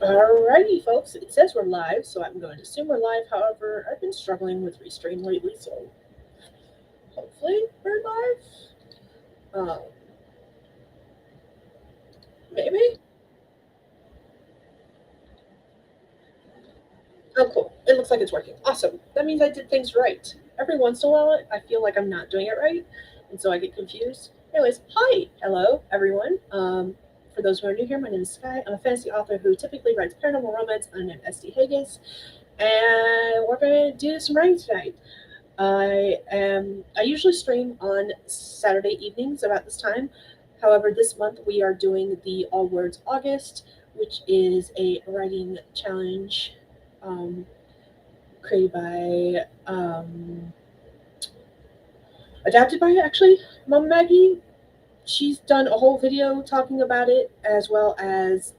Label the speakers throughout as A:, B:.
A: Alrighty, folks. It says we're live, so I'm going to assume we're live. However, I've been struggling with Restream lately, so hopefully we're live. Maybe. Oh, cool. It looks like it's working. Awesome. That means I did things right. Every once in a while, I feel like I'm not doing it right, and so I get confused. Anyways, hi, hello, everyone. For those who are new here, my name is Skye. I'm a fantasy author who typically writes paranormal romance. I'm named SD Hegyes, and we're going to do some writing tonight. I usually stream on Saturday evenings about this time. However, this month we are doing the All Words August, which is a writing challenge um, created by adapted by actually Mom Maggie. She's done a whole video talking about it, as well as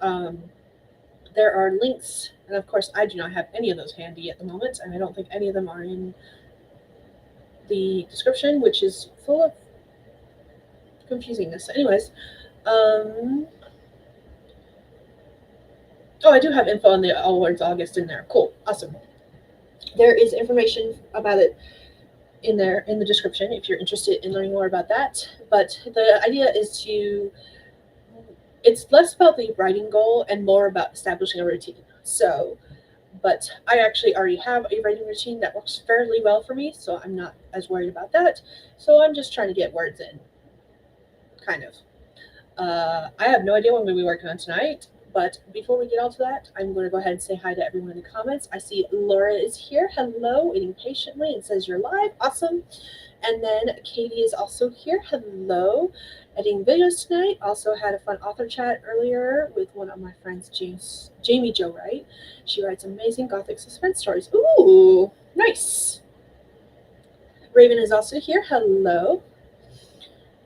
A: there are links. And of course, I do not have any of those handy at the moment, and I don't think any of them are in the description, which is full of confusingness. Anyways, um, oh, I do have info on the All Words August in there. Cool, awesome. There is information about it in there in the description if you're interested in learning more about that. But the idea is to it's less about the writing goal and more about establishing a routine. So, but I actually already have a writing routine that works fairly well for me, so I'm not as worried about that. So I'm just trying to get words in, kind of. I have no idea what I'm going to be working on tonight, but before we get all to that, I'm going to go ahead and say hi to everyone in the comments. I see Laura is here. Hello, waiting patiently and says you're live. Awesome. And then Katie is also here. Hello. Editing videos tonight. Also had a fun author chat earlier with one of my friends, Jamie Jo Wright. She writes amazing gothic suspense stories. Ooh, nice. Raven is also here. Hello.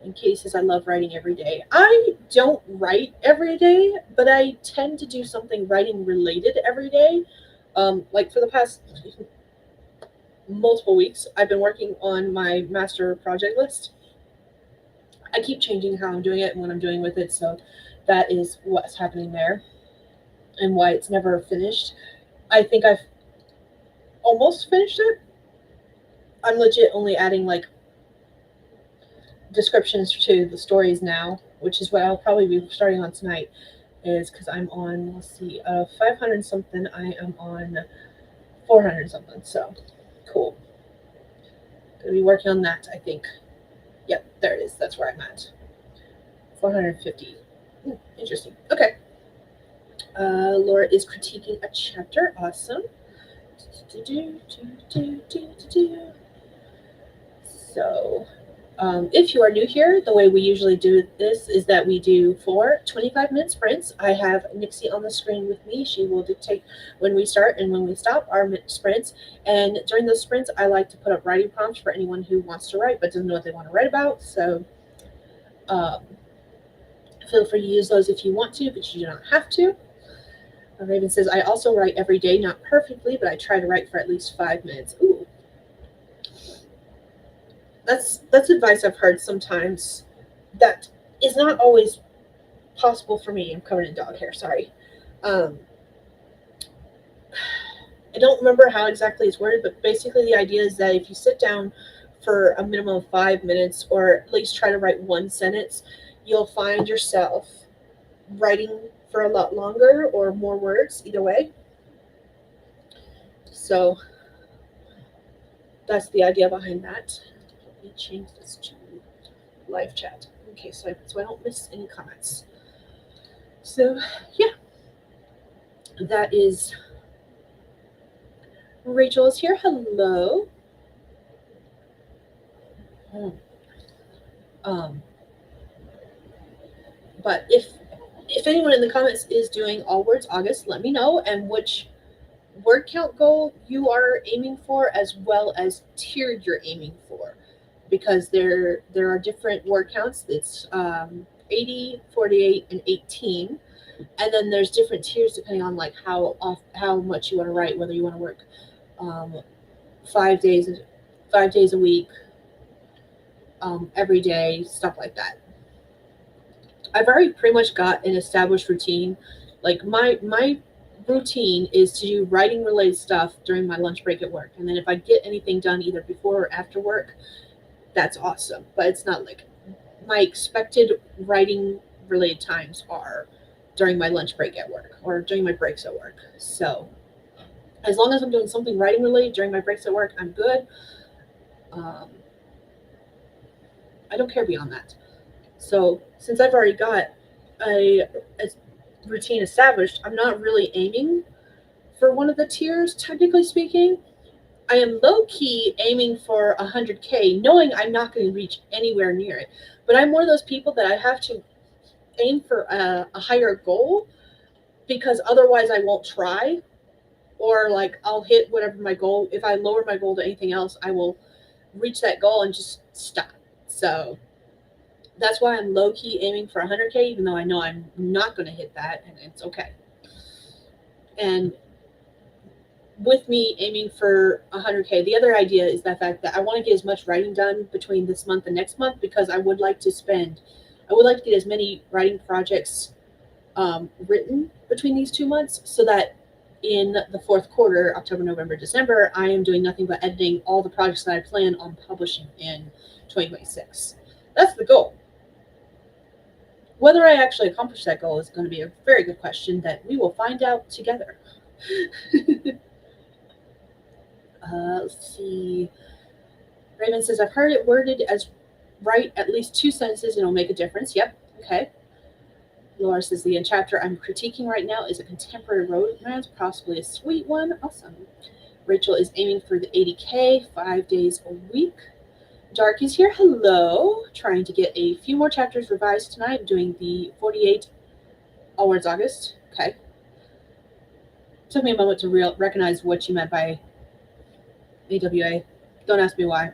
A: And Katie says, I love writing every day. I don't write every day, but I tend to do something writing related every day. Like for the past multiple weeks, I've been working on my master project list. I keep changing how I'm doing it and what I'm doing with it, so that is what's happening there and why it's never finished. I think I've almost finished it. I'm legit only adding like descriptions to the stories now, which is what I'll probably be starting on tonight. Is because I'm on, let's see, 500 something. I am on 400 something. So cool. Gonna be working on that, I think. Yep, there it is. That's where I'm at. 450. Interesting. Okay. Laura is critiquing a chapter. Awesome. So, if you are new here, the way we usually do this is that we do 4 25-minute sprints. I have Nixie on the screen with me. She will dictate when we start and when we stop our sprints. And during those sprints, I like to put up writing prompts for anyone who wants to write but doesn't know what they want to write about. So, um, feel free to use those if you want to, but you do not have to. Raven says, I also write every day, not perfectly, but I try to write for at least 5 minutes. Ooh. That's advice I've heard sometimes that is not always possible for me. I'm covered in dog hair, sorry. Um, I don't remember how exactly it's worded, but basically the idea is that if you sit down for a minimum of 5 minutes, or at least try to write one sentence, you'll find yourself writing for a lot longer or more words, either way. So that's the idea behind that. Let me change this to live chat. Okay, so I don't miss any comments. So yeah, that is Rachel is here. Hello. Hmm. Um, but if anyone in the comments is doing All Words August, let me know and which word count goal you are aiming for, as well as tier you're aiming for, because there are different word counts. It's 80, 48, and 18, and then there's different tiers depending on like how much you want to write, whether you want to work um, 5 days 5 days a week, every day, stuff like that. I've already pretty much got an established routine. Like my routine is to do writing related stuff during my lunch break at work. And then if I get anything done either before or after work, that's awesome. But it's not like my expected writing related times are during my lunch break at work or during my breaks at work. So as long as I'm doing something writing related during my breaks at work, I'm good. Um, I don't care beyond that. So since I've already got a routine established, I'm not really aiming for one of the tiers, technically speaking. I am low key aiming for 100K, knowing I'm not going to reach anywhere near it. But I'm one of those people that I have to aim for a higher goal because otherwise I won't try. Or like I'll hit whatever my goal. If I lower my goal to anything else, I will reach that goal and just stop. So that's why I'm low key aiming for 100K, even though I know I'm not going to hit that, and it's okay. And with me aiming for 100K, the other idea is the fact that I want to get as much writing done between this month and next month because I would like to get as many writing projects written between these 2 months so that in the fourth quarter, October, November, December, I am doing nothing but editing all the projects that I plan on publishing in 2026. That's the goal. Whether I actually accomplish that goal is going to be a very good question that we will find out together. Let's see. Raymond says, I've heard it worded as write at least 2 sentences and it'll make a difference. Yep. Okay. Laura says, the chapter I'm critiquing right now is a contemporary romance, possibly a sweet one. Awesome. Rachel is aiming for the 80K, 5 days a week. Dark is here. Hello. Trying to get a few more chapters revised tonight. I'm doing the 48 All Words August. Okay. Took me a moment to recognize what you meant by AWA. Don't ask me why.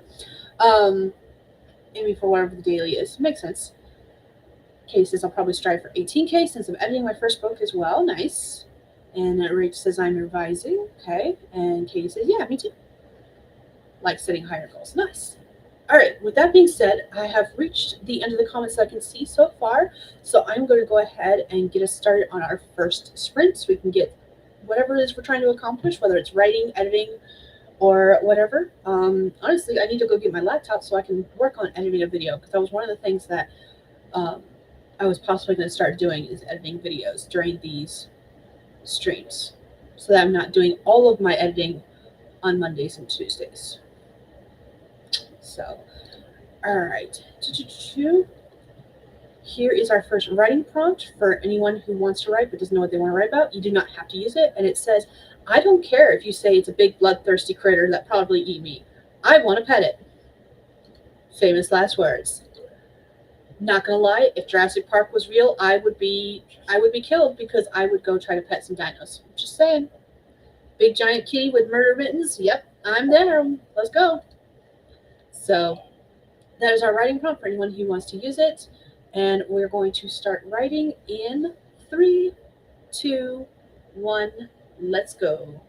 A: Aiming for whatever the daily is. Makes sense. Kay says I'll probably strive for 18K since I'm editing my first book as well. Nice. And Rach says I'm revising. Okay. And Katie says, yeah, me too. Like setting higher goals. Nice. All right. With that being said, I have reached the end of the comments that I can see so far. So I'm going to go ahead and get us started on our first sprint so we can get whatever it is we're trying to accomplish, whether it's writing, editing, or whatever. Honestly, I need to go get my laptop so I can work on editing a video because that was one of the things that I was possibly going to start doing is editing videos during these streams so that I'm not doing all of my editing on Mondays and Tuesdays. So, all right. Here is our first writing prompt for anyone who wants to write but doesn't know what they want to write about. You do not have to use it. And it says, I don't care if you say it's a big bloodthirsty critter that probably eat me. I want to pet it. Famous last words. Not gonna lie, if Jurassic Park was real, I would be killed because I would go try to pet some dinos. Just saying. Big giant kitty with murder mittens. Yep, I'm there. Let's go. So that is our writing prompt for anyone who wants to use it. And we're going to start writing in 3, 2, 1. Let's go.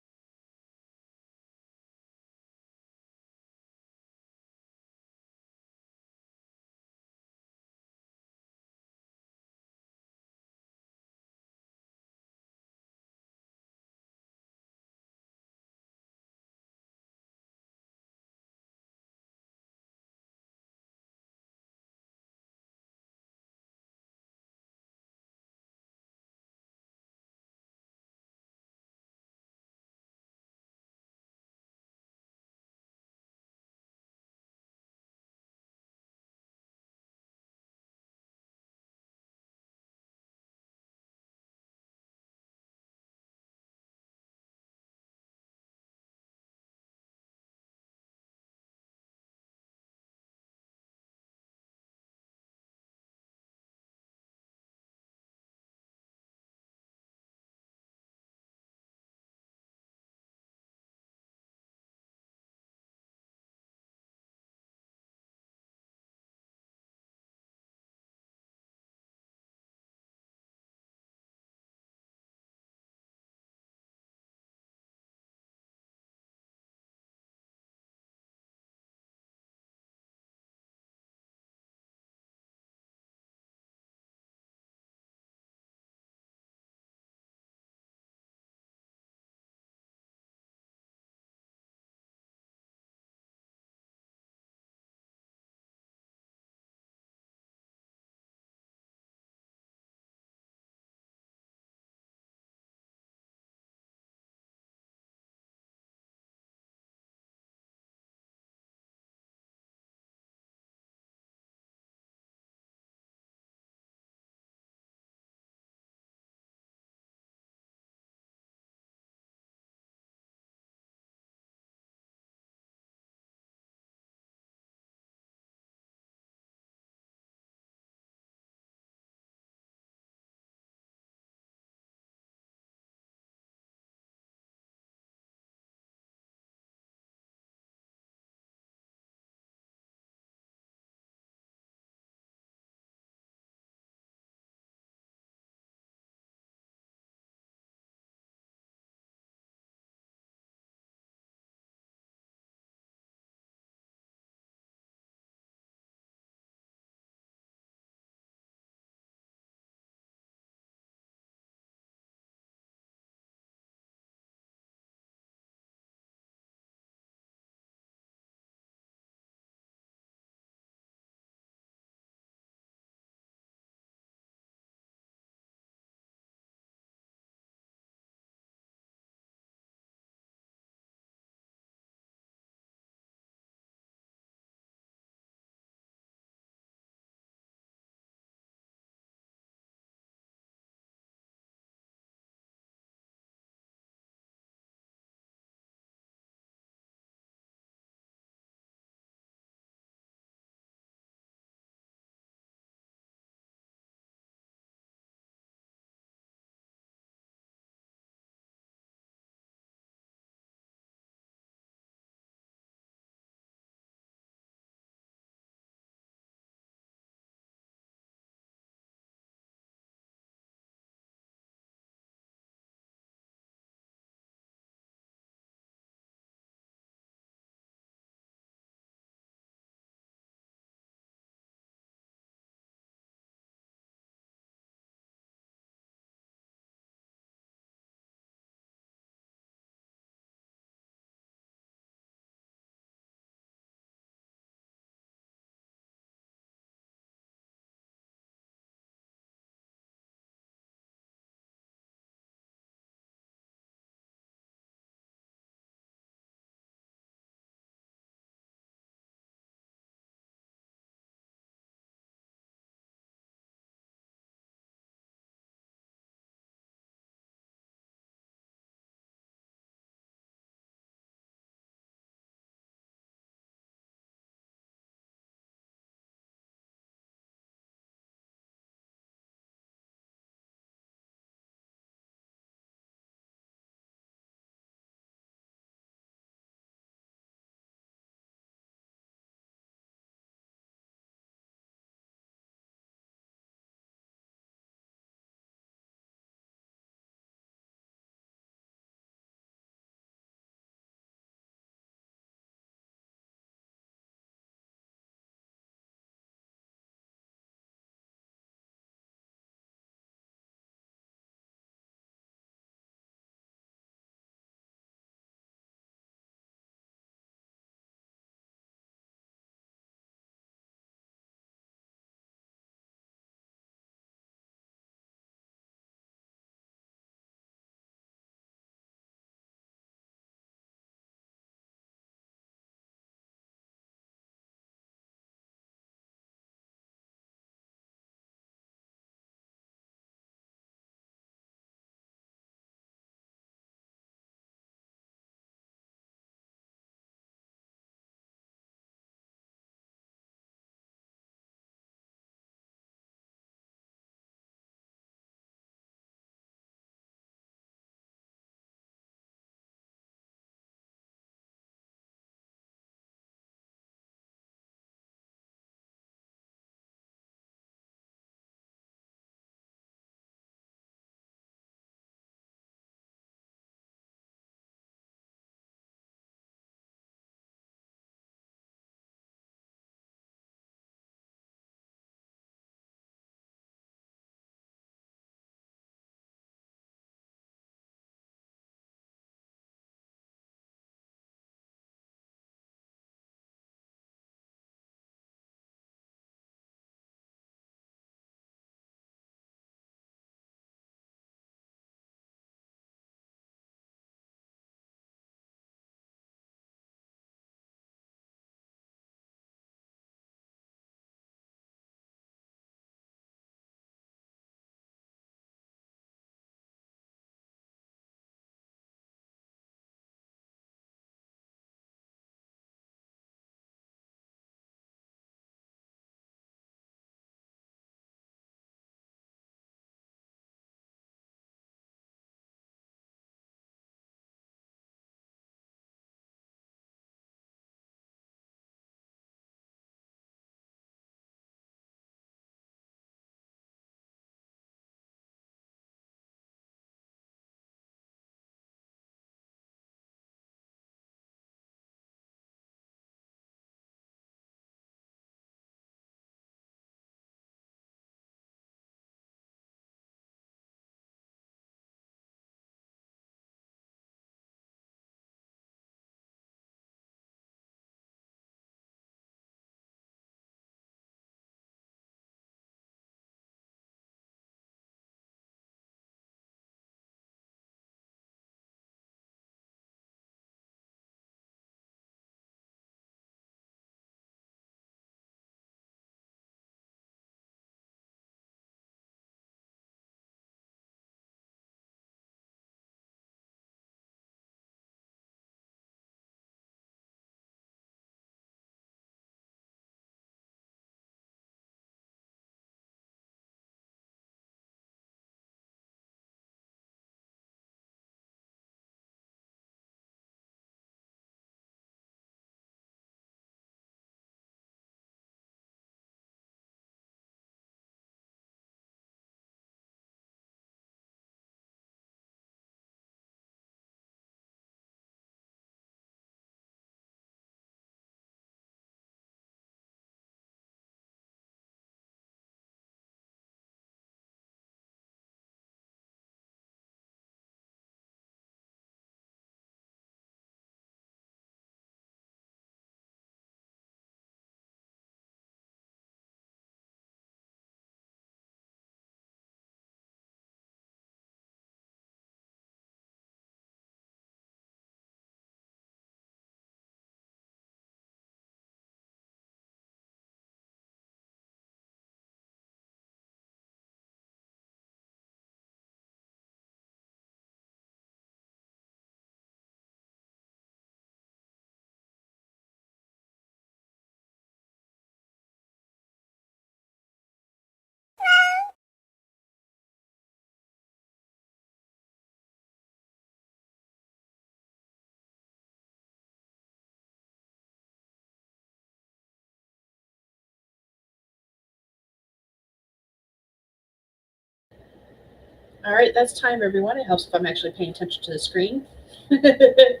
A: All right, that's time, everyone. It helps if I'm actually paying attention to the screen. Let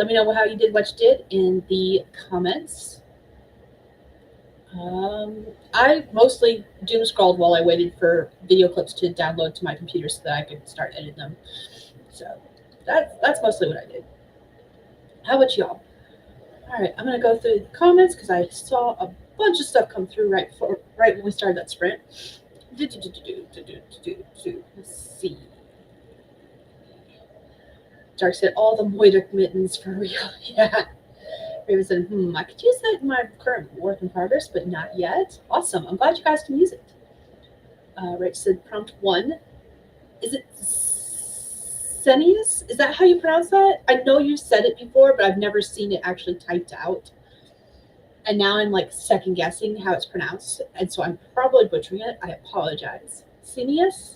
A: me know how you did what you did in the comments. I mostly doom scrolled while I waited for video clips to download to my computer so that I could start editing them. So that's mostly what I did. How about y'all? All right, I'm gonna go through the comments because I saw a bunch of stuff come through right when we started that sprint. Let's see. Dark said all the Moidic mittens for real. Yeah. Raven said, I could use that in my current work in progress, but not yet. Awesome. I'm glad you guys can use it. Rach said prompt 1. Is it Senius? Is that how you pronounce that? I know you said it before, but I've never seen it actually typed out. And now I'm like second guessing how it's pronounced. And so I'm probably butchering it. I apologize. Senius?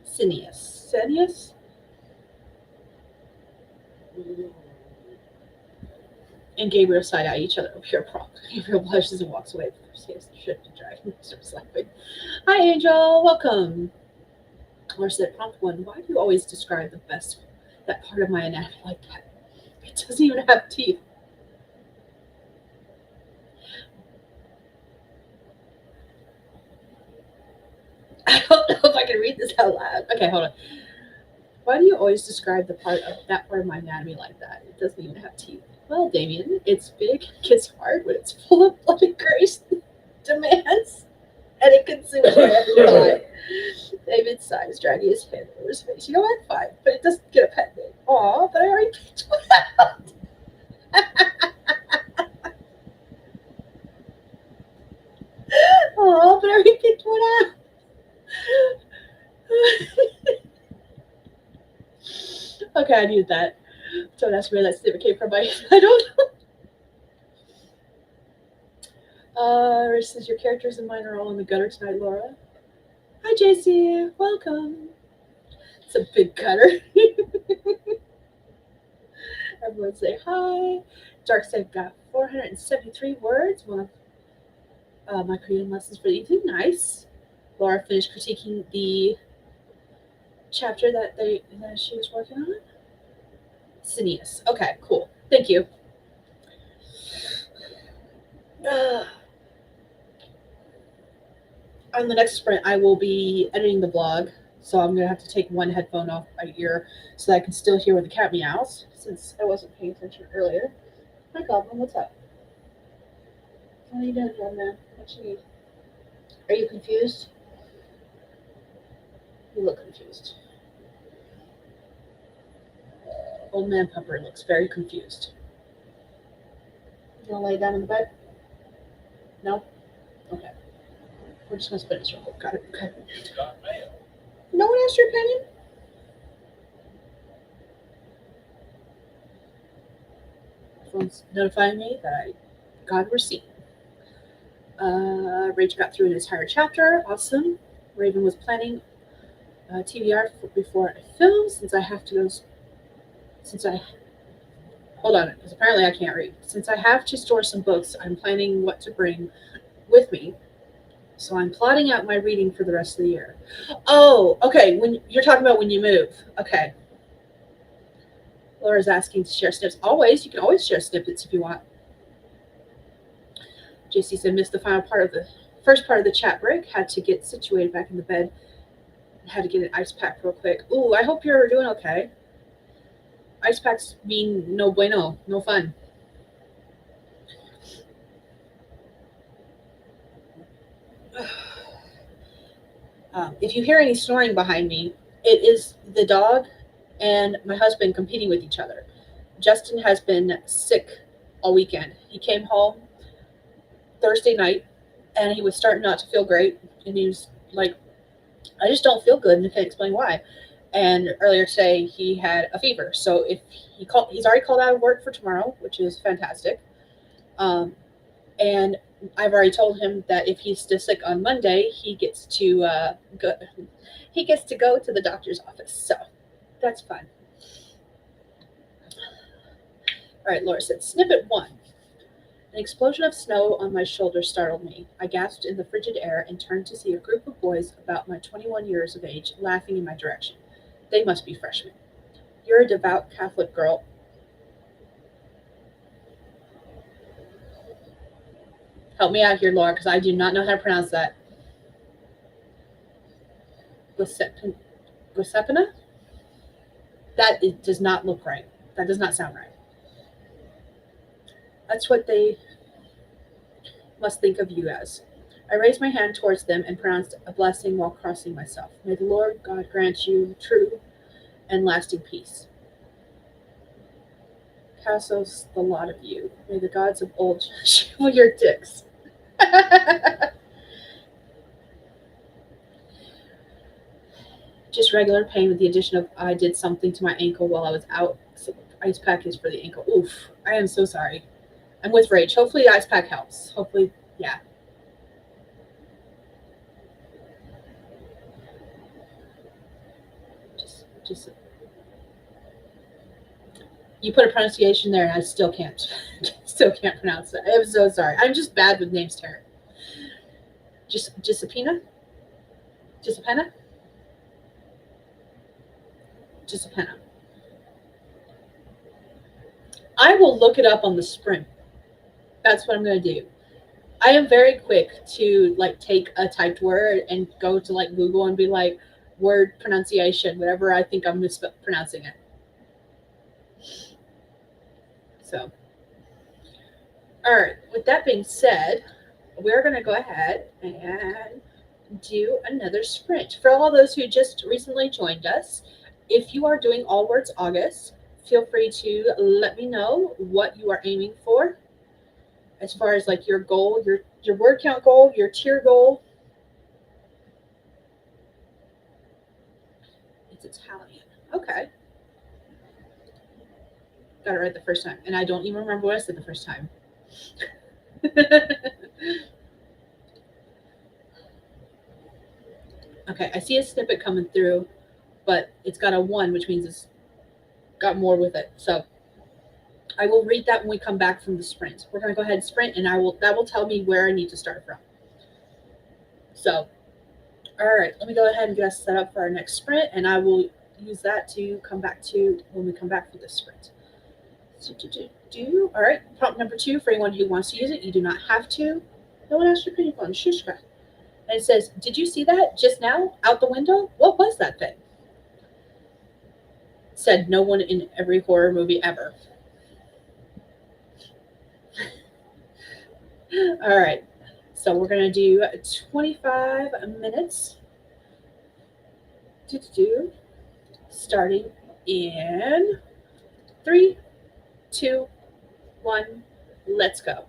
A: Senius? And Gabriel side eye each other. Pure prompt. Gabriel blushes and walks away. Saves the ship to drive and starts laughing. Hi, Angel. Welcome. Laura said, prompt 1. Why do you always describe that part of my anatomy like that? It doesn't even have teeth. I don't know if I can read this out loud. Okay, hold on. Why do you always describe that part of my anatomy like that? It doesn't even have teeth. Well, Damien, it's big, it gets hard when it's full of loving grace demands, and it consumes my every thought. David sighs, dragging his hand over his face. You know what? Fine, but it doesn't get a pet name. Aw, but I already picked one out. Aw, but I already picked one out. Okay, I needed that. Don't ask me where that statement came from. I don't know. Since your characters and mine are all in the gutter tonight, Laura. Hi, JC. Welcome. It's a big gutter. Everyone say hi. Dark said got 473 words. One of my Korean lessons for the evening. Nice. Laura finished critiquing the chapter that she was working on. Cineas. Okay, cool. Thank you. On the next sprint, I will be editing the blog, so I'm gonna have to take one headphone off my ear so that I can still hear when the cat meows, since I wasn't paying attention earlier. Hi, Goblin. What's up? What are you doing, young man? What you need? Are you confused? You look confused. Old man Pupper looks very confused. You wanna lay down in the bed? No? Okay. We're just gonna spin this real quick. Got it. Okay. No one asked your opinion? Everyone's notifying me that I got a receipt. Rach got through an entire chapter. Awesome. Raven was planning TBR before I film since I have to go. Hold on, because apparently I can't read. Since I have to store some books, I'm planning what to bring with me. So I'm plotting out my reading for the rest of the year. Oh, okay. When you're talking about when you move, okay. Laura's asking to share snippets. You can always share snippets if you want. JC said missed the first part of the chat break. Had to get situated back in the bed. Had to get an ice pack real quick. Ooh, I hope you're doing okay. Ice packs mean no bueno, no fun. If you hear any snoring behind me, it is the dog and my husband competing with each other. Justin has been sick all weekend. He came home Thursday night and he was starting not to feel great. And he was like, I just don't feel good and I can't explain why. And earlier today he had a fever. So if he's already called out of work for tomorrow, which is fantastic. And I've already told him that if he's still sick on Monday, he gets to go to the doctor's office. So that's fun. All right, Laura said, snippet 1. An explosion of snow on my shoulder startled me. I gasped in the frigid air and turned to see a group of boys about my 21 years of age laughing in my direction. They must be freshmen. You're a devout Catholic girl. Help me out here, Laura, because I do not know how to pronounce that. Giuseppina? That does not look right. That does not sound right. That's what they must think of you as. I raised my hand towards them and pronounced a blessing while crossing myself. May the Lord God grant you true and lasting peace. Cassos, the lot of you. May the gods of old shovel your dicks. Just regular pain with the addition of I did something to my ankle while I was out. So ice pack is for the ankle. Oof. I am so sorry. I'm with rage. Hopefully the ice pack helps. Hopefully, yeah. Just you put a pronunciation there and I still can't pronounce it. I'm so sorry. I'm just bad with names, Tara. Giuseppina? Giuseppina? Giuseppina. I will look it up on the sprint. That's what I'm gonna do. I am very quick to like take a typed word and go to like Google and be like word pronunciation, whatever I think I'm mispronouncing it. So, all right. With that being said, we're gonna go ahead and do another sprint. For all those who just recently joined us, if you are doing All Words August, feel free to let me know what you are aiming for as far as like your goal, your word count goal, your tier goal. It's Italian. Okay. Got it right the first time. And I don't even remember what I said the first time. Okay, I see a snippet coming through, but it's got a 1, which means it's got more with it. So I will read that when we come back from the sprint. We're going to go ahead and sprint, and that will tell me where I need to start from. So, all right, let me go ahead and get us set up for our next sprint, and I will use that to come back to when we come back for this sprint. So, all right, prompt number 2 for anyone who wants to use it. You do not have to. No one asked your opinion on Shushka. And it says, "Did you see that just now out the window? What was that thing?" Said no one in every horror movie ever. All right. So we're going to do 25 minutes to do, starting in 3, 2, 1. Let's go.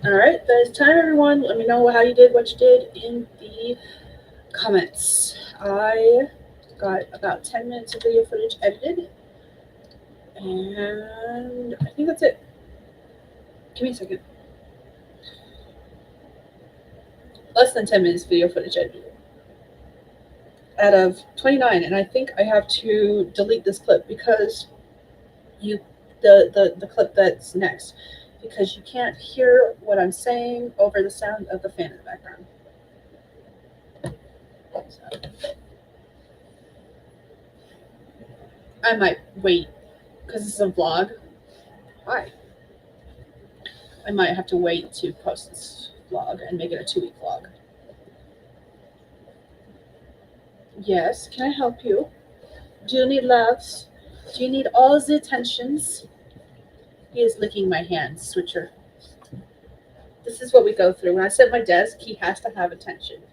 A: All right, that is time, everyone. Let me know how you did, what you did in the comments. I got about 10 minutes of video footage edited, and I think that's it. Give me a second. Less than 10 minutes video footage edited out of 29, and I think I have to delete this clip because you the clip that's next, because you can't hear what I'm saying over the sound of the fan in the background. So, I might wait because this is a vlog. Hi. I might have to wait to post this vlog and make it a 2-week vlog. Yes, can I help you? Do you need loves? Do you need all the attentions? He is licking my hand, switcher. This is what we go through. When I sit at my desk, he has to have attention.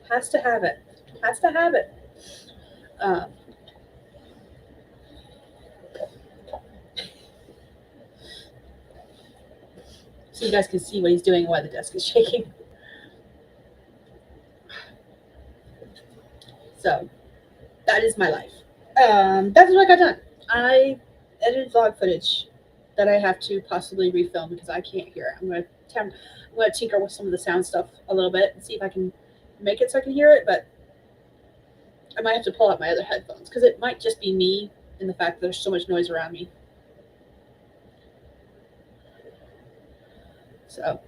A: Has to have it. Has to have it. So you guys can see what he's doing while the desk is shaking. So that is my life. That's what I got done. I edited vlog footage that I have to possibly refilm because I can't hear it. I'm gonna tinker with some of the sound stuff a little bit and see if I can make it so I can hear it, but I might have to pull out my other headphones because it might just be me and the fact that there's so much noise around me. So,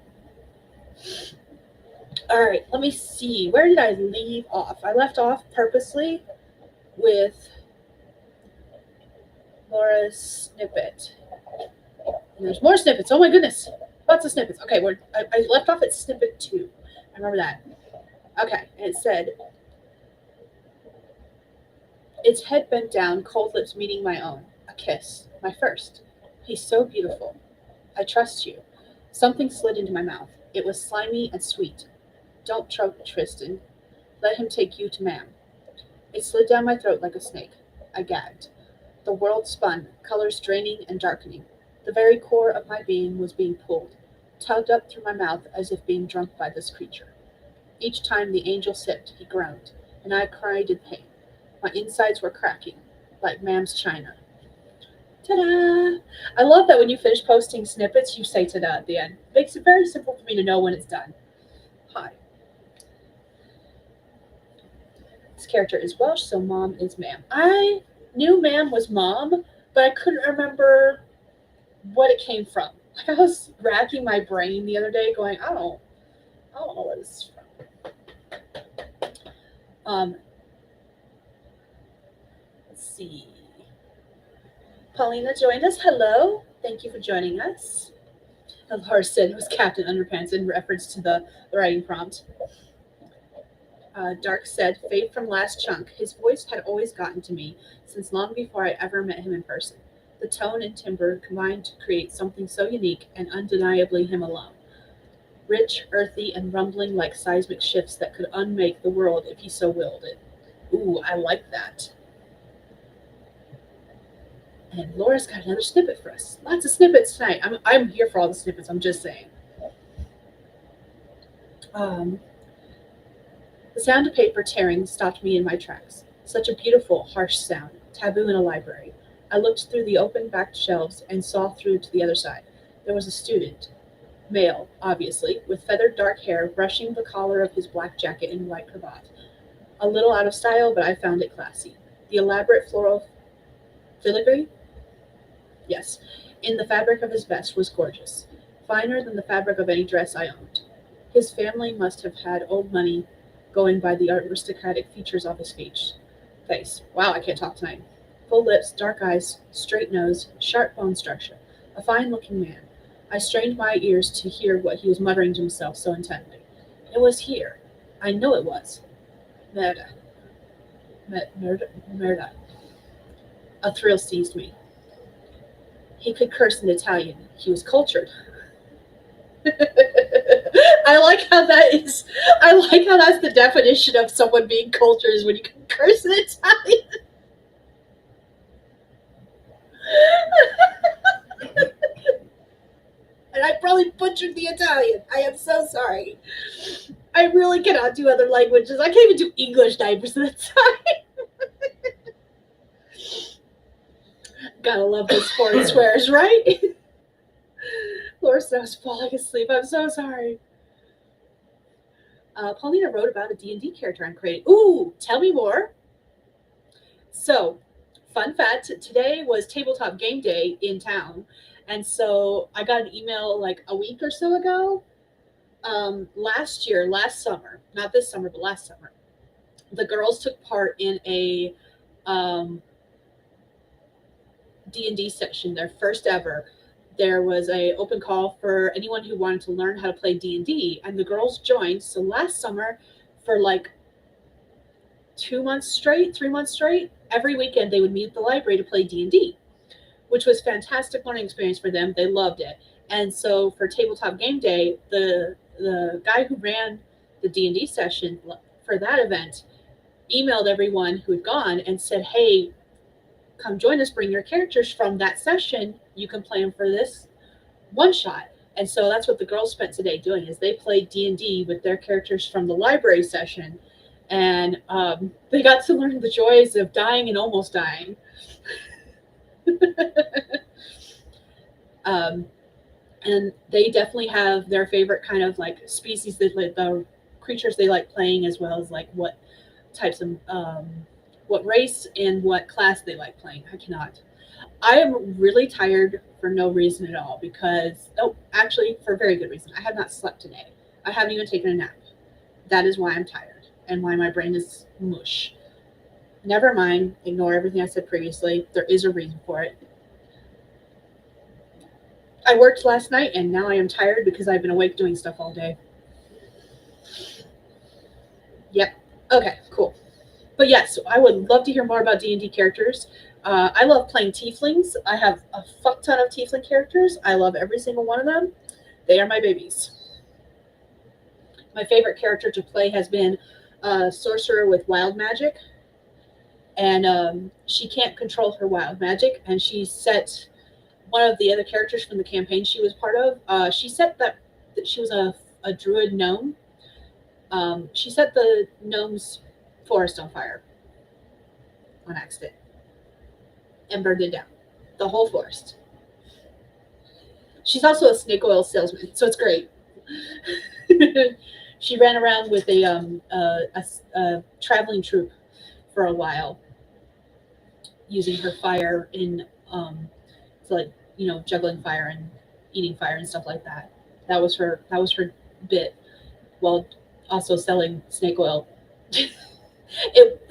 A: all right, let me see. Where did I leave off? I left off purposely with Laura's snippet. And there's more snippets. Oh my goodness. Lots of snippets. Okay, I left off at snippet 2. I remember that. Okay, and it said, its head bent down, cold lips meeting my own. A kiss. My first. He's so beautiful. I trust you. Something slid into my mouth. It was slimy and sweet. Don't choke, Tristan. Let him take you to ma'am. It slid down my throat like a snake. I gagged. The world spun, colors draining and darkening. The very core of my being was being pulled, tugged up through my mouth as if being drunk by this creature. Each time the angel sipped, he groaned, and I cried in pain. My insides were cracking, like ma'am's china. Ta-da! I love that when you finish posting snippets, you say ta-da at the end. It makes it very simple for me to know when it's done. Hi. This character is Welsh, so mom is ma'am. I knew ma'am was mom, but I couldn't remember what it came from. Like I was racking my brain the other day going, I don't know where this is from. Let's see. Paulina joined us. Hello. Thank you for joining us. And Laura said it was Captain Underpants in reference to the writing prompt. Dark said, fade from last chunk. His voice had always gotten to me since long before I ever met him in person. The tone and timbre combined to create something so unique and undeniably him alone. Rich, earthy, and rumbling like seismic shifts that could unmake the world if he so willed it. Ooh, I like that. And Laura's got another snippet for us. Lots of snippets tonight. I'm here for all the snippets, I'm just saying. The sound of paper tearing stopped me in my tracks. Such a beautiful, harsh sound, taboo in a library. I looked through the open-backed shelves and saw through to the other side. There was a student, male, obviously, with feathered dark hair brushing the collar of his black jacket and white cravat. A little out of style, but I found it classy. The elaborate floral filigree? Yes, in the fabric of his vest was gorgeous, finer than the fabric of any dress I owned. His family must have had old money, going by the aristocratic features of his face. Wow, I can't talk tonight. Full lips, dark eyes, straight nose, sharp bone structure. A fine-looking man. I strained my ears to hear what he was muttering to himself so intently. It was here. I know it was. Merda. Merda. A thrill seized me. He could curse in Italian. He was cultured. I like how that's the definition of someone being cultured is when you can curse in Italian. And I probably butchered the Italian. I am so sorry. I really cannot do other languages. I can't even do English 90% of the time. Gotta love those foreign swears, right? Laura Snow's falling asleep. I'm so sorry. Paulina wrote about a D&D character I'm creating. Ooh, tell me more. So, fun fact, today was tabletop game day in town. And so I got an email like a week or so ago. Last summer, not this summer, but last summer, the girls took part in a D&D session, their first ever. There was a open call for anyone who wanted to learn how to play D&D, and the girls joined. So last summer, for like 2 months straight, 3 months straight, every weekend they would meet at the library to play D&D, which was fantastic learning experience for them. They loved it. And so for tabletop game day, the guy who ran the D&D session for that event emailed everyone who had gone and said, hey, come join us, bring your characters from that session. You can play them for this one shot. And so that's what the girls spent today doing, is they played D&D with their characters from the library session. And they got to learn the joys of dying and almost dying. And they definitely have their favorite kind of like species, that like the creatures they like playing, as well as like what types of what race and what class they like playing. I am really tired for no reason at all, because actually for a very good reason. I have not slept today. I haven't even taken a nap. That is why I'm tired and why my brain is mush. Never mind, ignore everything I said previously. There is a reason for it. I worked last night and now I am tired because I've been awake doing stuff all day. Yep. Okay, cool. But yes, I would love to hear more about D&D characters. I love playing tieflings. I have a fuck ton of tiefling characters. I love every single one of them. They are my babies. My favorite character to play has been a sorcerer with wild magic. And she can't control her wild magic. And she set one of the other characters from the campaign she was part of. She set that she was a druid gnome. She set the gnome's forest on fire on accident and burned it down, the whole forest. She's also a snake oil salesman, so it's great. She ran around with a traveling troupe for a while, using her fire in so like juggling fire and eating fire and stuff like that. That was her bit, while also selling snake oil.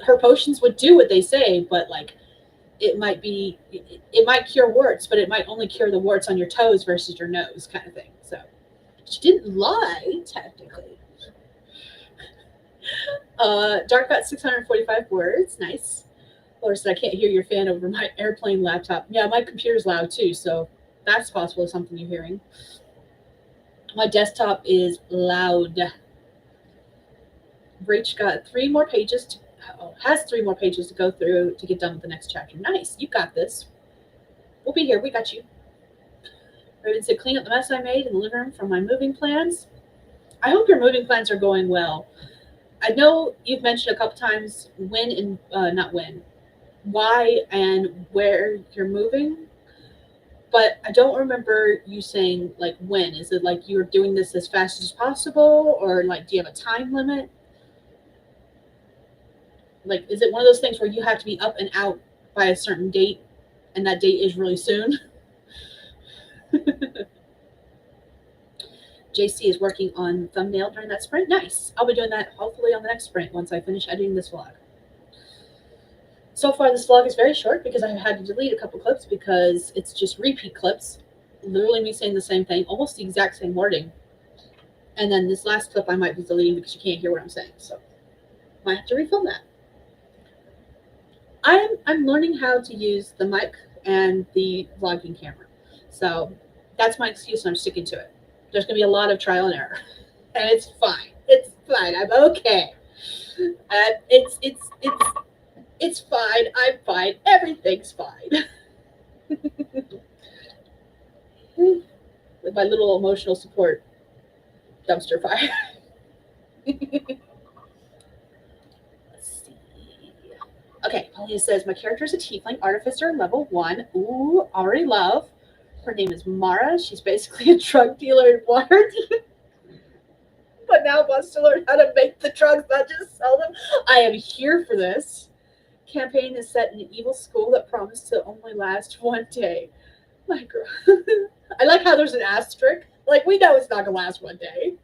A: Her potions would do what they say, but like it might cure warts, but it might only cure the warts on your toes versus your nose, kind of thing. So she didn't lie technically. Dark got 645 words. Nice. Laura said, I can't hear your fan over my airplane laptop. Yeah, my computer's loud too, so that's possible something you're hearing. My desktop is loud. Rach got 3 more pages has 3 more pages to go through to get done with the next chapter. Nice, you got this. We'll be here. We got you. Raven said, clean up the mess I made in the living room from my moving plans. I hope your moving plans are going well. I know you've mentioned a couple times when and not when, why and where you're moving, but I don't remember you saying like when. Is it like you're doing this as fast as possible, or like do you have a time limit? Like, is it one of those things where you have to be up and out by a certain date, and that date is really soon? JC is working on thumbnail during that sprint. Nice. I'll be doing that hopefully on the next sprint once I finish editing this vlog. So far, this vlog is very short because I had to delete a couple clips because it's just repeat clips. Literally me saying the same thing, almost the exact same wording. And then this last clip I might be deleting because you can't hear what I'm saying. So might have to refilm that. I'm learning how to use the mic and the vlogging camera. So that's my excuse, and I'm sticking to it. There's going to be a lot of trial and error. And it's fine. It's fine. I'm okay. It's fine. I'm fine. Everything's fine. with my little emotional support dumpster fire. Let's see. Okay, Paulina says my character is a tiefling artificer level 1. Ooh, already love. Her name is Mara. She's basically a drug dealer in Waterdeep, but now wants to learn how to make the drugs, not just sell them. I am here for this. Campaign is set in an evil school that promised to only last one day. My girl. I like how there's an asterisk. Like, we know it's not going to last one day.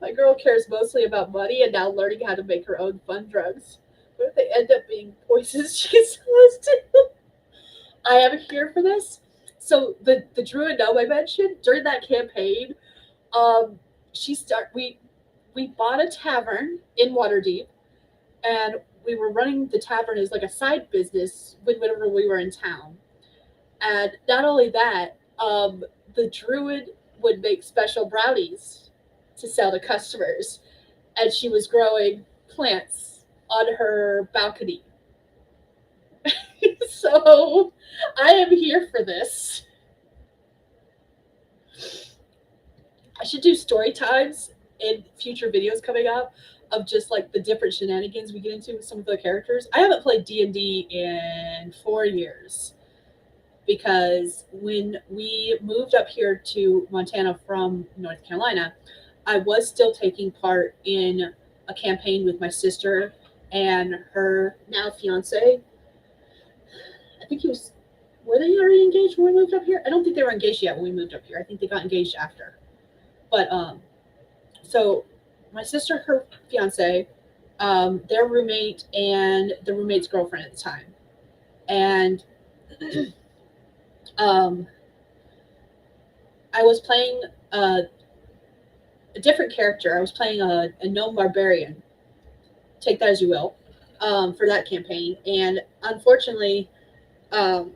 A: My girl cares mostly about money and now learning how to make her own fun drugs. What if they end up being poisons she can sell us to? I am here for this. So the druid gnome I mentioned during that campaign, um, we bought a tavern in Waterdeep, and we were running the tavern as like a side business whenever we were in town. And not only that, the druid would make special brownies to sell to customers, and she was growing plants on her balcony. So I am here for this. I should do story times in future videos coming up of just like the different shenanigans we get into with some of the characters. I haven't played D&D in 4 years because when we moved up here to Montana from North Carolina, I was still taking part in a campaign with my sister and her now fiance. I think he was. Were they already engaged when we moved up here? I don't think they were engaged yet when we moved up here. I think they got engaged after. But so my sister, her fiance, their roommate, and the roommate's girlfriend at the time, and um, I was playing a different character. I was playing a gnome barbarian. Take that as you will, for that campaign, and unfortunately, um,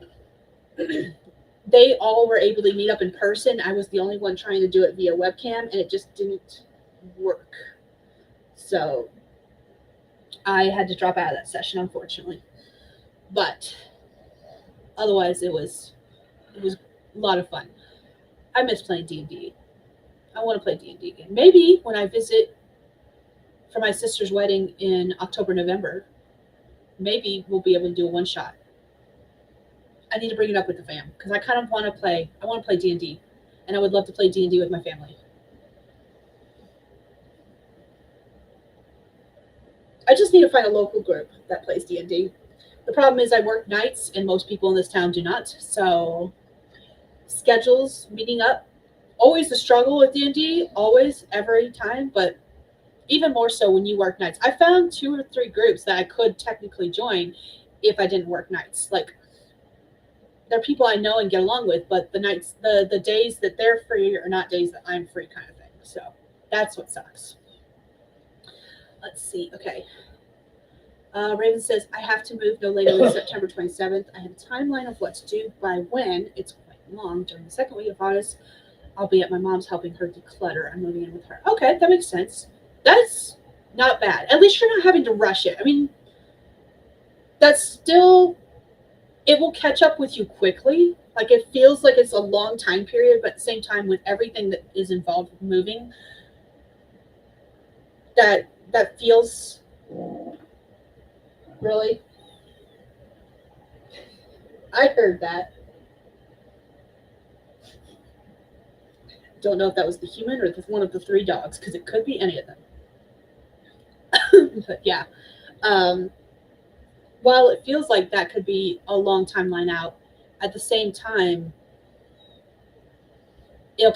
A: they all were able to meet up in person. I was the only one trying to do it via webcam, and it just didn't work. So I had to drop out of that session, unfortunately. But otherwise, it was a lot of fun. I miss playing D&D. I want to play D&D again. Maybe when I visit for my sister's wedding in October, November, maybe we'll be able to do a one shot. I need to bring it up with the fam because I kind of want to play. I want to play D&D, and I would love to play D&D with my family. I just need to find a local group that plays D&D. The problem is I work nights, and most people in this town do not. So schedules, meeting up, always the struggle with D&D, always, every time, but even more so when you work nights. I found 2 or 3 groups that I could technically join if I didn't work nights. Like, they're people I know and get along with, but the nights, the days that they're free are not days that I'm free, kind of thing. So that's what sucks. Let's see. Okay. Raven says, I have to move no later than September 27th. I have a timeline of what to do by when. It's quite long. During the second week of August, I'll be at my mom's helping her declutter. I'm moving in with her. Okay, that makes sense. That's not bad. At least you're not having to rush it. I mean, that's still, it will catch up with you quickly. Like, it feels like it's a long time period, but at the same time, with everything that is involved with moving, that feels really. I heard that. Don't know if that was the human or one of the 3 dogs, because it could be any of them. But yeah, while it feels like that could be a long timeline out, at the same time, it'll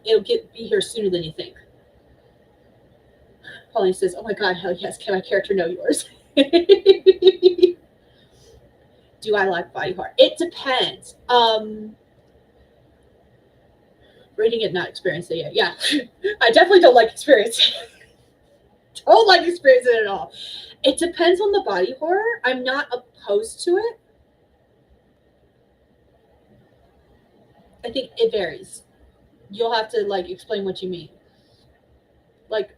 A: be here sooner than you think. Pauline says, "Oh my God, hell yes! Can my character know yours?" Do I like body horror? It depends. Reading it, not experiencing it. Yeah, I definitely don't like experiencing it. Don't like experiencing it at all. It depends on the body horror. I'm not opposed to it. I think it varies. You'll have to like explain what you mean. Like,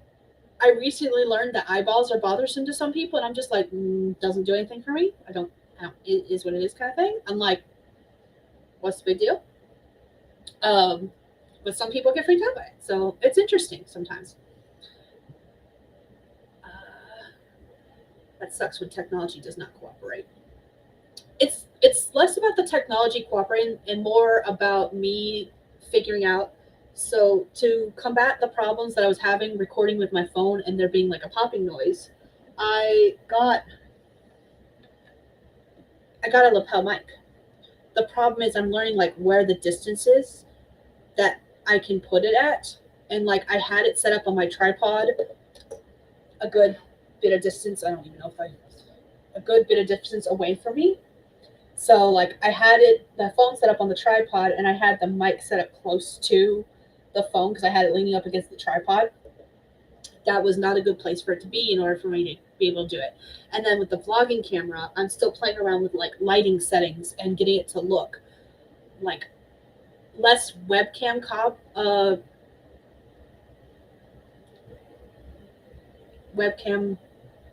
A: I recently learned that eyeballs are bothersome to some people, and I'm just like, doesn't do anything for me. I don't. It is what it is, kind of thing. I'm like, what's the big deal? but some people get freaked out by it. So it's interesting sometimes. That sucks when technology does not cooperate. It's less about the technology cooperating and more about me figuring out. So to combat the problems that I was having recording with my phone and there being like a popping noise, I got I got a lapel mic. The problem is I'm learning like where the distance is that I can put it at, and like I had it set up on my tripod a good bit of distance. I don't even know if I a good bit of distance away from me. So like I had the phone set up on the tripod, and I had the mic set up close to the phone because I had it leaning up against the tripod. That was not a good place for it to be in order for me to be able to do it. And then with the vlogging camera, I'm still playing around with like lighting settings and getting it to look like less webcam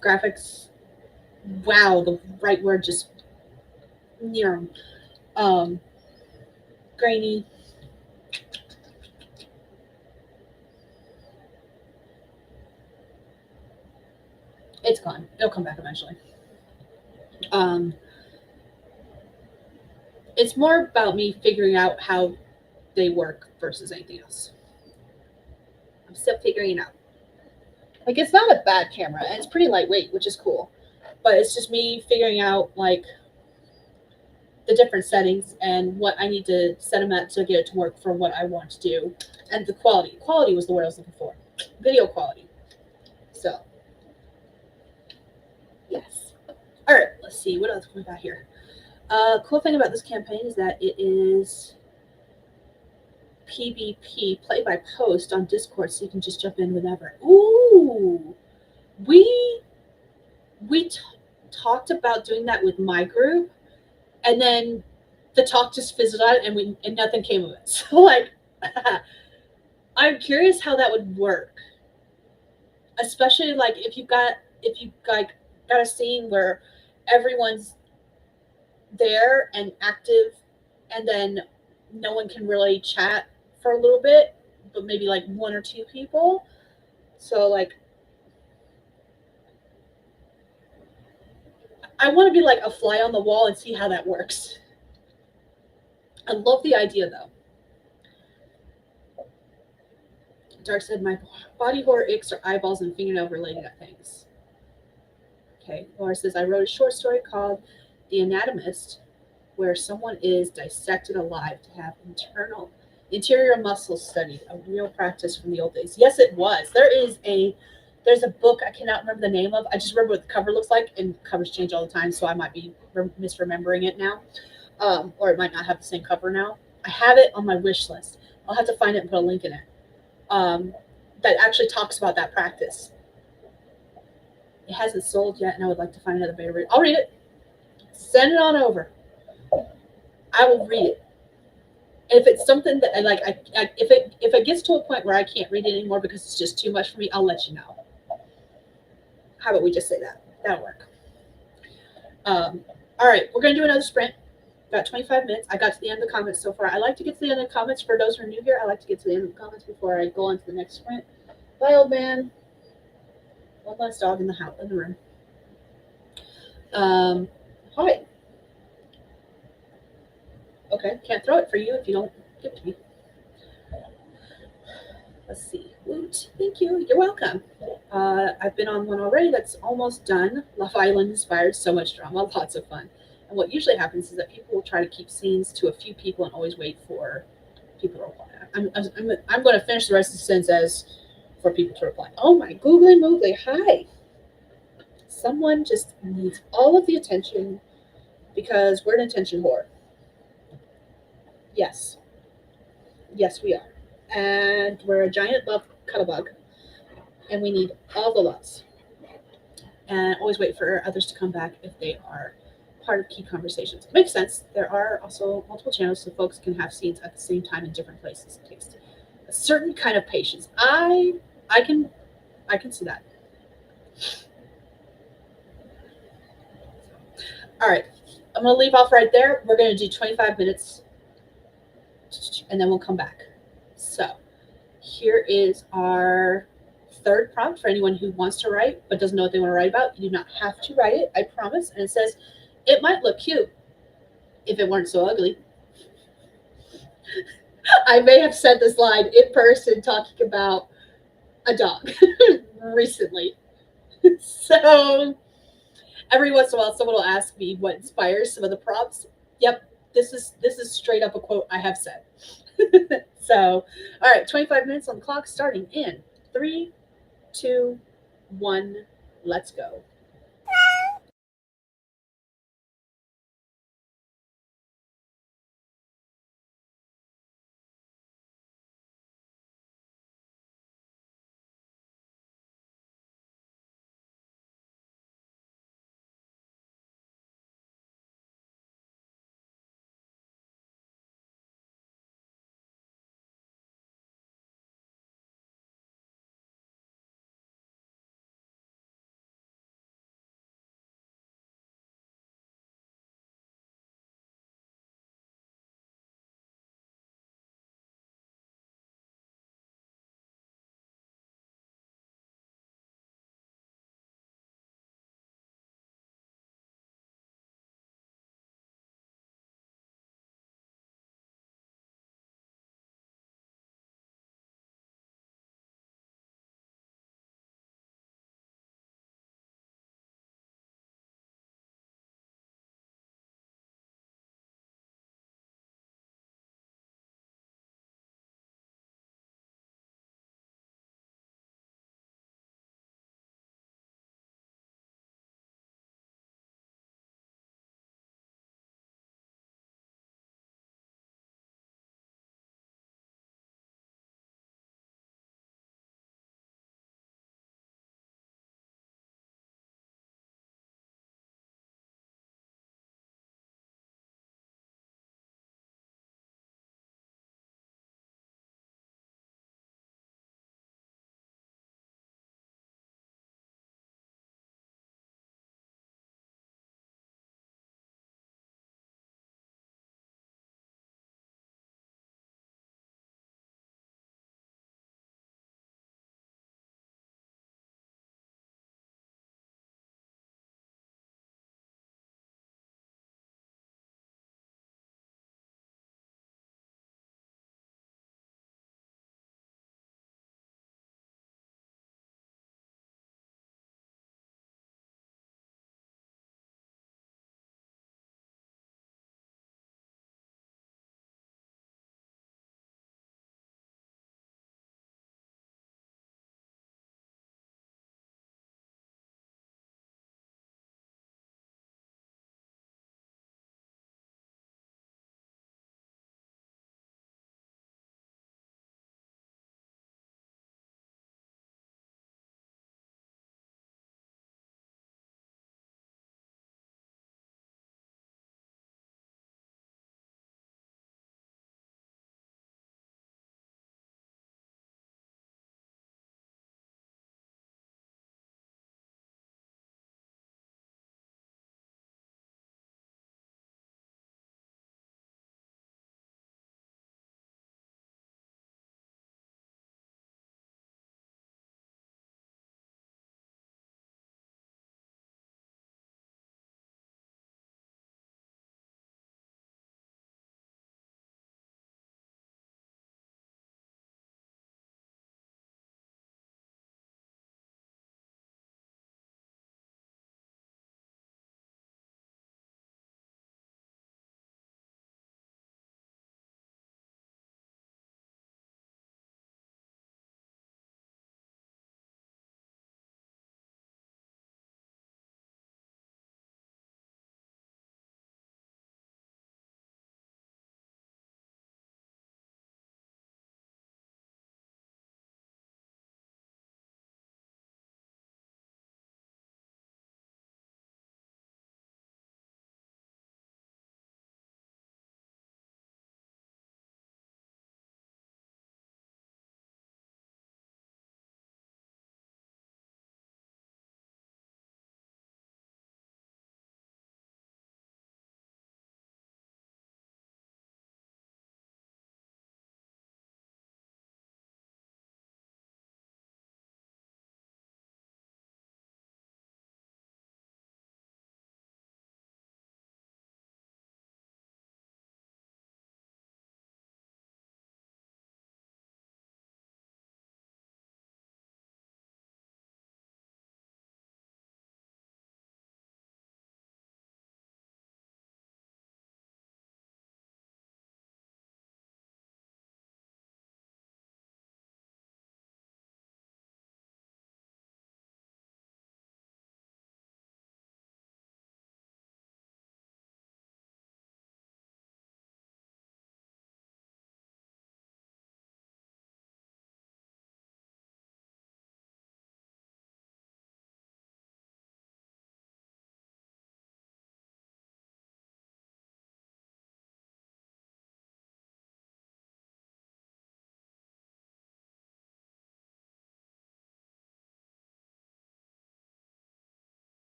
A: graphics. Wow, the right word just near grainy. It's gone. It'll come back eventually. Um, it's more about me figuring out how they work versus anything else. I'm still figuring it out. Like it's not a bad camera, and it's pretty lightweight, which is cool. But it's just me figuring out like the different settings and what I need to set them at to get it to work for what I want to do, and the quality. Quality was the word I was looking for. Video quality. So, yes. All right. Let's see what else we got here. Cool thing about this campaign is that it is PvP, play by post on Discord, so you can just jump in whenever. Ooh, we talked about doing that with my group, and then the talk just fizzled out, and nothing came of it. So like, I'm curious how that would work, especially like if you like got a scene where everyone's there and active, and then no one can really chat for a little bit, but maybe like one or two people. So like I want to be like a fly on the wall and see how that works. I love the idea though. Dark said my body horror icks are eyeballs and fingernail related things. Okay, Laura says I wrote a short story called The Anatomist, where someone is dissected alive to have interior muscles studied, a real practice from the old days. Yes, it was. There's a book I cannot remember the name of. I just remember what the cover looks like, and covers change all the time, so I might be misremembering it now, or it might not have the same cover now. I have it on my wish list. I'll have to find it and put a link in it. That actually talks about that practice. It hasn't sold yet, and I would like to find another beta read. I'll read it. Send it on over. I will read it. If it's something that I like, if it gets to a point where I can't read it anymore because it's just too much for me, I'll let you know. How about we just say that? That'll work. All right, we're gonna do another sprint. About 25 minutes. I got to the end of the comments so far. I like to get to the end of the comments. For those who are new here, I like to get to the end of the comments before I go on to the next sprint. Bye, old man. One last dog in the house, in the room. Hi. Okay, can't throw it for you if you don't give it to me. Let's see. Woot. Thank you. You're welcome. I've been on one already that's almost done. Love Island inspired so much drama, lots of fun. And what usually happens is that people will try to keep scenes to a few people and always wait for people to reply. I'm going to finish the rest of the sentence as for people to reply. Oh my googly moogly. Hi. Someone just needs all of the attention because we're an attention whore. Yes. Yes, we are. And we're a giant love cuddlebug. And we need all the loves. And always wait for others to come back if they are part of key conversations. It makes sense. There are also multiple channels so folks can have scenes at the same time in different places. It takes a certain kind of patience. I can see that. All right. I'm going to leave off right there. We're going to do 25 minutes and then we'll come back. So here is our third prompt for anyone who wants to write but doesn't know what they want to write about. You do not have to write it, I promise. And it says, it might look cute if it weren't so ugly. I may have said this line in person talking about a dog recently. So every once in a while someone will ask me what inspires some of the prompts. Yep, this is straight up a quote I have said. So, all right, 25 minutes on the clock starting in 3, 2, 1, let's go.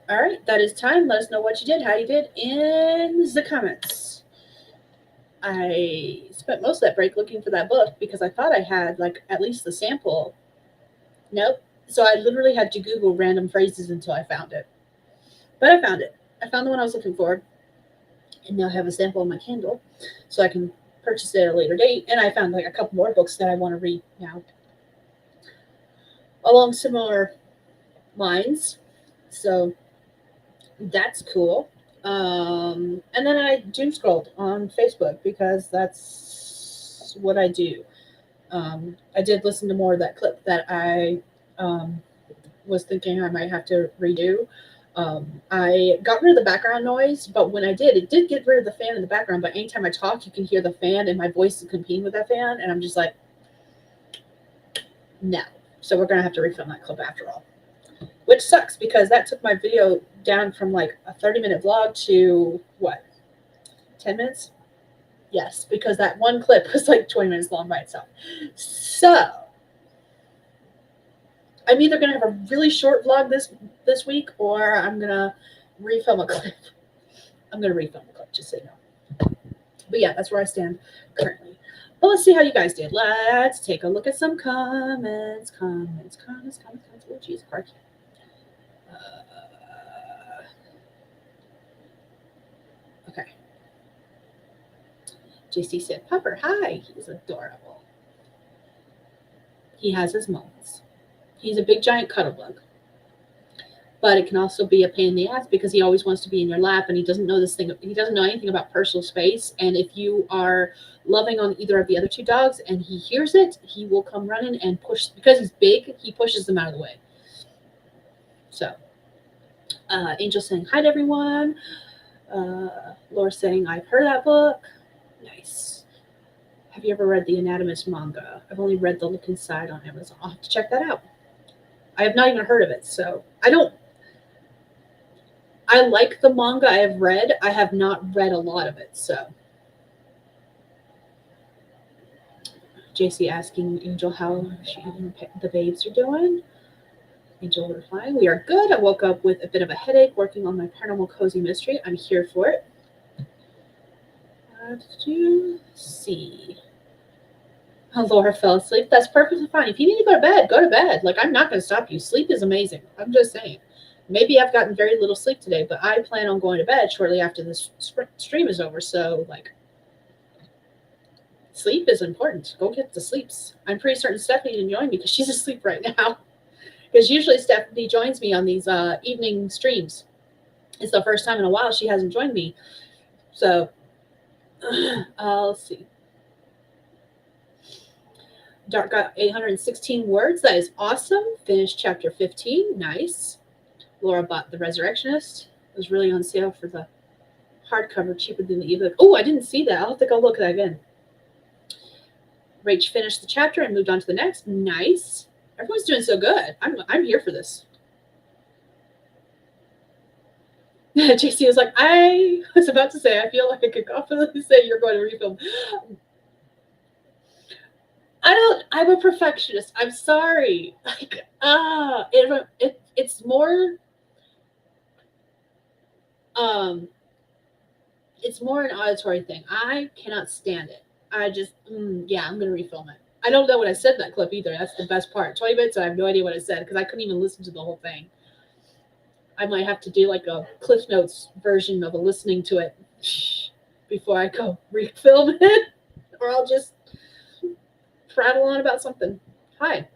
A: All right, that is time. Let us know what you did, how you did in the comments. I spent most of that break looking for that book because I thought I had like at least the sample. Nope. So I literally had to Google random phrases until I found it. But I found it. I found the one I was looking for. And now I have a sample on my Kindle so I can purchase it at a later date. And I found like a couple more books that I want to read now along similar lines. So that's cool. And then I doom scrolled on Facebook because that's what I do. I did listen to more of that clip that I was thinking I might have to redo. I got rid of the background noise, but when I did, it did get rid of the fan in the background. But anytime I talk, you can hear the fan, and my voice is competing with that fan, and I'm just like, no. So we're gonna have to refilm that clip after all, which sucks because that took my video down from like a 30-minute vlog to what, 10 minutes? Yes, because that one clip was like 20 minutes long by itself. So I'm either gonna have a really short vlog this week, or I'm gonna refilm a clip. I'm gonna refilm a clip, just so you know. But yeah, that's where I stand currently. Well, let's see how you guys did. Let's take a look at some comments. Oh, jeez, Clark. Okay. JC said, Pupper, hi. He's adorable. He has his moments. He's a big, giant cuddle bug. But it can also be a pain in the ass because he always wants to be in your lap and he doesn't know this thing. He doesn't know anything about personal space. And if you are loving on either of the other two dogs and he hears it, he will come running and push. Because he's big, he pushes them out of the way. So, Angel saying hi to everyone. Laura saying, I've heard that book. Nice. Have you ever read the Anatomist manga? I've only read The Look Inside on Amazon. I'll have to check that out. I have not even heard of it, so I like the manga I have read. I have not read a lot of it, so. JC asking Angel how she and the babes are doing. Angel replying, we are good. I woke up with a bit of a headache working on my paranormal cozy mystery. I'm here for it. Did you see? Laura fell asleep. That's perfectly fine. If you need to go to bed, go to bed. Like, I'm not going to stop you. Sleep is amazing. I'm just saying. Maybe I've gotten very little sleep today, but I plan on going to bed shortly after this stream is over. So, like, sleep is important. Go get the sleeps. I'm pretty certain Stephanie didn't join me because she's asleep right now. Because usually Stephanie joins me on these evening streams. It's the first time in a while she hasn't joined me. So, I'll see. Dark got 816 words. That is awesome. Finished chapter 15. Nice. Laura bought The Resurrectionist. It was really on sale for the hardcover, cheaper than the ebook. Oh, I didn't see that. I'll have to go look at that again. Rach finished the chapter and moved on to the next. Nice. Everyone's doing so good. I'm here for this. JC was like, I was about to say, I feel like I could confidently say you're going to refilm. I'm a perfectionist. I'm sorry. Like, it's more, it's more an auditory thing. I cannot stand it. I just, yeah, I'm going to refilm it. I don't know what I said in that clip either. That's the best part. 20 minutes, I have no idea what I said because I couldn't even listen to the whole thing. I might have to do like a Cliff Notes version of a listening to it before I go refilm it, or I'll just prattle on about something. Hi.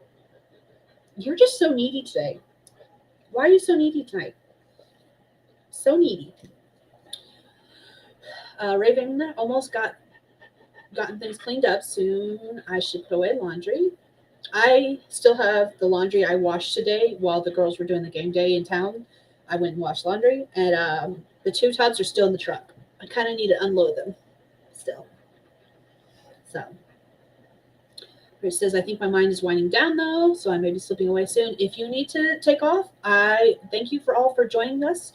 A: You're just so needy today. Why are you so needy tonight? So needy. Raven almost gotten things cleaned up. Soon I should put away laundry. I still have the laundry I washed today while the girls were doing the game day in town. I went and washed laundry, and the 2 tubs are still in the truck. I kind of need to unload them still. So, Rich says, I think my mind is winding down, though, so I may be slipping away soon. If you need to take off, I thank you all for joining us.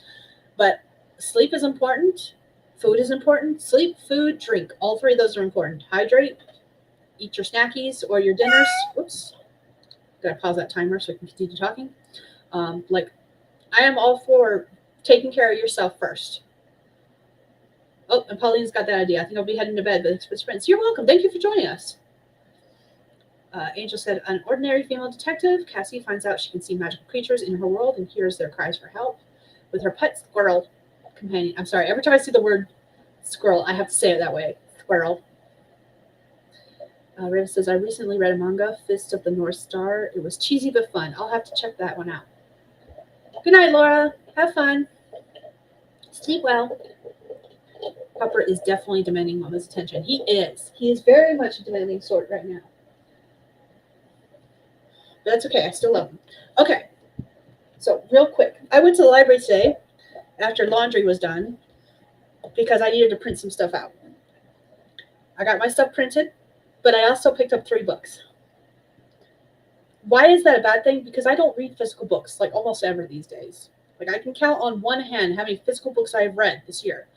A: But sleep is important. Food is important. Sleep, food, drink. All 3 of those are important. Hydrate, eat your snackies or your dinners. Whoops. Gotta pause that timer so I can continue talking. I am all for taking care of yourself first. Oh, and Pauline's got that idea. I think I'll be heading to bed with Prince. You're welcome. Thank you for joining us. Angel said, an ordinary female detective. Cassie finds out she can see magical creatures in her world and hears their cries for help. With her pet squirrel companion. I'm sorry, every time I see the word squirrel, I have to say it that way. Squirrel. Raven says, I recently read a manga, Fist of the North Star. It was cheesy but fun. I'll have to check that one out. Good night, Laura. Have fun. Sleep well. Pupper is definitely demanding Mama's attention. He is. He is very much a demanding sort right now. But that's okay. I still love him. Okay. So, real quick. I went to the library today after laundry was done because I needed to print some stuff out. I got my stuff printed, but I also picked up 3 books. Why is that a bad thing? Because I don't read physical books like almost ever these days. Like I can count on one hand how many physical books I have read this year.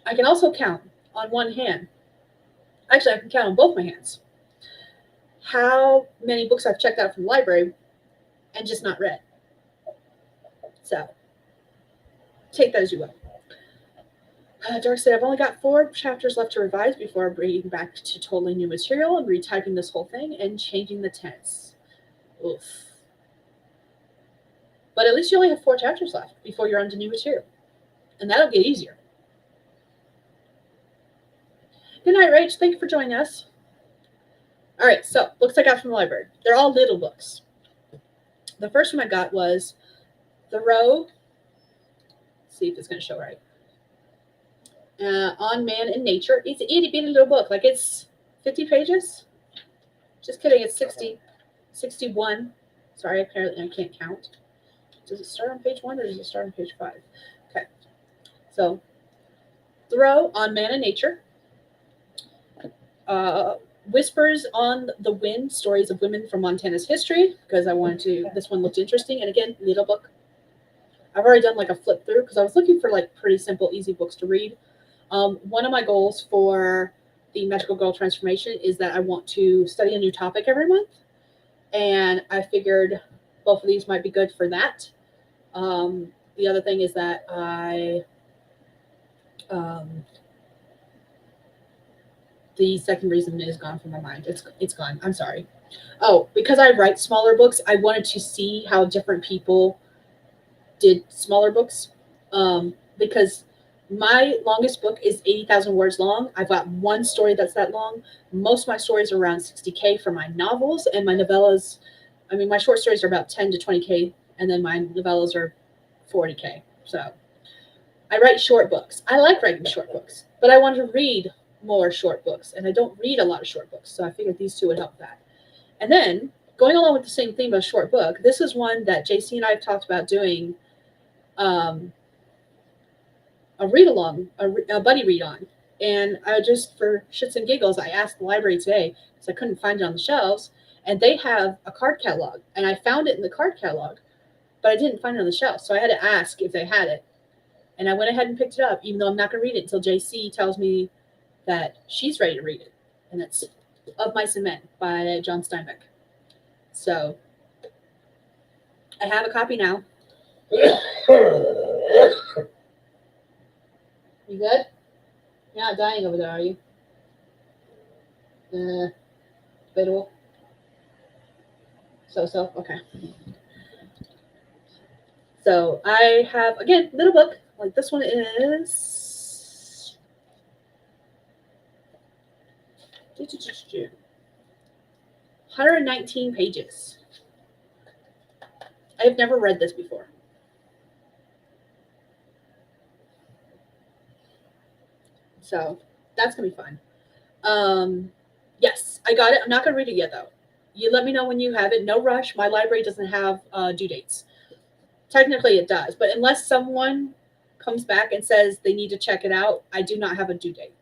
A: I can also count on one hand. Actually, I can count on both my hands how many books I've checked out from the library and just not read. So take that as you will. Dark said, I've only got 4 chapters left to revise before bringing back to totally new material and retyping this whole thing and changing the tense. Oof. But at least you only have 4 chapters left before you're on to new material. And that'll get easier. Good night, Rach. Thank you for joining us. All right, so books I got from the library. They're all little books. The first one I got was Thoreau. Let's see if it's going to show right. On Man and Nature. It's an itty bitty little book. Like it's 50 pages. Just kidding. It's 61. Sorry, apparently I can't count. Does it start on page 1 or does it start on page 5? Okay. So, Thoreau on Man and Nature. Whispers on the Wind, Stories of Women from Montana's History, because I wanted to, this one looked interesting. And again, little book. I've already done like a flip through because I was looking for like pretty simple, easy books to read. One of my goals for the Magical Girl Transformation is that I want to study a new topic every month. And I figured both of these might be good for that. The other thing is that the second reason is gone from my mind. It's gone. I'm sorry. Oh, because I write smaller books, I wanted to see how different people did smaller books. Because my longest book is 80,000 words long. I've got one story that's that long. Most of my stories are around 60K for my novels, and my novellas, I mean, my short stories are about 10 to 20K, and then my novellas are 40K. So I write short books. I like writing short books, but I want to read more short books, and I don't read a lot of short books, so I figured these 2 would help that. And then, going along with the same theme of a short book, this is one that JC and I have talked about doing a read-along, a buddy read-on. And I just, for shits and giggles, I asked the library today, because I couldn't find it on the shelves, and they have a card catalog. And I found it in the card catalog, but I didn't find it on the shelf, so I had to ask if they had it. And I went ahead and picked it up, even though I'm not going to read it until JC tells me that she's ready to read it. And it's Of Mice and Men by John Steinbeck. So I have a copy now. You good? You're not dying over there, are you? Debatable. So, okay. So I have, again, little book. Like this one is 119 pages. I've never read this before. So that's going to be fun. Yes, I got it. I'm not going to read it yet, though. You let me know when you have it. No rush. My library doesn't have due dates. Technically, it does. But unless someone comes back and says they need to check it out, I do not have a due date.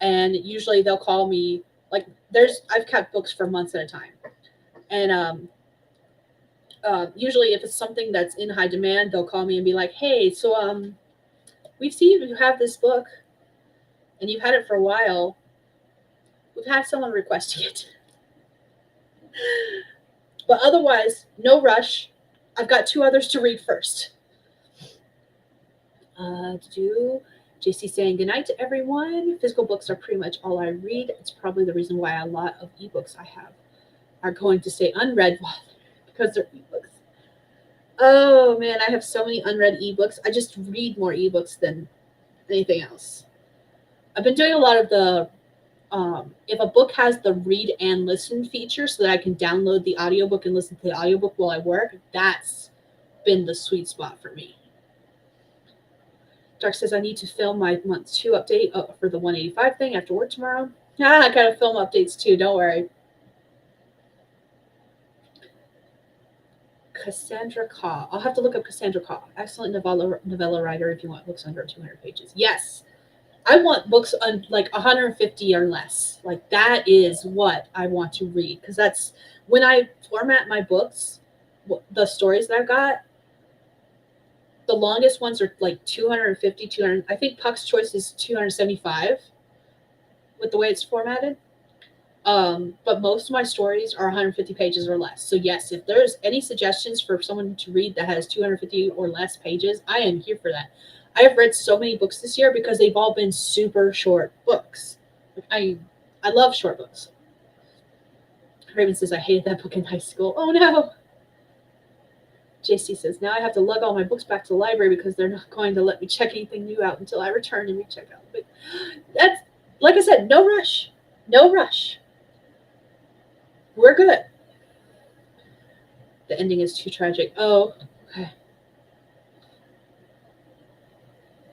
A: And usually they'll call me. Like, I've kept books for months at a time. And usually if it's something that's in high demand, they'll call me and be like, hey, so we've seen you have this book and you've had it for a while. We've had someone requesting it. But otherwise, no rush. I've got 2 others to read first. Do JC saying goodnight to everyone. Physical books are pretty much all I read. It's probably the reason why a lot of ebooks I have are going to stay unread because they're ebooks. Oh man, I have so many unread ebooks. I just read more ebooks than anything else. I've been doing a lot of the if a book has the read and listen feature so that I can download the audiobook and listen to the audiobook while I work, that's been the sweet spot for me. Dark says I need to film my month 2 update for the 185 thing after work tomorrow. I gotta film updates too, don't worry. Cassandra Kaw. I'll have to look up Cassandra Kaw. Excellent novella writer if you want books under 200 pages. Yes. I want books on like 150 or less. Like that is what I want to read because that's when I format my books, the stories that I've got, the longest ones are like 250, 200. I think Puck's Choice is 275 with the way it's formatted. But most of my stories are 150 pages or less. So yes, if there's any suggestions for someone to read that has 250 or less pages, I am here for that. I have read so many books this year because they've all been super short books. I love short books. Raven says I hated that book in high school. Oh no. JC says now I have to lug all my books back to the library because they're not going to let me check anything new out until I return and recheck out. But that's like I said, no rush. No rush. We're good. The ending is too tragic. Oh, okay.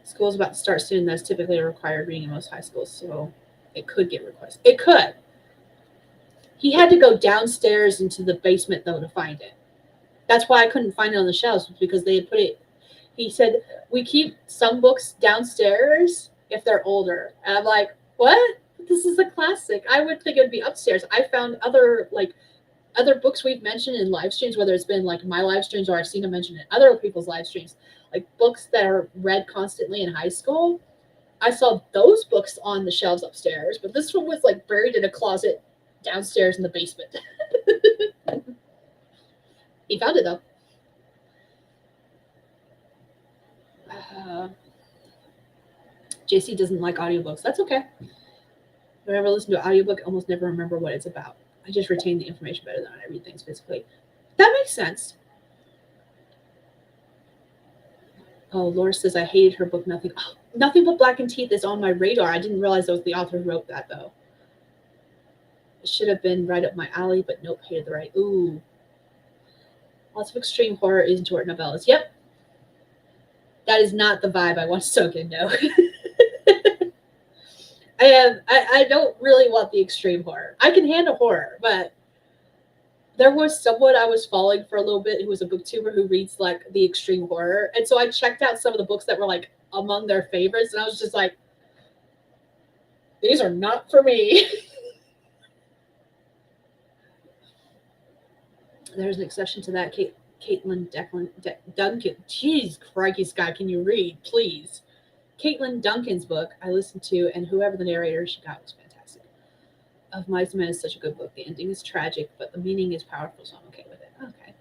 A: School's about to start soon. That's typically a required reading in most high schools, so it could get requested. It could. He had to go downstairs into the basement, though, to find it. That's why I couldn't find it on the shelves, because they had put it. He said, we keep some books downstairs if they're older. And I'm like, what? This is a classic. I would think it would be upstairs. I found other books we've mentioned in live streams, whether it's been like my live streams or I've seen them mentioned in other people's live streams, like books that are read constantly in high school. I saw those books on the shelves upstairs, but this one was like buried in a closet downstairs in the basement. He found it though. JC doesn't like audiobooks. That's okay. When I ever listen to an audiobook, I almost never remember what it's about. I just retain the information better than I read things physically. That makes sense. Oh, Laura says I hated her book, Nothing. Oh, Nothing But Black and Teeth is on my radar. I didn't realize that was the author who wrote that, though. It should have been right up my alley, but nope, hated the right. Ooh. Lots of extreme horror is short novellas. Yep. That is not the vibe I want to soak in, no. I don't really want the extreme horror. I can handle horror, but there was someone I was following for a little bit who was a booktuber who reads like the extreme horror. And so I checked out some of the books that were like among their favorites, and I was just like, these are not for me. There's an exception to that. Caitlin Duncan. Jeez, crikey, Skye, can you read, please? Caitlin Duncan's book I listened to, and whoever the narrator she got was fantastic. Of Mice and Men is such a good book. The ending is tragic, but the meaning is powerful, so I'm okay with it. Okay.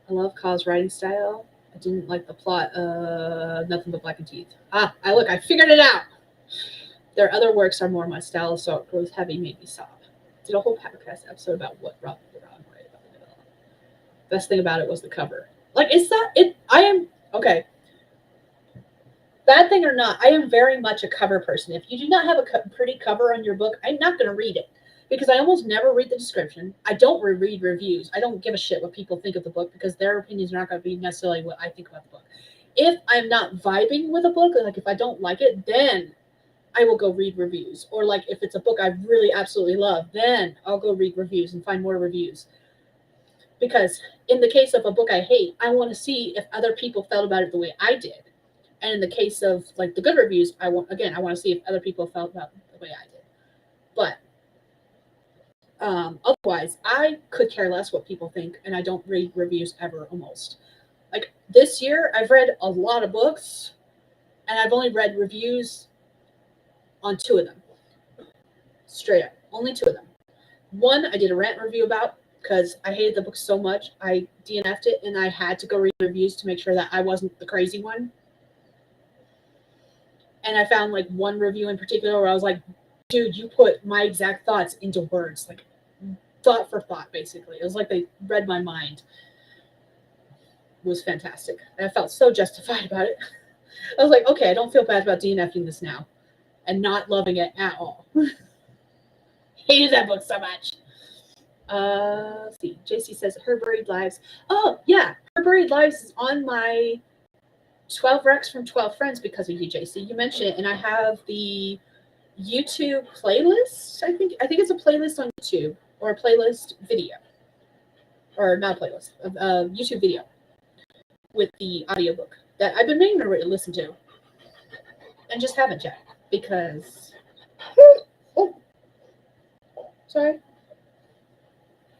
A: I love Kaw's writing style. I didn't like the plot of Nothing But Black and Teeth. I figured it out. Their other works are more my style, so it was heavy, made me sob. Did a whole podcast episode about what Rob wrote about the novella. Best thing about it was the cover. Like, okay. Bad thing or not, I am very much a cover person. If you do not have a pretty cover on your book, I'm not going to read it because I almost never read the description. I don't read reviews. I don't give a shit what people think of the book because their opinions are not going to be necessarily what I think about the book. If I'm not vibing with a book, like if I don't like it, then I will go read reviews. Or like if it's a book I really absolutely love, then I'll go read reviews and find more reviews. Because in the case of a book I hate, I want to see if other people felt about it the way I did. And in the case of like the good reviews, I want to see if other people felt about it the way I did. But otherwise, I could care less what people think, and I don't read reviews ever almost. Like this year, I've read a lot of books, and I've only read reviews on 2 of them. Straight up, only 2 of them. One I did a rant review about because I hated the book so much, I DNF'd it, and I had to go read reviews to make sure that I wasn't the crazy one. And I found like one review in particular where I was like, dude, you put my exact thoughts into words, like thought for thought, basically. It was like they read my mind. It was fantastic. And I felt so justified about it. I was like, okay, I don't feel bad about DNFing this now and not loving it at all. Hated that book so much. Let's see. JC says Her Buried Lives. Oh, yeah. Her Buried Lives is on my 12 Recs from 12 Friends because of you, JC. You mentioned it, and I have the YouTube playlist. I think it's a playlist on YouTube or a playlist video. Or not a playlist, a YouTube video with the audiobook that I've been meaning to listen to and just haven't yet because oh sorry.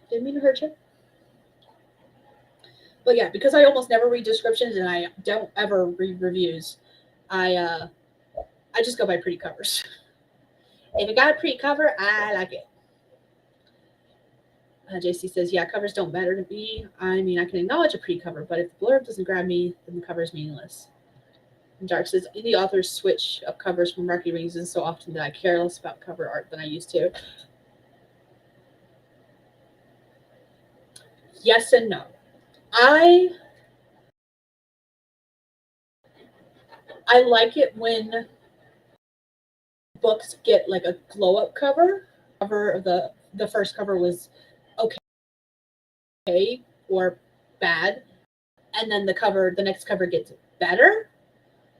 A: Didn't mean to hurt you. But yeah, because I almost never read descriptions and I don't ever read reviews, I just go by pretty covers. If it got a pretty cover, I like it. JC says, yeah, covers don't matter to me. I mean, I can acknowledge a pretty cover, but if the blurb doesn't grab me, then the cover is meaningless. And Dark says, indie authors switch up covers for marketing reasons so often that I care less about cover art than I used to. Yes and no. I like it when books get like a glow up cover. Cover of the first cover was okay or bad, and then the next cover gets better.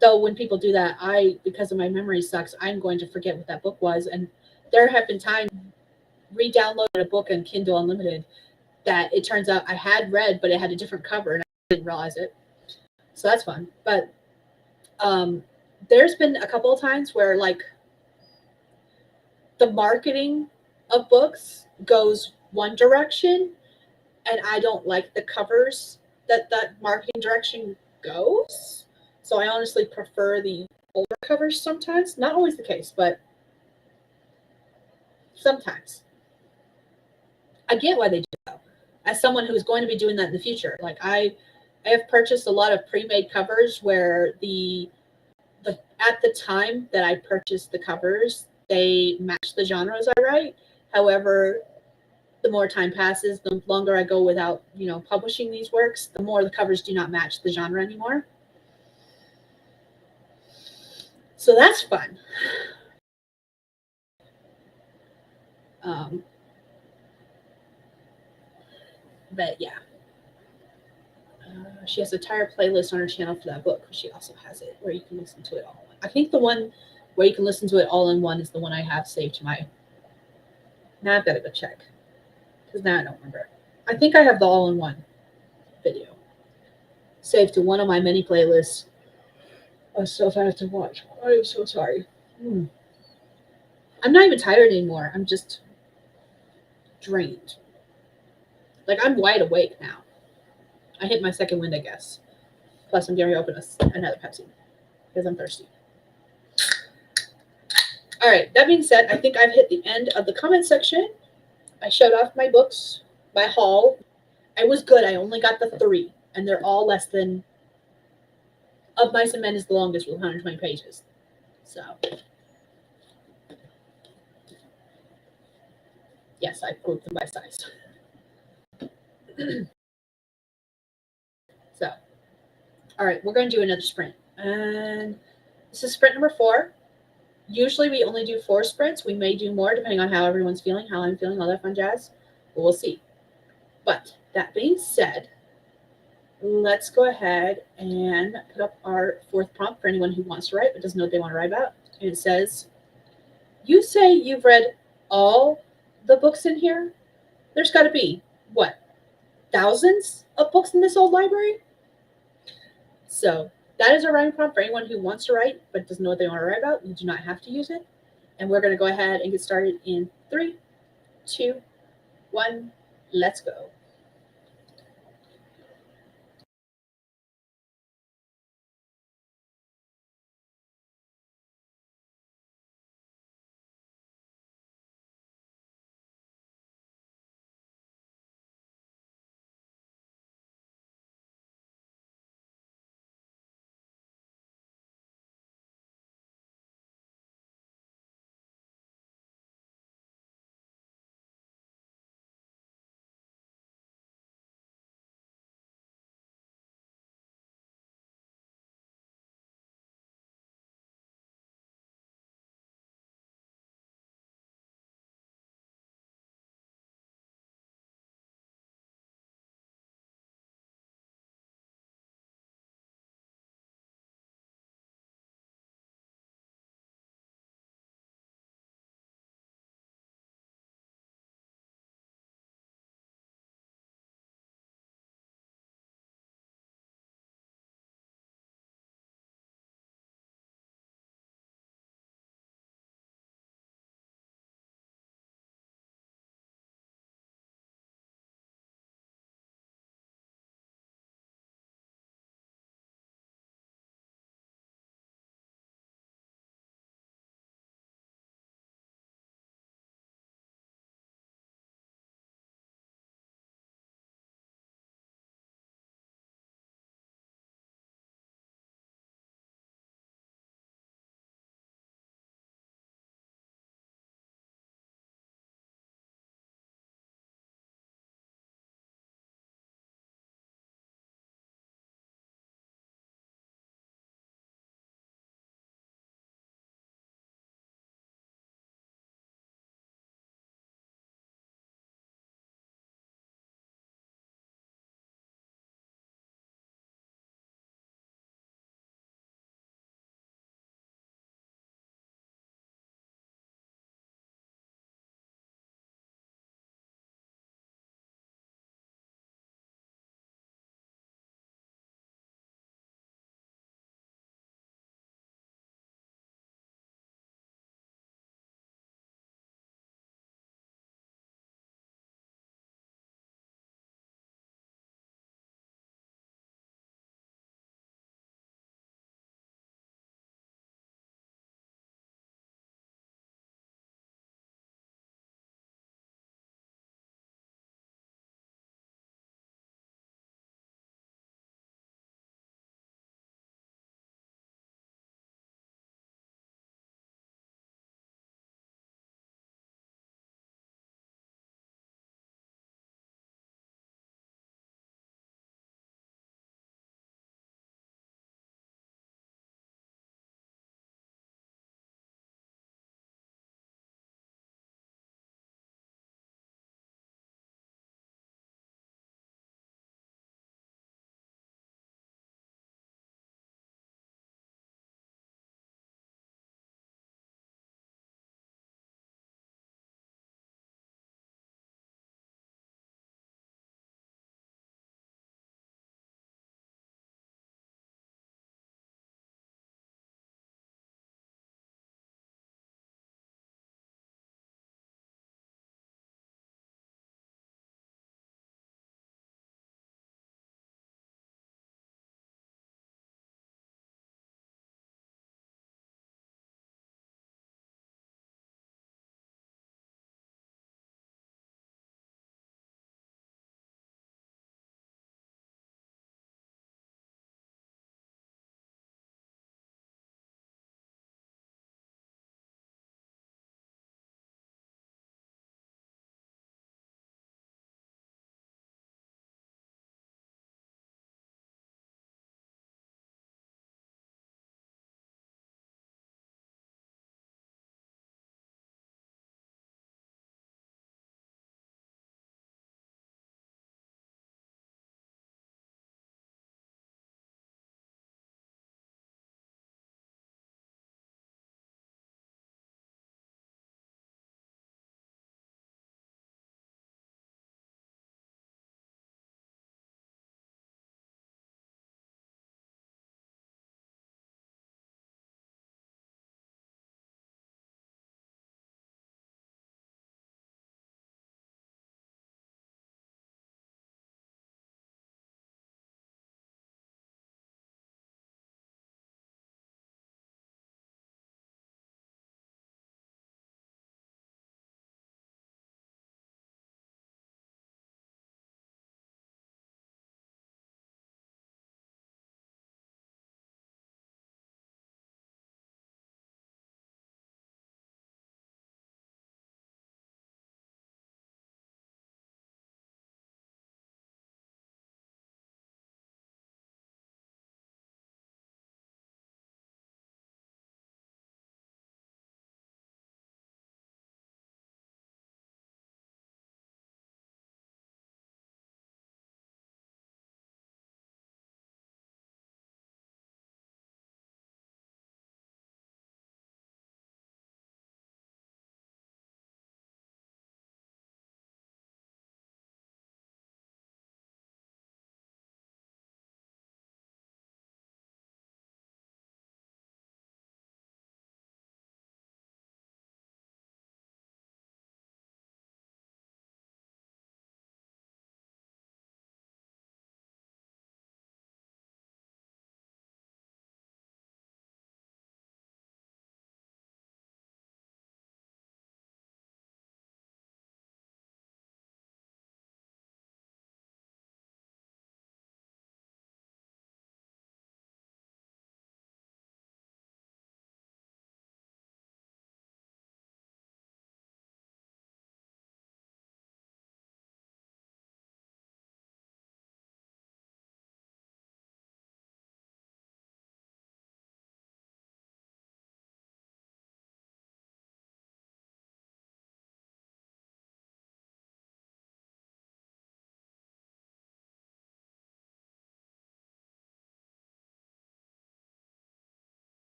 A: Though when people do that, because of my memory sucks, I'm going to forget what that book was. And there have been times re-downloaded a book on Kindle Unlimited that it turns out I had read, but it had a different cover and I didn't realize it. So that's fun. But there's been a couple of times where like the marketing of books goes one direction and I don't like the covers that marketing direction goes. So I honestly prefer the older covers sometimes. Not always the case, but sometimes. I get why they do that. As someone who's going to be doing that in the future, like I have purchased a lot of pre-made covers where the at the time that I purchased the covers, they match the genres I write. However, the more time passes, the longer I go without, publishing these works, the more the covers do not match the genre anymore. So that's fun. But yeah. She has a entire playlist on her channel for that book. She also has it where you can listen to it all. I think the one where you can listen to it all in one is the one I have saved to my. Now I've got to go check because now I don't remember. I think I have the all-in-one video saved to one of my many playlists of stuff I have to watch. I am so sorry. I'm not even tired anymore. I'm just drained. Like I'm wide awake now. I hit my second wind, I guess. Plus, I'm going to open another Pepsi because I'm thirsty. All right. That being said, I think I've hit the end of the comment section. I showed off my books, my haul. It was good. I only got the 3, and they're all less than. Of Mice and Men is the longest with 120 pages. So, yes, I grouped them by size. So, all right, we're going to do another sprint. And this is sprint number 4. Usually we only do 4 sprints. We may do more depending on how everyone's feeling, how I'm feeling, all that fun jazz. But we'll see. But that being said, let's go ahead and put up our 4th prompt for anyone who wants to write but doesn't know what they want to write about. And it says, you say you've read all the books in here? There's got to be, what, thousands of books in this old library? So that is our writing prompt for anyone who wants to write but doesn't know what they want to write about. You do not have to use it. And we're going to go ahead and get started in 3, 2, 1. Let's go.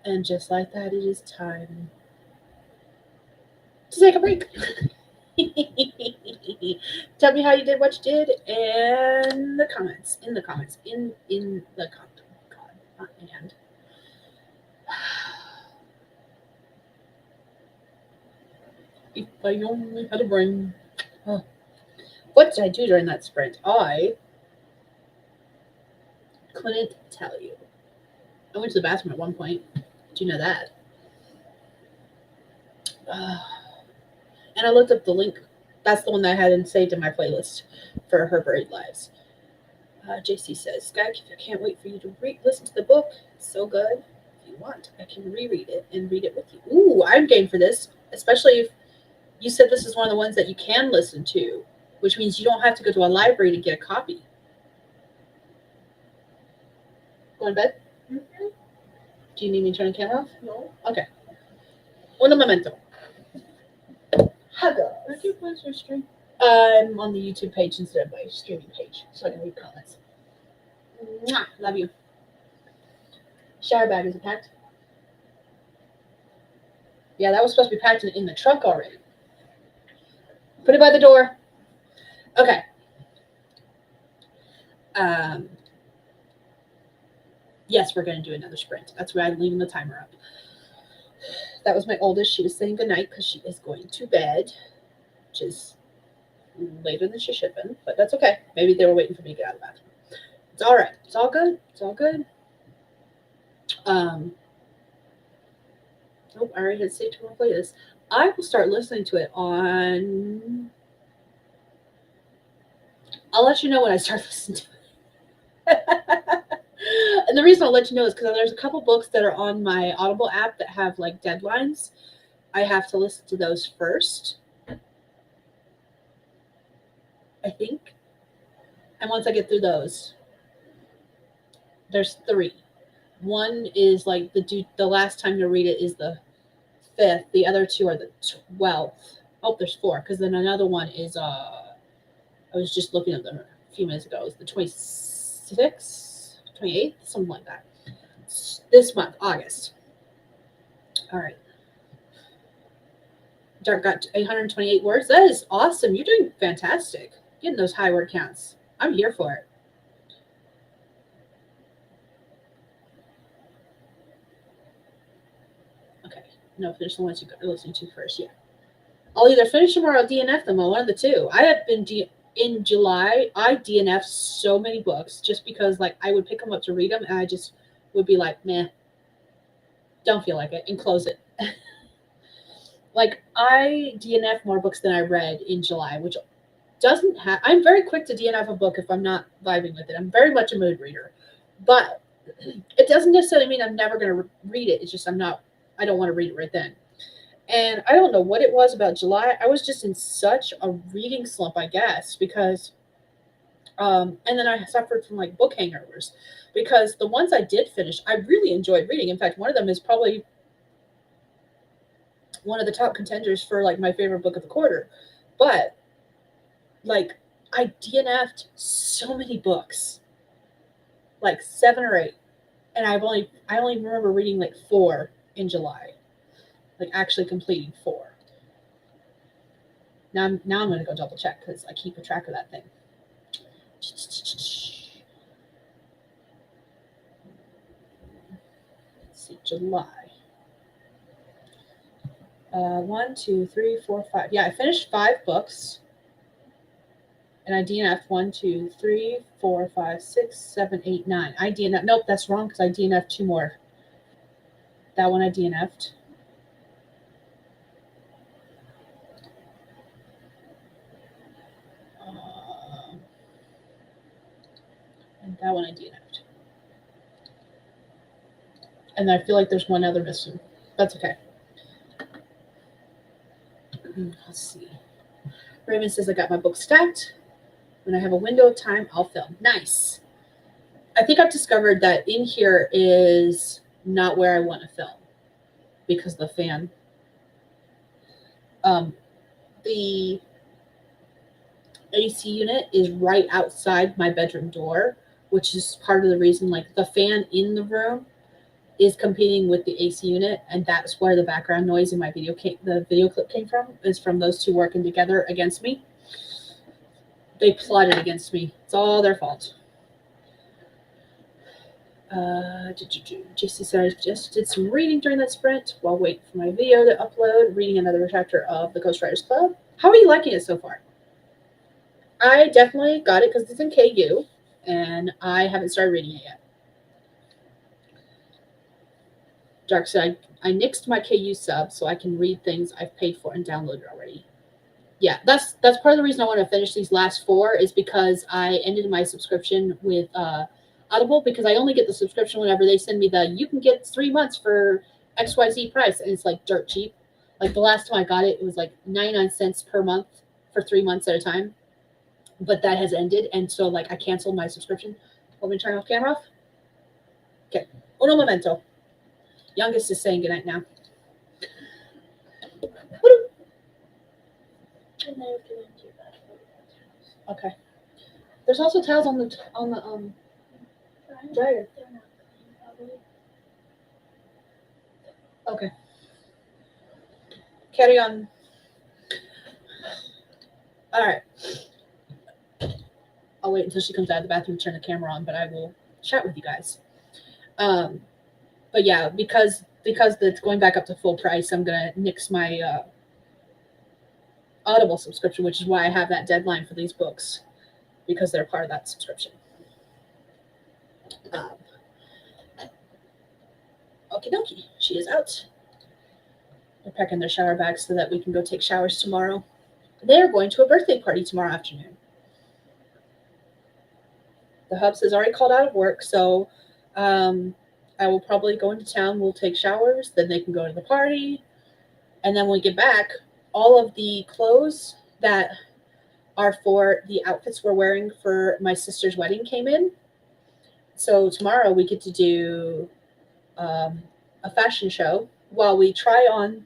A: And just like that, it is time to take a break. Tell me how you did what you did in the comments. In the comments. In the comments. God, not and. If I only had a brain. Oh. What did I do during that sprint? I couldn't tell you. I went to the bathroom at one point. Do you know that? And I looked up the link. That's the one that I had saved in my playlist for her buried lives. JC says, Skye, I can't wait for you to listen to the book. It's so good. If you want, I can reread it and read it with you. Ooh, I'm game for this, especially if you said this is one of the ones that you can listen to, which means you don't have to go to a library to get a copy. Going to bed? Mm-hmm. Do you need me to turn the camera off? No. Okay. Un momento. Hugger. Where do you post your stream? I'm on the YouTube page instead of my streaming page, so I can read comments. Mwah, love you. Shower bag is packed. Yeah, that was supposed to be packed in the truck already. Put it by the door. Okay. Yes, we're going to do another sprint. That's why I'm leaving the timer up. That was my oldest. She was saying goodnight because she is going to bed, which is later than she should have been, but that's okay. Maybe they were waiting for me to get out of the bathroom. It's all right. It's all good. It's all good. Oh, I already had saved to my playlist. I will start listening to it on. I'll let you know when I start listening to it. And the reason I'll let you know is because there's a couple books that are on my Audible app that have like deadlines. I have to listen to those first, I think. And once I get through those, there's 3. One is like the last time you read it is the 5th. The other 2 are the 12th. Oh, there's 4 because then another one is I was just looking at them a few minutes ago. It's the 26th, 28th, something like that. This month, August. All right. Dark got 828 words. That is awesome. You're doing fantastic. Getting those high word counts. I'm here for it. Okay. No, finish the ones you're listening to first. Yeah. I'll either finish them or I'll DNF them. One of the two. I have been in July. I DNF'd so many books just because like I would pick them up to read them and I just would be like, meh, don't feel like it, and close it. Like I DNF more books than I read in July, which doesn't have. I'm very quick to DNF a book if I'm not vibing with it. I'm very much a mood reader, but it doesn't necessarily mean I'm never going to read it. It's just I don't want to read it right then. And I don't know what it was about July. I was just in such a reading slump, I guess, because and then I suffered from like book hangovers because the ones I did finish, I really enjoyed reading. In fact, one of them is probably one of the top contenders for like my favorite book of the quarter. But like I DNF'd so many books, like 7 or 8, and I only remember reading like 4 in July, like actually completing 4. Now I'm going to go double check because I keep a track of that thing. Let's see, July. 1, 2, 3, 4, 5. Yeah, I finished 5 books. And I DNF'd 1, 2, 3, 4, 5, 6, 7, 8, 9. I DNF'd. Nope, that's wrong because I DNF'd 2 more. That one I DNF'd. And that one I DNF'd. And I feel like there's one other missing. That's okay. Let's see. Raymond says I got my book stacked. When I have a window of time, I'll film. Nice. I think I've discovered that in here is not where I want to film because the fan. The AC unit is right outside my bedroom door, which is part of the reason, like the fan in the room is competing with the AC unit, and that's where the background noise in my the video clip came from, is from those two working together against me. They plotted against me. It's all their fault. JC said I just did some reading during that sprint while waiting for my video to upload, reading another chapter of the Ghost Writers Club. How are you liking it so far? I definitely got it because it's in KU, and I haven't started reading it yet. Dark said I nixed my KU sub so I can read things I've paid for and downloaded already. Yeah, that's part of the reason I want to finish these last 4 is because I ended my subscription with Audible, because I only get the subscription whenever they send me you can get 3 months for XYZ price, and it's like dirt cheap. Like the last time I got it, it was like 99 cents per month for 3 months at a time. But that has ended, and so like I canceled my subscription. Want me to turn off camera off? Okay. Uno momento. Youngest is saying goodnight now. Okay. There's also towels on the dryer. Okay. Carry on. All right. I'll wait until she comes out of the bathroom to turn the camera on, but I will chat with you guys. But yeah, because it's going back up to full price, I'm gonna nix my Audible subscription, which is why I have that deadline for these books, because they're part of that subscription. Okie dokie, she is out. They're packing their shower bags so that we can go take showers tomorrow. They are going to a birthday party tomorrow afternoon. The Hubs has already called out of work, so I will probably go into town. We'll take showers, then they can go to the party, and then when we get back, all of the clothes that are for the outfits we're wearing for my sister's wedding came in. So tomorrow we get to do a fashion show while we try on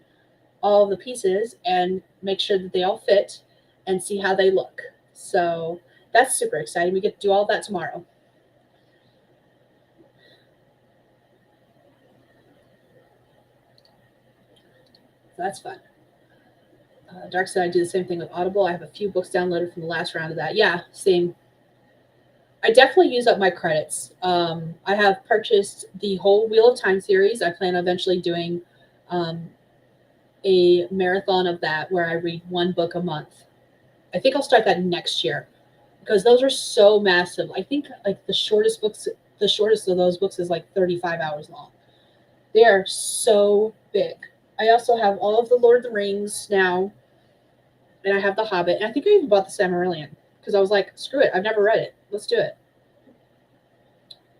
A: all of the pieces and make sure that they all fit and see how they look. So that's super exciting. We get to do all that tomorrow. So that's fun. Dark said I do the same thing with Audible. I have a few books downloaded from the last round of that. Yeah, same. I definitely use up my credits. I have purchased the whole Wheel of Time series. I plan on eventually doing a marathon of that where I read 1 book a month. I think I'll start that next year because those are so massive. I think like the shortest of those books is like 35 hours long. They are so big. I also have all of the Lord of the Rings now, and I have the Hobbit, and I think I even bought the Silmarillion because I was like, screw it, I've never read it. Let's do it.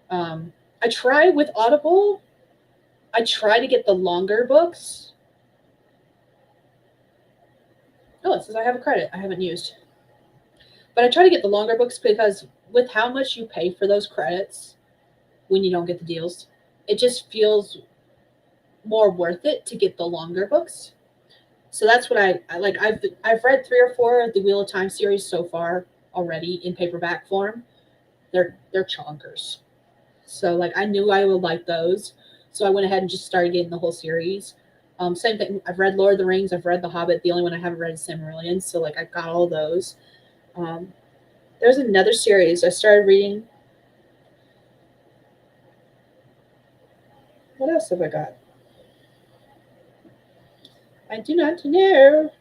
A: I try with Audible. I try to get the longer books. Oh, it says I have a credit I haven't used. But I try to get the longer books because with how much you pay for those credits when you don't get the deals, it just feels more worth it to get the longer books. So that's what I like. I've read 3 or 4 of the Wheel of Time series so far already in paperback form. They're chonkers. So like I knew I would like those. So I went ahead and just started getting the whole series. Same thing. I've read Lord of the Rings. I've read The Hobbit. The only one I haven't read is Silmarillion. So like I got all those. There's another series I started reading. What else have I got? I do not know.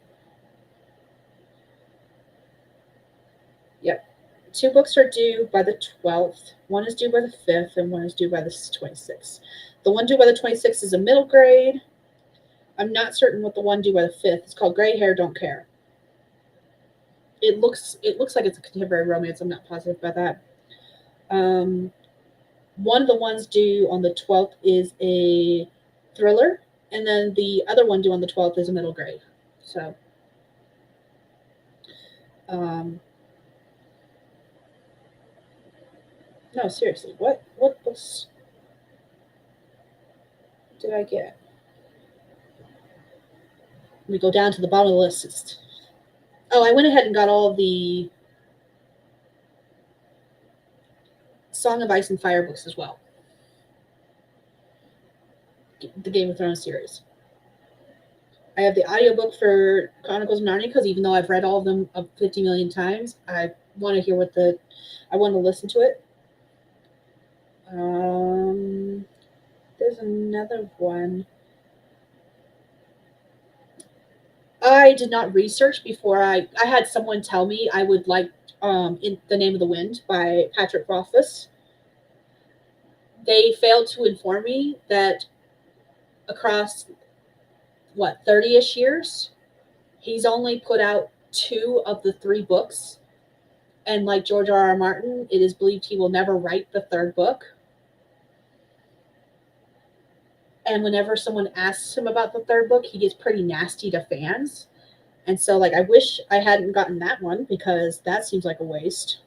A: Yep. 2 books are due by the 12th. One is due by the 5th, and one is due by the 26th. The one due by the 26th is a middle grade. I'm not certain what the one due by the 5th. It's called Gray Hair Don't Care. It looks like it's a contemporary romance. I'm not positive about that. One of the ones due on the 12th is a thriller, and then the other one due on the 12th is a middle grade. So, no, seriously, what books did I get? Let me go down to the bottom of the list. Oh, I went ahead and got all the Song of Ice and Fire books as well. the Game of Thrones series. I have the audiobook for Chronicles of Narnia because even though I've read all of them 50 million times, I want to hear I want to listen to it. There's another one. I did not research before I had someone tell me I would like in The Name of the Wind by Patrick Rothfuss. They failed to inform me that across 30-ish years, he's only put out 2 of the 3 books. And like George R.R. Martin, it is believed he will never write the 3rd book. And whenever someone asks him about the 3rd book, he gets pretty nasty to fans. And so, I wish I hadn't gotten that one because that seems like a waste.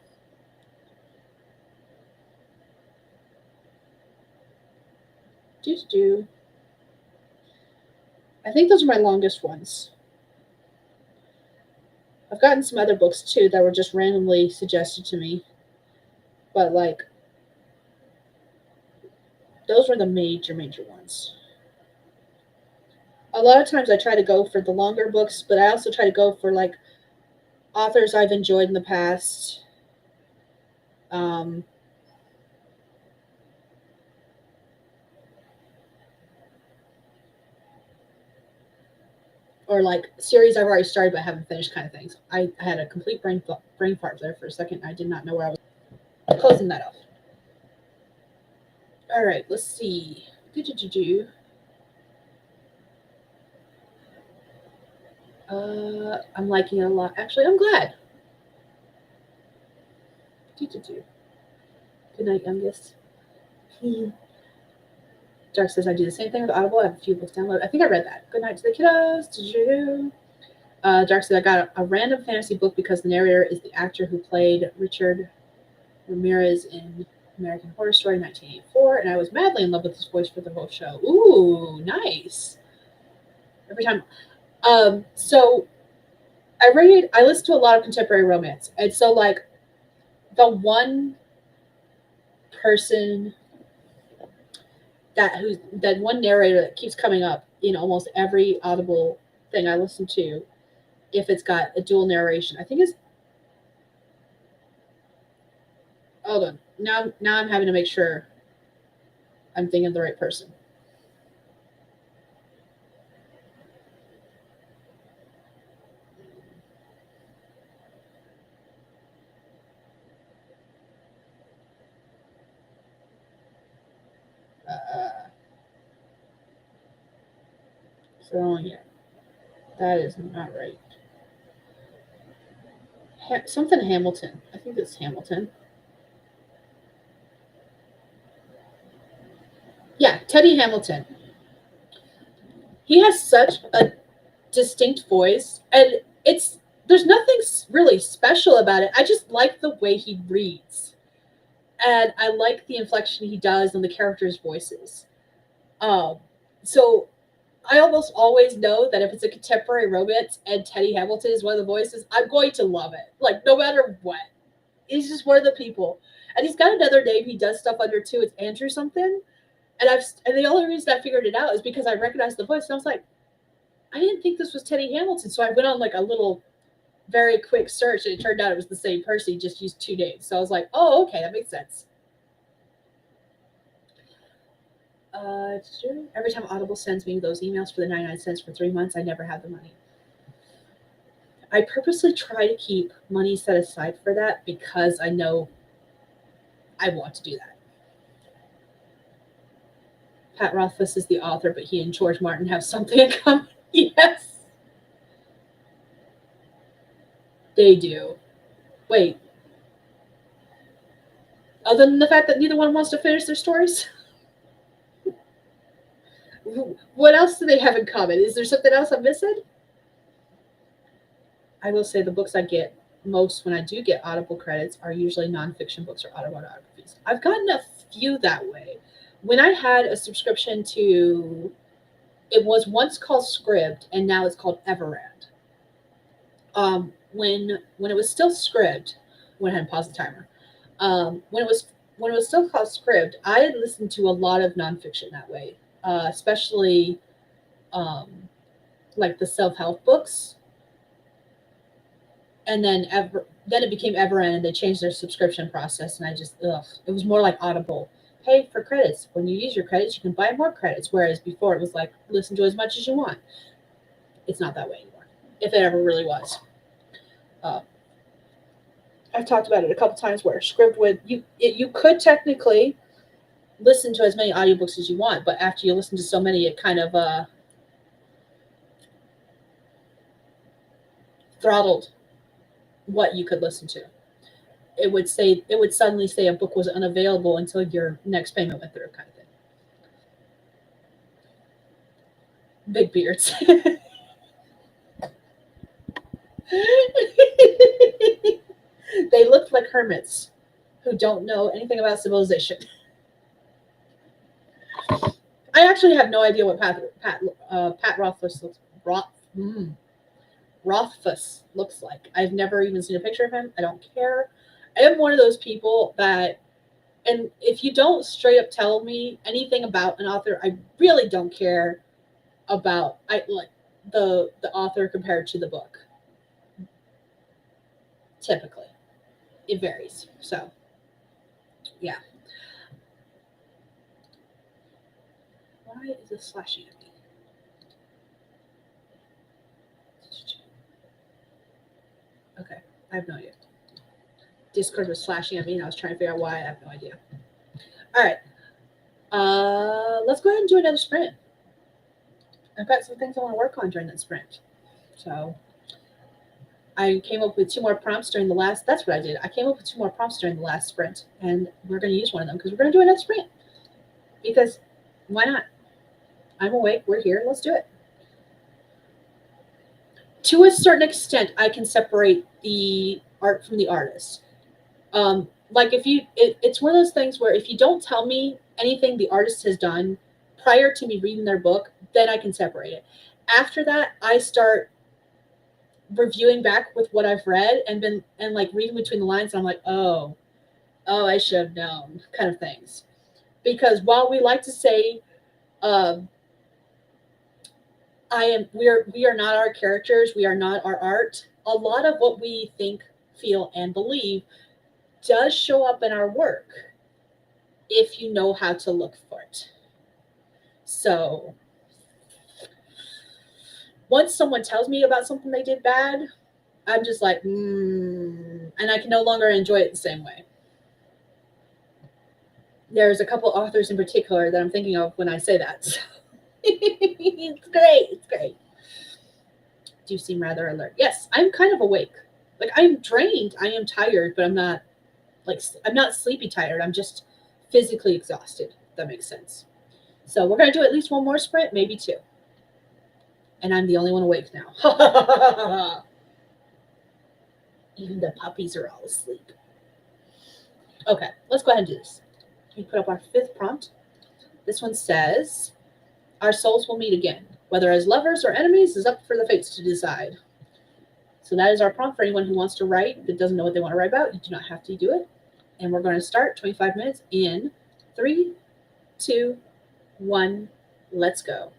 A: I think those are my longest ones. I've gotten some other books too that were just randomly suggested to me. But those were the major ones. A lot of times I try to go for the longer books, but I also try to go for authors I've enjoyed in the past. Or series I've already started but haven't finished kind of things. I had a complete brain fart there for a second. I did not know where I was closing that off. All right, let's see. I'm liking it a lot. Actually, I'm glad. Good night, youngest. Dark says I do the same thing with Audible. I have a few books downloaded. I think I read that. Good night to the kiddos. Dark said I got a random fantasy book because the narrator is the actor who played Richard Ramirez in American Horror Story 1984, and I was madly in love with his voice for the whole show. Ooh, nice. Every time. So I listen to a lot of contemporary romance, and so the one person that one narrator that keeps coming up in almost every Audible thing I listen to, if it's got a dual narration, I think is. Hold on. Now I'm having to make sure I'm thinking of the right person. So yeah, that is not right. Something Hamilton. I think it's Hamilton. Yeah, Teddy Hamilton. He has such a distinct voice, and there's nothing really special about it. I just like the way he reads, and I like the inflection he does on the characters' voices. So I almost always know that if it's a contemporary romance and Teddy Hamilton is one of the voices, I'm going to love it. No matter what. He's just one of the people. And he's got another name he does stuff under too. It's Andrew something. And the only reason I figured it out is because I recognized the voice. And I was like, I didn't think this was Teddy Hamilton. So I went on a little very quick search, and it turned out it was the same person. He just used 2 names. So I was like, oh, okay, that makes sense. Every time Audible sends me those emails for the 99 cents for 3 months, I never have the money. I purposely try to keep money set aside for that because I know I want to do that. Pat Rothfuss is the author, but he and George Martin have something in common. Yes. They do. Wait. Other than the fact that neither one wants to finish their stories? What else do they have in common? Is there something else I'm missing? I will say the books I get most when I do get Audible credits are usually nonfiction books or autobiographies. I've gotten a few that way. When I had a subscription to, it was once called Scribd, and now it's called Everand. When it was still Scribd, went ahead and pause the timer. When it was still called Scribd, I had listened to a lot of nonfiction that way. especially um, like the self-help books. And then it became Everend, and they changed their subscription process, and I just it was more like Audible. Pay for credits. When you use your credits, you can buy more credits. Whereas before it was like listen to as much as you want. It's not that way anymore. If it ever really was. Uh, I've talked about it a couple times where Scribd would you could technically listen to as many audiobooks as you want, but after you listen to so many, it kind of throttled what you could listen to. It would suddenly say a book was unavailable until your next payment went through, kind of thing. Big beards. They looked like hermits who don't know anything about civilization. I actually have no idea what Pat Roth, mm, Rothfuss looks like. I've never even seen a picture of him. I don't care. I am one of those people that, and if you don't straight up tell me anything about an author, I really don't care about I like the author compared to the book. Typically, it varies. So yeah. Why is this slashing at me? Okay, I have no idea. Discord was slashing at me, and I was trying to figure out why. I have no idea. All right, let's go ahead and do another sprint. I've got some things I want to work on during that sprint. So I came up with two more prompts during the last. That's what I did. I came up with two more prompts during the last sprint, and we're going to use one of them because we're going to do another sprint. Because why not? I'm awake. We're here. Let's do it. To a certain extent, I can separate the art from the artist. Like if it's one of those things where if you don't tell me anything the artist has done prior to me reading their book, then I can separate it. After that, I start reviewing back with what I've read and like reading between the lines, and I'm like, oh, I should have known, kind of things. Because while we like to say, um, we are not our characters, we are not our art. A lot of what we think, feel, and believe does show up in our work if you know how to look for it. So once someone tells me about something they did bad, I'm just like, and I can no longer enjoy it the same way. There's a couple authors in particular that I'm thinking of when I say that. So. It's great. It's great. Do you seem rather alert? Yes, I'm kind of awake. Like I'm drained. I am tired, but I'm not sleepy tired. I'm just physically exhausted. If that makes sense. So we're gonna do at least one more sprint, maybe two. And I'm the only one awake now. Even the puppies are all asleep. Okay, let's go ahead and do this. We put up our fifth prompt. This one says, our souls will meet again. Whether as lovers or enemies is up for the fates to decide. So that is our prompt for anyone who wants to write that doesn't know what they want to write about. You do not have to do it. And we're going to start 25 minutes in 3, 2, 1. Let's go.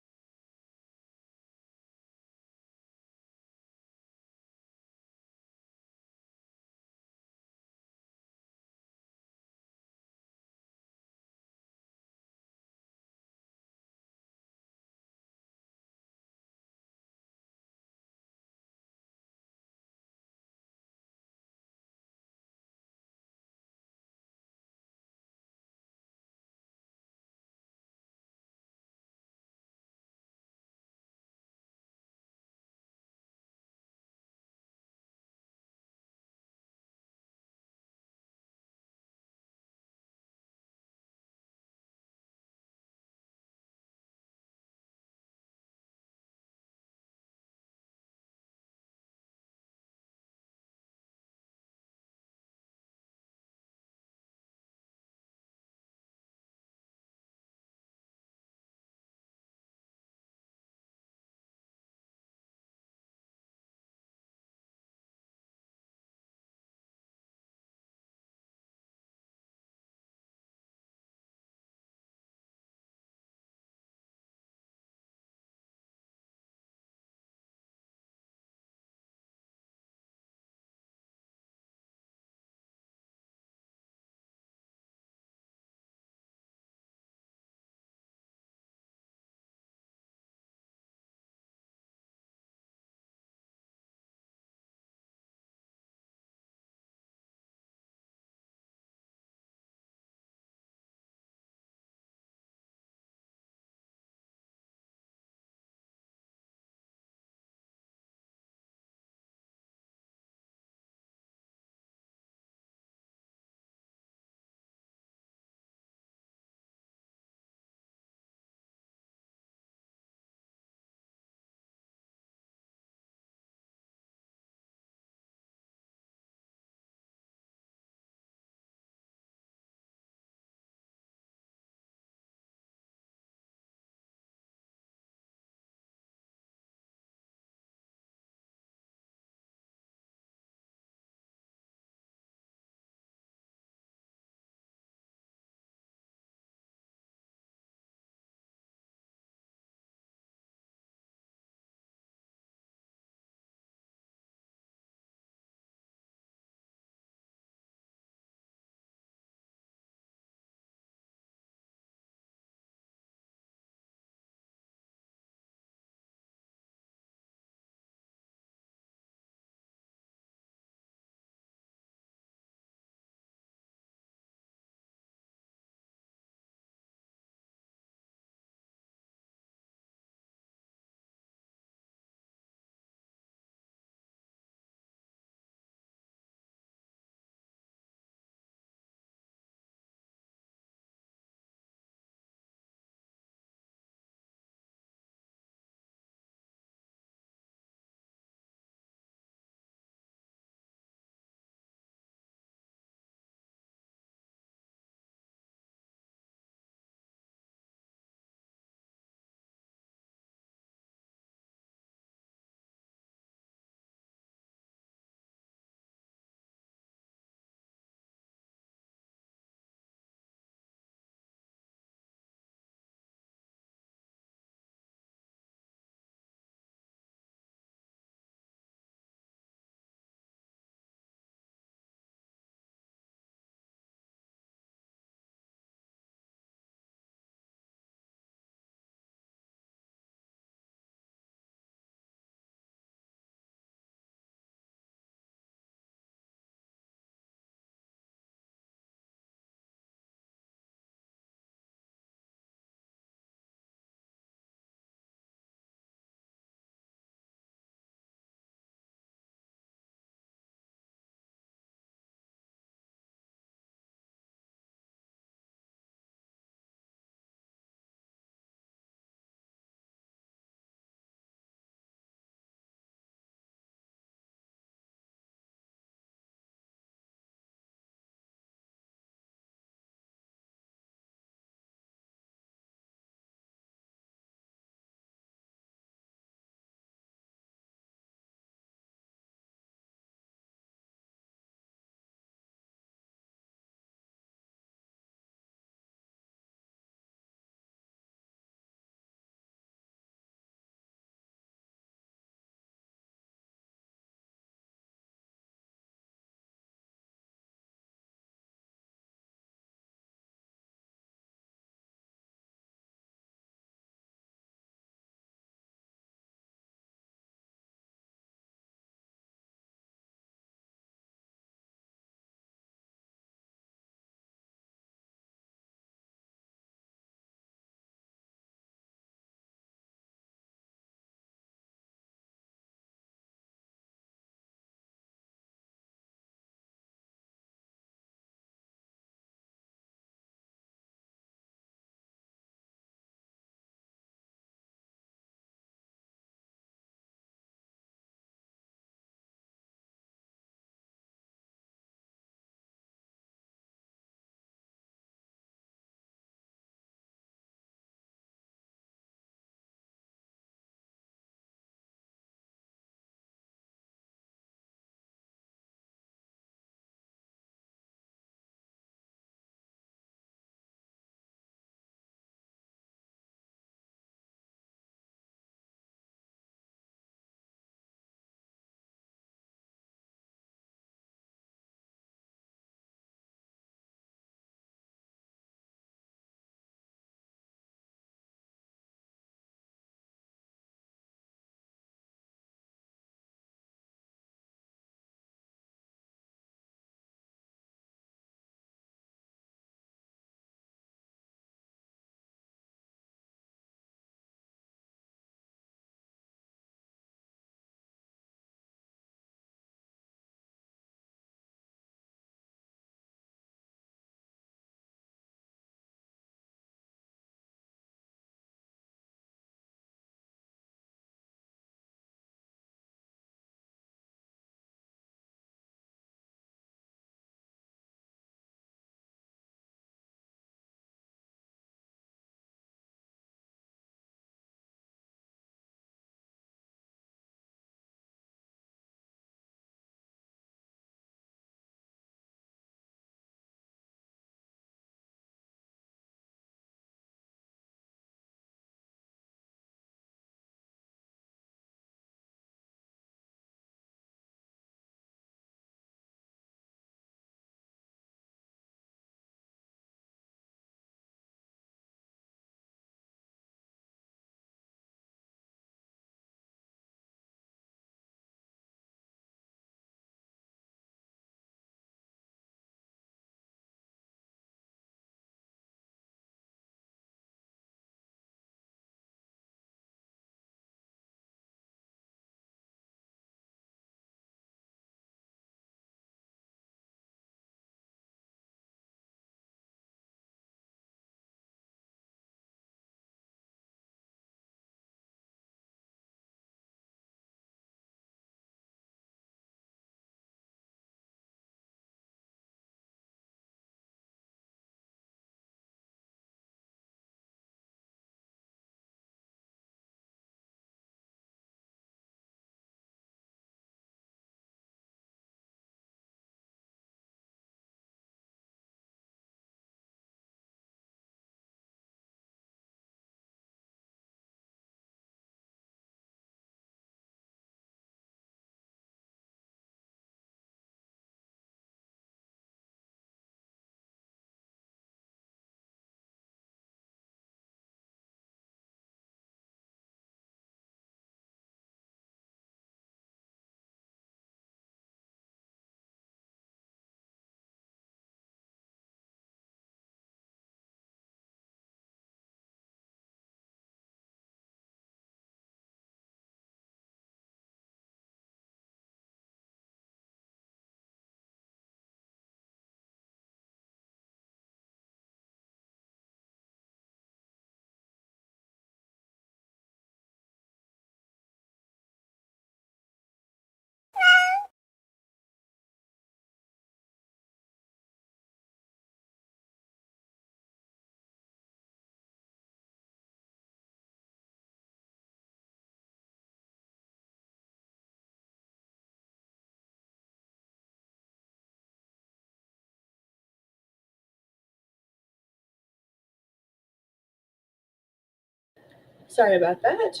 A: Sorry about that.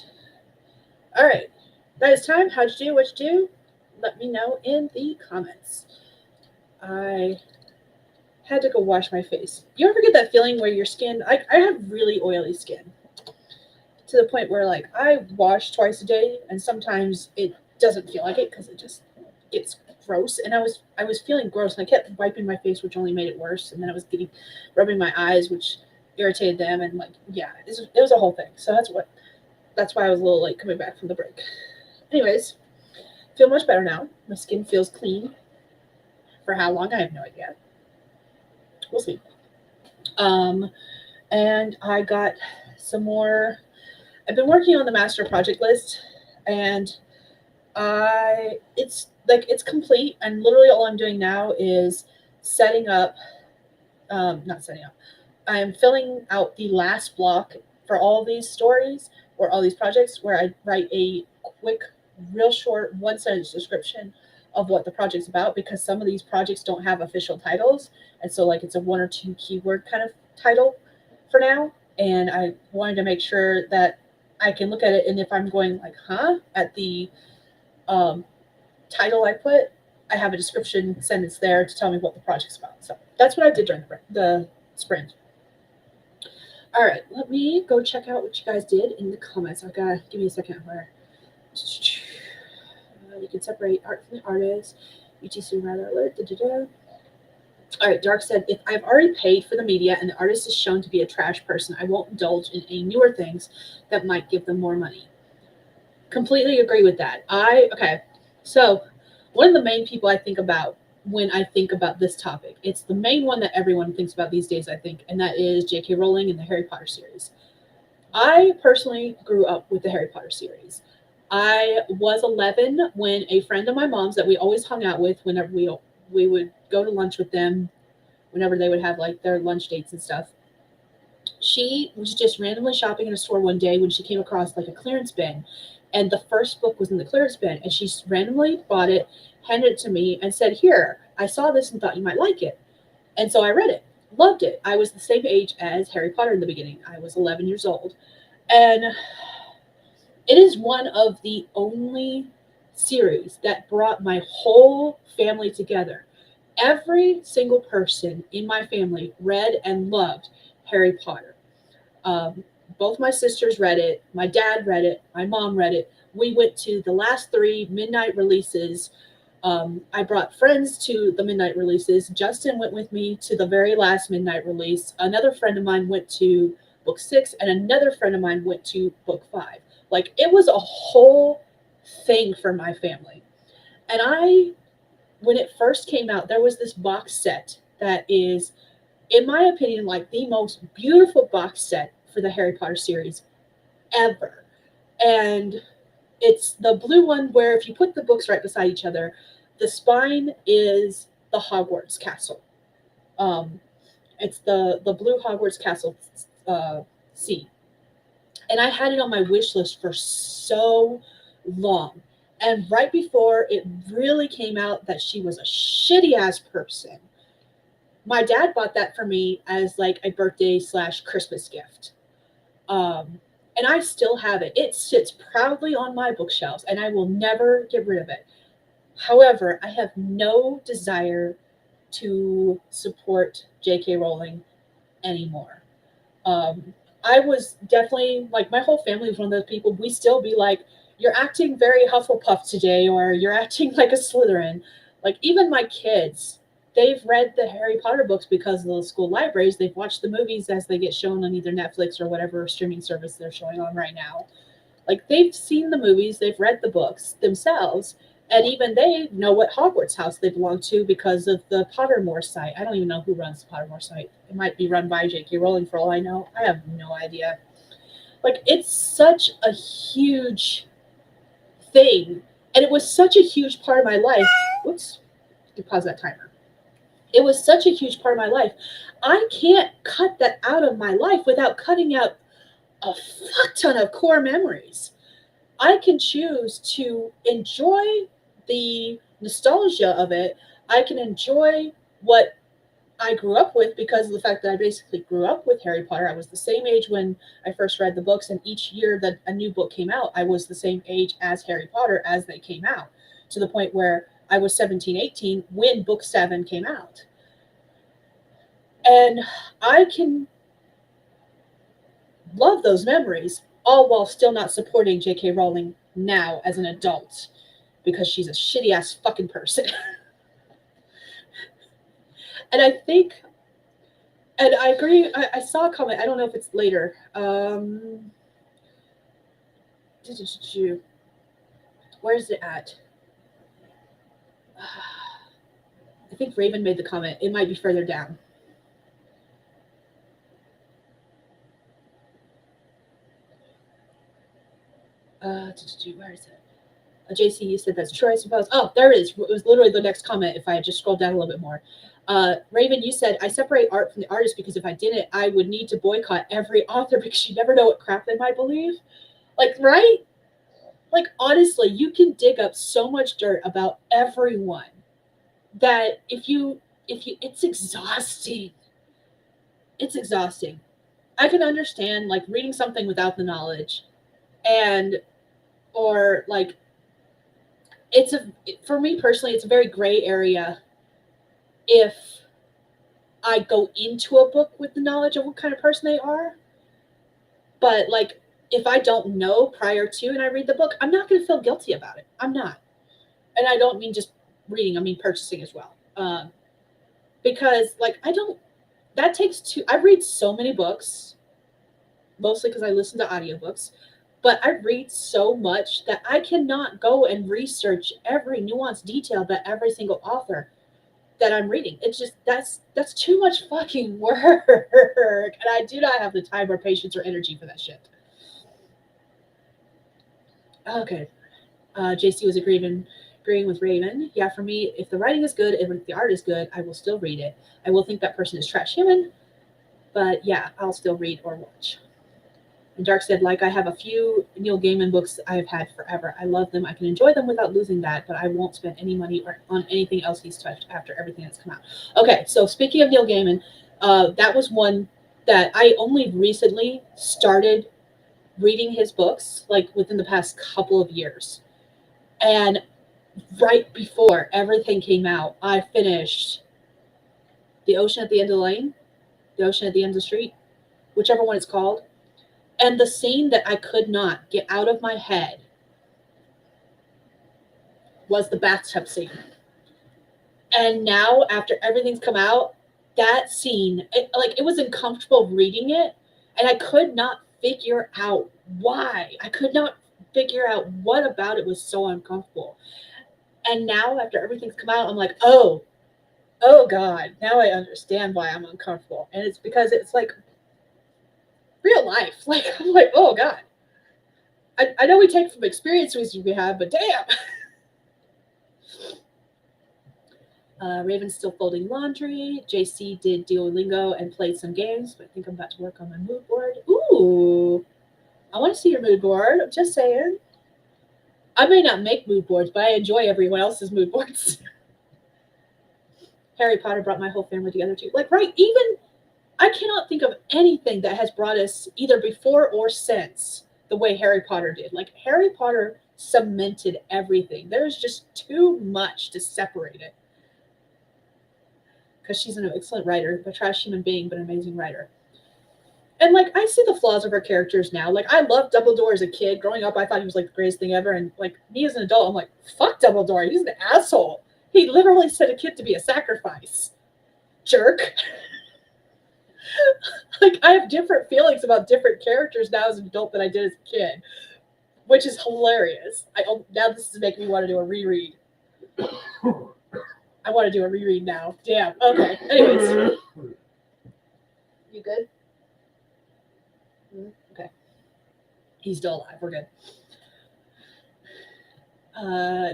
A: All right. That is time. How'd you do? What you do? Let me know in the comments. I had to go wash my face. You ever get that feeling where your skin, I have really oily skin to the point where like I wash twice a day and sometimes it doesn't feel like it because it just gets gross. And I was feeling gross and I kept wiping my face, which only made it worse. And then I was getting rubbing my eyes, which irritated them. And like, yeah, it was a whole thing. So that's why I was a little late coming back from the break. Anyways, feel much better now. My skin feels clean. For how long, I have no idea. We'll see. Um, and I got some more. I've been working on the master project list, and it's complete, and literally all I'm doing now is setting up. Not setting up. I'm filling out the last block for all these stories or all these projects where I write a quick, real short, one sentence description of what the project's about because some of these projects don't have official titles. And so, like, it's a one or two keyword kind of title for now. And I wanted to make sure that I can look at it. And if I'm going, like, at the um, title I put, I have a description sentence there to tell me what the project's about. So that's what I did during the sprint. All right, let me go check out what you guys did in the comments. I've got to give me a second where you can separate art from the artist. UTC rather alert. All right, Dark said, if I've already paid for the media and the artist is shown to be a trash person, I won't indulge in any newer things that might give them more money. Completely agree with that. Okay, so one of the main people I think about when I think about this topic, it's the main one that everyone thinks about these days, I think, and that is J.K. Rowling and the Harry Potter series. I personally grew up with the Harry Potter series. I was 11 when a friend of my mom's that we always hung out with whenever we would go to lunch with them, whenever they would have like their lunch dates and stuff. She was just randomly shopping in a store one day when she came across like a clearance bin, and the first book was in the clearance bin, and she randomly bought it, handed it to me, and said, "Here, I saw this and thought you might like it." And so I read it, loved it. I was the same age as Harry Potter in the beginning. I was 11 years old, and it is one of the only series that brought my whole family together. Every single person in my family read and loved Harry Potter. Um, both my sisters read it. My dad read it. My mom read it. We went to the last three midnight releases. I brought friends to the midnight releases. Justin went with me to the very last midnight release. Another friend of mine went to book 6, and another friend of mine went to book 5. Like, it was a whole thing for my family. And when it first came out, there was this box set that is, in my opinion, like the most beautiful box set for the Harry Potter series ever. And it's the blue one where if you put the books right beside each other, the spine is the Hogwarts castle. Um, it's the blue Hogwarts castle scene. And I had it on my wish list for so long. And right before it really came out that she was a shitty ass person, my dad bought that for me as like a birthday / Christmas gift. Um, and I still have it. It sits proudly on my bookshelves, and I will never get rid of it. However, I have no desire to support J.K. Rowling anymore. Um, I was definitely like my whole family was one of those people. We still be like, "You're acting very Hufflepuff today," or "You're acting like a Slytherin." Like even my kids, they've read the Harry Potter books because of the school libraries. They've watched the movies as they get shown on either Netflix or whatever streaming service they're showing on right now. Like they've seen the movies, they've read the books themselves, and even they know what Hogwarts house they belong to because of the Pottermore site. I don't even know who runs the Pottermore site. It might be run by J.K. Rowling for all I know. I have no idea. Like it's such a huge thing, and it was such a huge part of my life. Oops, you pause that timer. It was such a huge part of my life. I can't cut that out of my life without cutting out a fuck ton of core memories. I can choose to enjoy the nostalgia of it. I can enjoy what I grew up with because of the fact that I basically grew up with Harry Potter. I was the same age when I first read the books, and each year that a new book came out, I was the same age as Harry Potter as they came out, to the point where I was 17, 18 when book 7 came out. And I can love those memories, all while still not supporting J.K. Rowling now as an adult because she's a shitty ass fucking person. And I think, and I agree, I saw a comment, I don't know if it's later. Where's it at? I think Raven made the comment. It might be further down. Where is it? JC, you said that's true, I suppose. Oh, there it is. It was literally the next comment if I had just scrolled down a little bit more. Raven, you said, I separate art from the artist because if I didn't, I would need to boycott every author because you never know what crap they might believe. Like, right? Like, honestly, you can dig up so much dirt about everyone that it's exhausting. It's exhausting. I can understand, like, reading something without the knowledge or like, for me personally, it's a very gray area if I go into a book with the knowledge of what kind of person they are. But like, if I don't know prior to and I read the book, I'm not going to feel guilty about it. I'm not. And I don't mean just reading, I mean purchasing as well. Because like, I read so many books, mostly because I listen to audiobooks, but I read so much that I cannot go and research every nuanced detail that every single author that I'm reading. It's just, that's too much fucking work. And I do not have the time or patience or energy for that shit. Okay. JC was agreeing with Raven. Yeah, for me, if the writing is good, if the art is good, I will still read it. I will think that person is trash human, but yeah, I'll still read or watch. And Dark said, like, I have a few Neil Gaiman books I've had forever. I love them. I can enjoy them without losing that, but I won't spend any money on anything else he's touched after everything that's come out. Okay, so speaking of Neil Gaiman, that was one that I only recently started reading his books, like within the past couple of years. And right before everything came out, I finished The Ocean at the End of the Lane, The Ocean at the End of the Street, whichever one it's called. And the scene that I could not get out of my head was the bathtub scene. And now, after everything's come out, that scene, it was uncomfortable reading it, and I could not figure out why. I could not figure out what about it was so uncomfortable. And now, after everything's come out, I'm like, oh God, now I understand why I'm uncomfortable. And it's because it's like real life. Like, I'm like, oh God. I know we take from experiences we have, but damn. Raven's still folding laundry. JC did Duolingo and played some games, but I think I'm about to work on my mood board. Ooh, I want to see your mood board. I'm just saying. I may not make mood boards, but I enjoy everyone else's mood boards. Harry Potter brought my whole family together too. Like, right, even I cannot think of anything that has brought us either before or since the way Harry Potter did. Like, Harry Potter cemented everything. There's just too much to separate it. Because she's an excellent writer, a trash human being, but an amazing writer. And like, I see the flaws of her characters now. Like, I loved Dumbledore as a kid. Growing up, I thought he was like the greatest thing ever. And like, me as an adult, I'm like, fuck Dumbledore. He's an asshole. He literally set a kid to be a sacrifice. Jerk. Like, I have different feelings about different characters now as an adult than I did as a kid, which is hilarious. Now this is making me want to do a reread. I want to do a reread now. Damn. Okay. Anyways. You good? Okay. He's still alive. We're good.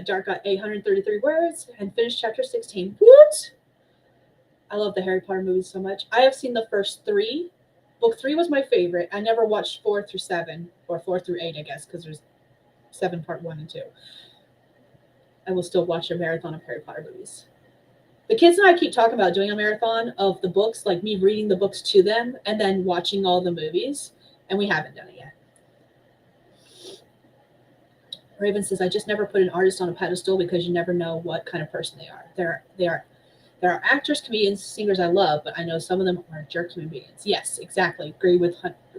A: Dark got 833 words and finished chapter 16. What? I love the Harry Potter movies so much. I have seen the first 3. Book 3 was my favorite. I never watched 4 through 7, or 4 through 8, I guess, because there's 7 part 1 and 2. I will still watch a marathon of Harry Potter movies. The kids and I keep talking about doing a marathon of the books, like me reading the books to them and then watching all the movies, and we haven't done it yet. Raven says, "I just never put an artist on a pedestal because you never know what kind of person they are. There are actors, comedians, singers I love, but I know some of them are jerk human beings." Yes, exactly. Agree with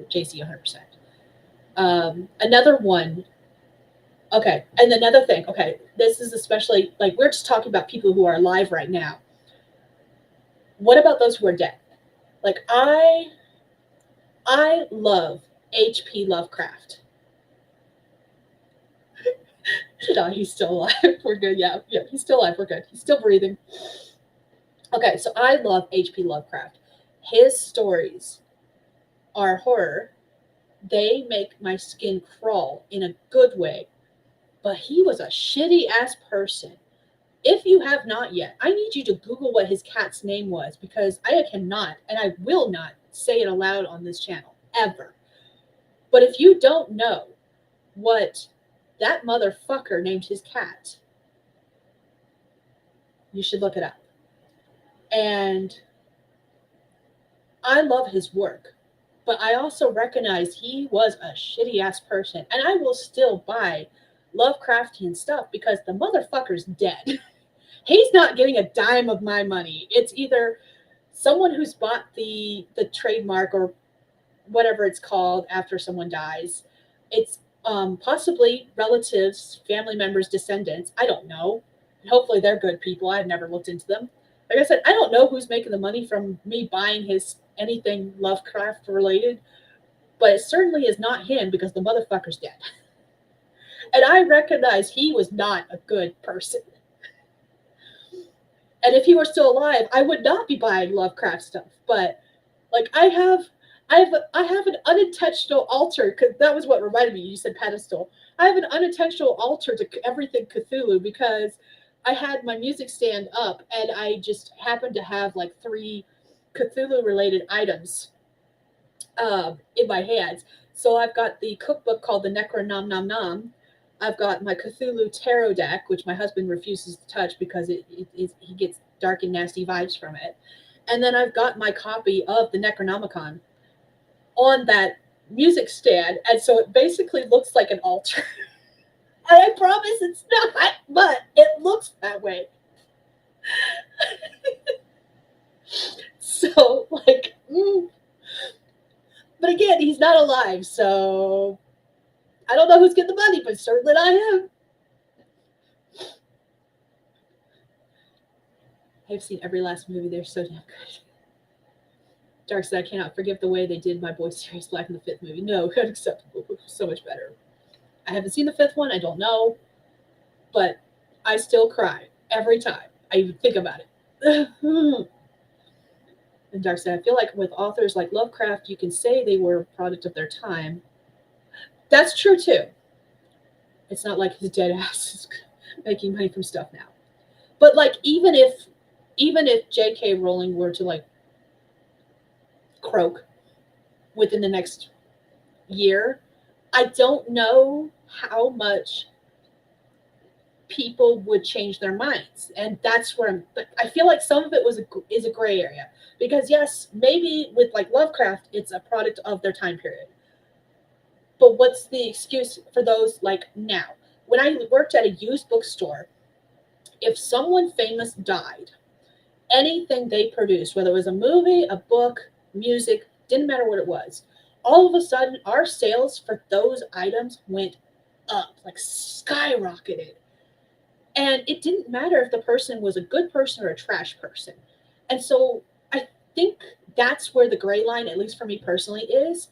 A: JC 100%. Another one. Okay, and another thing. Okay, this is especially like we're just talking about people who are alive right now. What about those who are dead? Like I love H.P. Lovecraft. No, he's still alive. We're good. Yeah, yeah, he's still alive. We're good. He's still breathing. Okay, so I love H.P. Lovecraft. His stories are horror. They make my skin crawl in a good way. But he was a shitty ass person. If you have not yet, I need you to Google what his cat's name was because I cannot and I will not say it aloud on this channel ever. But if you don't know what that motherfucker named his cat, you should look it up. And I love his work, but I also recognize he was a shitty ass person. And I will still buy Lovecraftian stuff because the motherfucker's dead. He's not getting a dime of my money. It's either someone who's bought the trademark or whatever it's called after someone dies. It's possibly relatives, family members, descendants. I don't know. Hopefully they're good people. I've never looked into them. Like I said, I don't know who's making the money from me buying his anything Lovecraft related, but it certainly is not him because the motherfucker's dead. And I recognize he was not a good person. And if he were still alive, I would not be buying Lovecraft stuff. But like I have an unintentional altar because that was what reminded me. You said pedestal. I have an unintentional altar to everything Cthulhu because I had my music stand up and I just happened to have like 3 Cthulhu related items in my hands. So I've got the cookbook called the Necro Nom Nom Nom. I've got my Cthulhu tarot deck, which my husband refuses to touch because he gets dark and nasty vibes from it. And then I've got my copy of the Necronomicon on that music stand. And so it basically looks like an altar. And I promise it's not, but it looks that way. So, like, but again, he's not alive, so I don't know who's getting the money, but certainly I am. I've seen every last movie. They're so damn good. Dark said, "I cannot forgive the way they did my boy Sirius Black in the 5th movie." No, unacceptable. It was so much better. I haven't seen the 5th one. I don't know. But I still cry every time I even think about it. And Dark said, "I feel like with authors like Lovecraft, you can say they were a product of their time." That's true too. It's not like his dead ass is making money from stuff now. But like even if J.K. Rowling were to like croak within the next year, I don't know how much people would change their minds, and that's where I feel like some of it is a gray area because yes, maybe with like Lovecraft, it's a product of their time period. But what's the excuse for those like now? When I worked at a used bookstore, if someone famous died, anything they produced, whether it was a movie, a book, music, didn't matter what it was, all of a sudden our sales for those items went up, like skyrocketed. And it didn't matter if the person was a good person or a trash person. And so I think that's where the gray line, at least for me personally, is.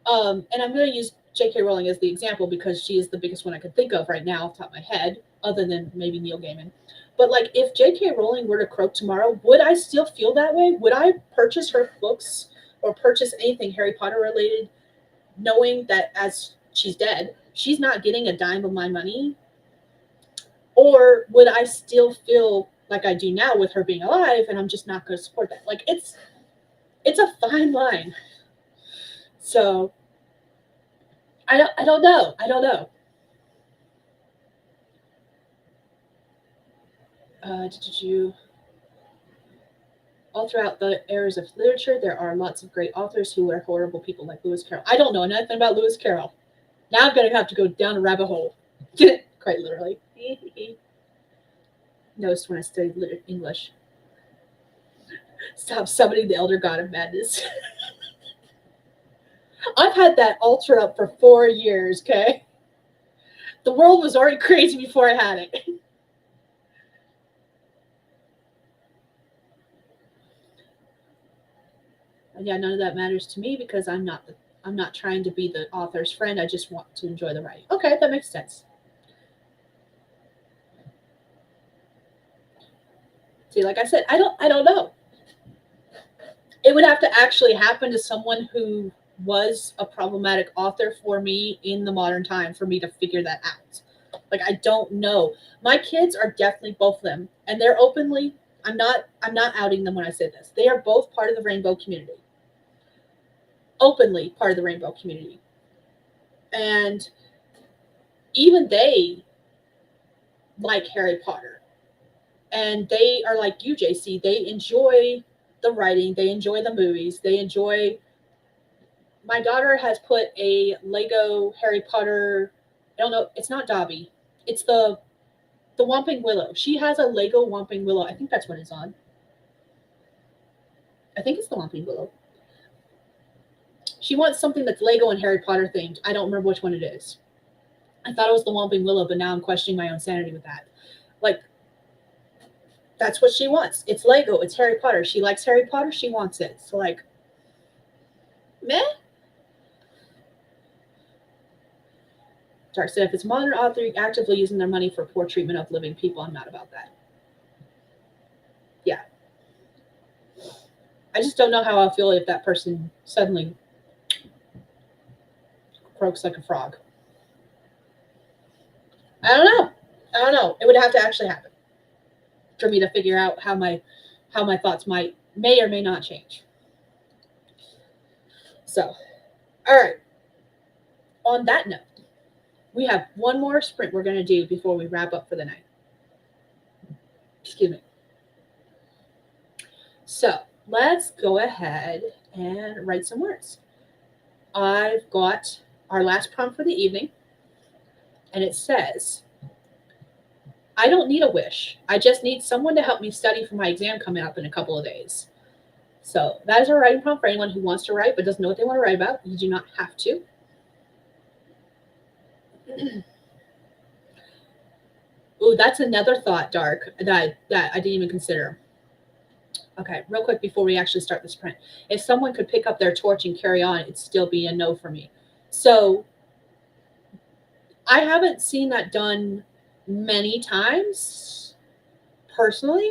A: And I'm going to use J.K. Rowling as the example because she is the biggest one I could think of right now off the top of my head, other than maybe Neil Gaiman. But like, if J.K. Rowling were to croak tomorrow, would I still feel that way? Would I purchase her books or purchase anything Harry Potter related, knowing that as she's dead, she's not getting a dime of my money? Or would I still feel like I do now with her being alive, and I'm just not going to support that? Like, it's a fine line. So I don't know. I don't know. Did you? All throughout the eras of literature, there are lots of great authors who were horrible people like Lewis Carroll. I don't know nothing about Lewis Carroll. Now I'm going to have to go down a rabbit hole. Quite literally. Noticed when I studied English. Stop summoning the elder god of madness. I've had that altar up for 4 years, okay? The world was already crazy before I had it. And yeah, none of that matters to me because I'm not trying to be the author's friend. I just want to enjoy the writing. Okay, that makes sense. See, like I said, I don't know. It would have to actually happen to someone who was a problematic author for me in the modern time for me to figure that out. Like I don't know. My kids are definitely both of them, and they're openly. I'm not outing them when I say this. They are both part of the rainbow community. Openly part of the rainbow community. And even they like Harry Potter. And they are like you, JC. They enjoy the writing. They enjoy the movies. They enjoy. My daughter has put a Lego Harry Potter. I don't know. It's not Dobby. It's the Whomping Willow. She has a Lego Whomping Willow. I think that's what it's on. I think it's the Whomping Willow. She wants something that's Lego and Harry Potter themed. I don't remember which one it is. I thought it was the Whomping Willow, but now I'm questioning my own sanity with that. Like, that's what she wants. It's Lego. It's Harry Potter. She likes Harry Potter. She wants it. So, like, meh. Dark said, if it's modern author actively using their money for poor treatment of living people, I'm not about that. Yeah. I just don't know how I'll feel if that person suddenly croaks like a frog. I don't know. It would have to actually happen for me to figure out how my thoughts may or may not change. So, all right. On that note, we have one more sprint we're going to do before we wrap up for the night. Excuse me. So, let's go ahead and write some words. I've got our last prompt for the evening, and it says, I don't need a wish. I just need someone to help me study for my exam coming up in a couple of days. So that is our writing prompt for anyone who wants to write but doesn't know what they want to write about. You do not have to. Ooh, that's another thought, Dark, that I didn't even consider. Okay, real quick before we actually start the sprint. If someone could pick up their torch and carry on, it'd still be a no for me. So I haven't seen that done many times personally.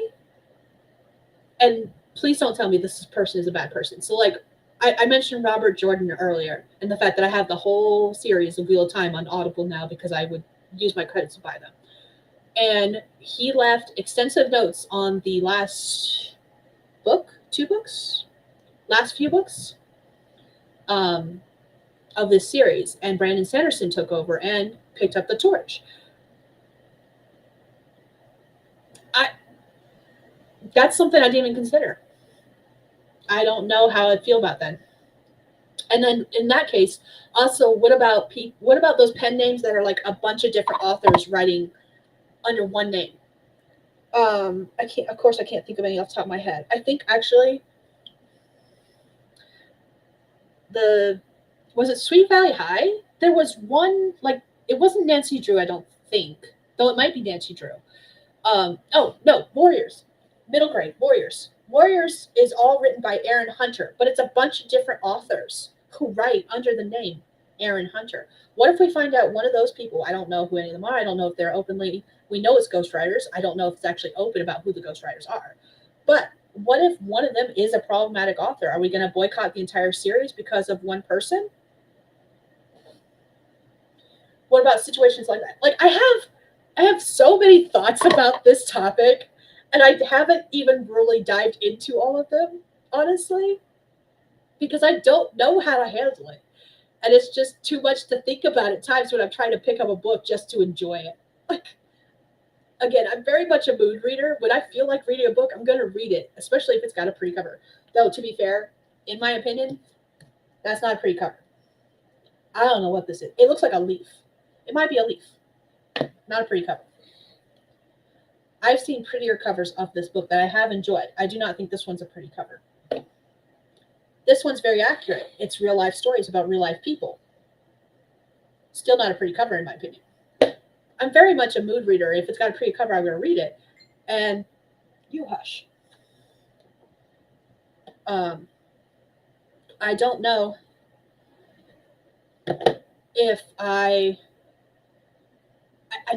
A: And please don't tell me this person is a bad person. So like I mentioned Robert Jordan earlier and the fact that I have the whole series of Wheel of Time on Audible now because I would use my credits to buy them. And he left extensive notes on the last last few books of this series. And Brandon Sanderson took over and picked up the torch. That's something I didn't even consider. I don't know how I'd feel about that. And then in that case, also, what about those pen names that are like a bunch of different authors writing under one name? I can't think of any off the top of my head. I think actually was it Sweet Valley High? There was one, like, it wasn't Nancy Drew, I don't think, though it might be Nancy Drew. Oh no, Warriors. Middle grade, Warriors. Warriors is all written by Aaron Hunter, but it's a bunch of different authors who write under the name Aaron Hunter. What if we find out one of those people, I don't know who any of them are, I don't know if they're openly, we know it's ghostwriters, I don't know if it's actually open about who the ghostwriters are, but what if one of them is a problematic author? Are we going to boycott the entire series because of one person? What about situations like that? Like I have so many thoughts about this topic, and I haven't even really dived into all of them, honestly, because I don't know how to handle it. And it's just too much to think about at times when I'm trying to pick up a book just to enjoy it. Like, Again, I'm very much a mood reader. When I feel like reading a book, I'm going to read it, especially if it's got a pretty cover. Though, to be fair, in my opinion, that's not a pretty cover. I don't know what this is. It looks like a leaf. It might be a leaf, not a pretty cover. I've seen prettier covers of this book that I have enjoyed. I do not think this one's a pretty cover. This one's very accurate. It's real life stories about real life people. Still not a pretty cover, in my opinion. I'm very much a mood reader. If it's got a pretty cover, I'm going to read it. And you hush. Um, I don't know if I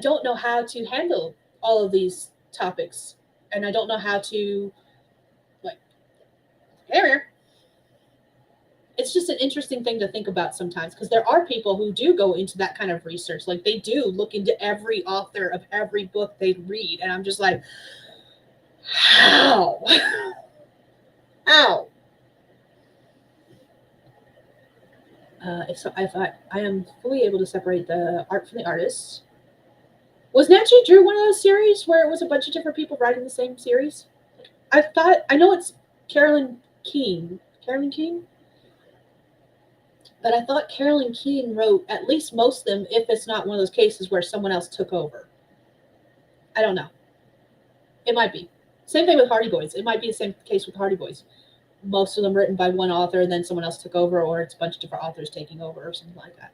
A: don't know how to handle all of these topics, and I don't know how to like. Here, it's just an interesting thing to think about sometimes because there are people who do go into that kind of research. Like they do look into every author of every book they read, and I'm just like, how, how? If I am fully able to separate the art from the artist. Was Nancy Drew one of those series where it was a bunch of different people writing the same series? I know it's Carolyn Keene. Carolyn Keene? But I thought Carolyn Keene wrote at least most of them, if it's not one of those cases where someone else took over. I don't know. It might be. Same thing with Hardy Boys. It might be the same case with Hardy Boys. Most of them written by one author, and then someone else took over, or it's a bunch of different authors taking over, or something like that.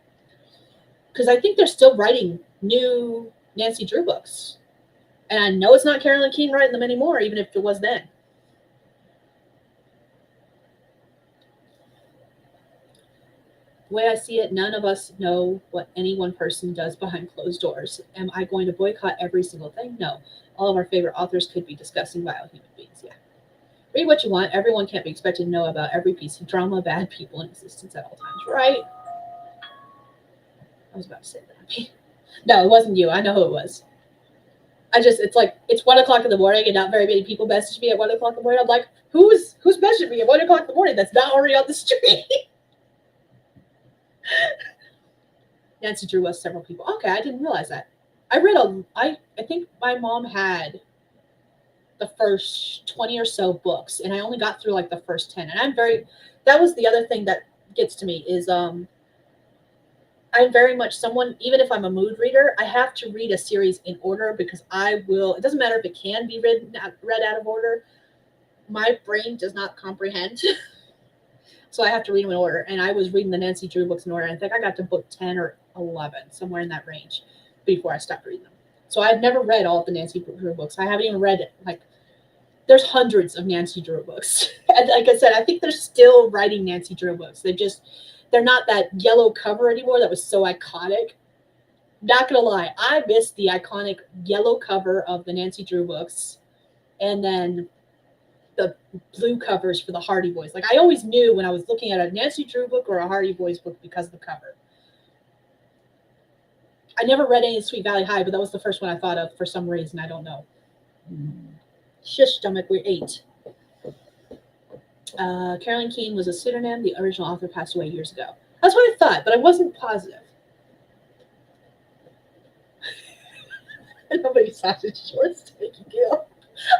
A: Because I think they're still writing new Nancy Drew books. And I know it's not Carolyn Keene writing them anymore, even if it was then. The way I see it, none of us know what any one person does behind closed doors. Am I going to boycott every single thing? No. All of our favorite authors could be discussing vile human beings. Yeah. Read what you want. Everyone can't be expected to know about every piece of drama, bad people in existence at all times, right? I was about to say that. No, it wasn't you. I know who it was. It's like, it's 1 o'clock in the morning and not very many people message me at 1 o'clock in the morning. I'm like, who's messaging me at 1 o'clock in the morning that's not already on the street? Nancy Drew was several people. Okay, I didn't realize that. I think my mom had the first 20 or so books, and I only got through like the first 10. And that was the other thing that gets to me is I'm very much someone, even if I'm a mood reader, I have to read a series in order because it doesn't matter if it can be read out of order. My brain does not comprehend. So I have to read them in order. And I was reading the Nancy Drew books in order. I think I got to book 10 or 11, somewhere in that range, before I stopped reading them. So I've never read all of the Nancy Drew books. I haven't even read there's hundreds of Nancy Drew books. And like I said, I think they're still writing Nancy Drew books. They're not that yellow cover anymore that was so iconic. Not gonna lie, I missed the iconic yellow cover of the Nancy Drew books, and then the blue covers for the Hardy Boys. Like I always knew when I was looking at a Nancy Drew book or a Hardy Boys book because of the cover. I never read any Sweet Valley High, but that was the first one I thought of for some reason. I don't know. Shish stomach, we're 8. Carolyn Keene was a pseudonym. The original author passed away years ago. That's what I thought, but I wasn't positive. Nobody sausage shorts to make you giggle.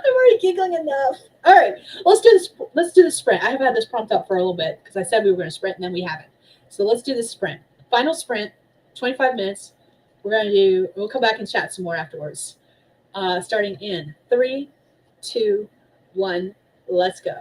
A: I'm already giggling enough. All right, let's do this. Let's do the sprint. I have had this prompt up for a little bit because I said we were going to sprint and then we haven't. So let's do the sprint. Final sprint, 25 minutes. We'll come back and chat some more afterwards. Starting in 3, 2, 1, let's go.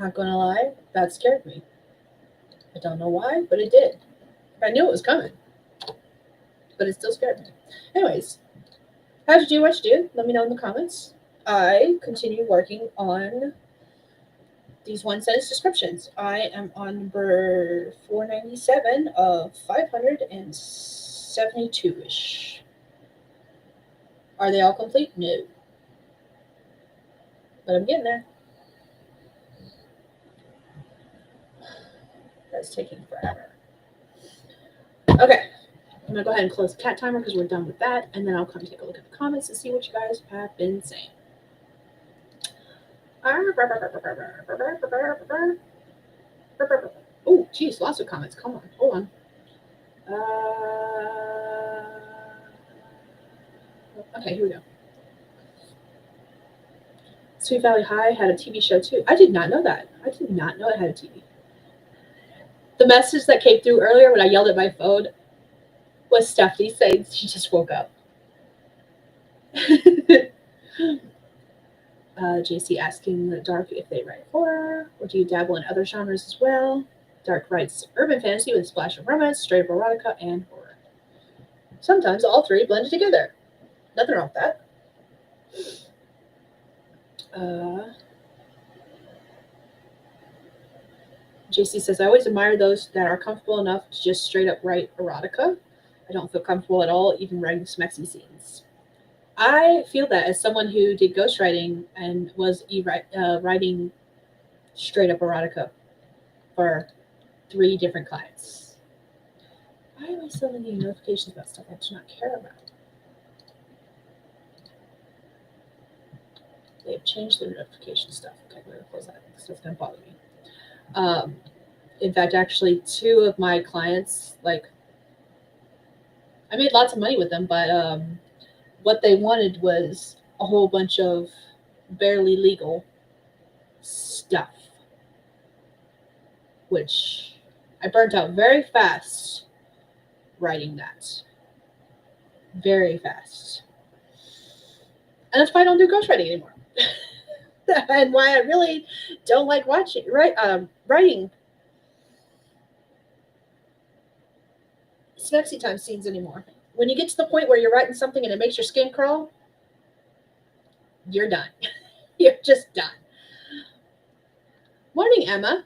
A: Not gonna lie, that scared me. I don't know why, but it did. I knew it was coming, but it still scared me. Anyways, how'd you do what you do? Let me know in the comments. I continue working on these one sentence descriptions. I am on number 497 of 572 ish. Are they all complete? No. But I'm getting there. That's taking forever. Okay. I'm going to go ahead and close the cat timer because we're done with that. And then I'll come take a look at the comments and see what you guys have been saying. Oh, geez, lots of comments. Come on, hold on. Okay, here we go. Sweet Valley High had a TV show too. I did not know that. I did not know it had a TV. The message that came through earlier when I yelled at my phone was Stephanie saying she just woke up. JC asking Dark if they write horror, or do you dabble in other genres as well? Dark writes urban fantasy with a splash of romance, straight up erotica, and horror. Sometimes all three blended together. Nothing wrong with that. JC says, I always admire those that are comfortable enough to just straight up write erotica. I don't feel comfortable at all even writing smexy scenes. I feel that as someone who did ghostwriting and was writing straight up erotica for 3 different clients. Why am I still getting notifications about stuff I do not care about? They've changed their notification stuff. Okay, I'm going to close that because that's going to bother me. In fact, actually, 2 of my clients, I made lots of money with them, but what they wanted was a whole bunch of barely legal stuff, which I burnt out very fast writing that. Very fast. And that's why I don't do ghostwriting anymore. And why I really don't like writing smexy time scenes anymore. When you get to the point where you're writing something and it makes your skin crawl, you're done. You're just done. Morning, Emma.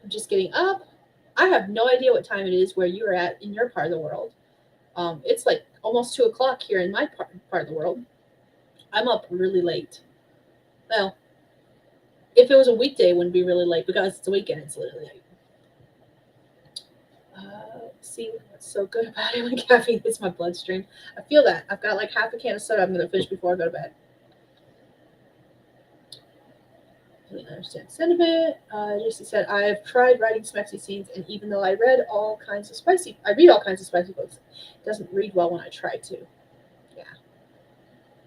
A: I'm just getting up. I have no idea what time it is where you are at in your part of the world. It's like almost 2 o'clock here in my part of the world. I'm up really late. Well, if it was a weekday, it wouldn't be really late. Because it's a weekend, it's literally late. See what's so good about it when caffeine hits my bloodstream. I feel that. I've got like half a can of soda I'm going to finish before I go to bed. I didn't understand sentiment. JC said, I've tried writing smexy scenes, and even though I read all kinds of spicy books, it doesn't read well when I try to. Yeah.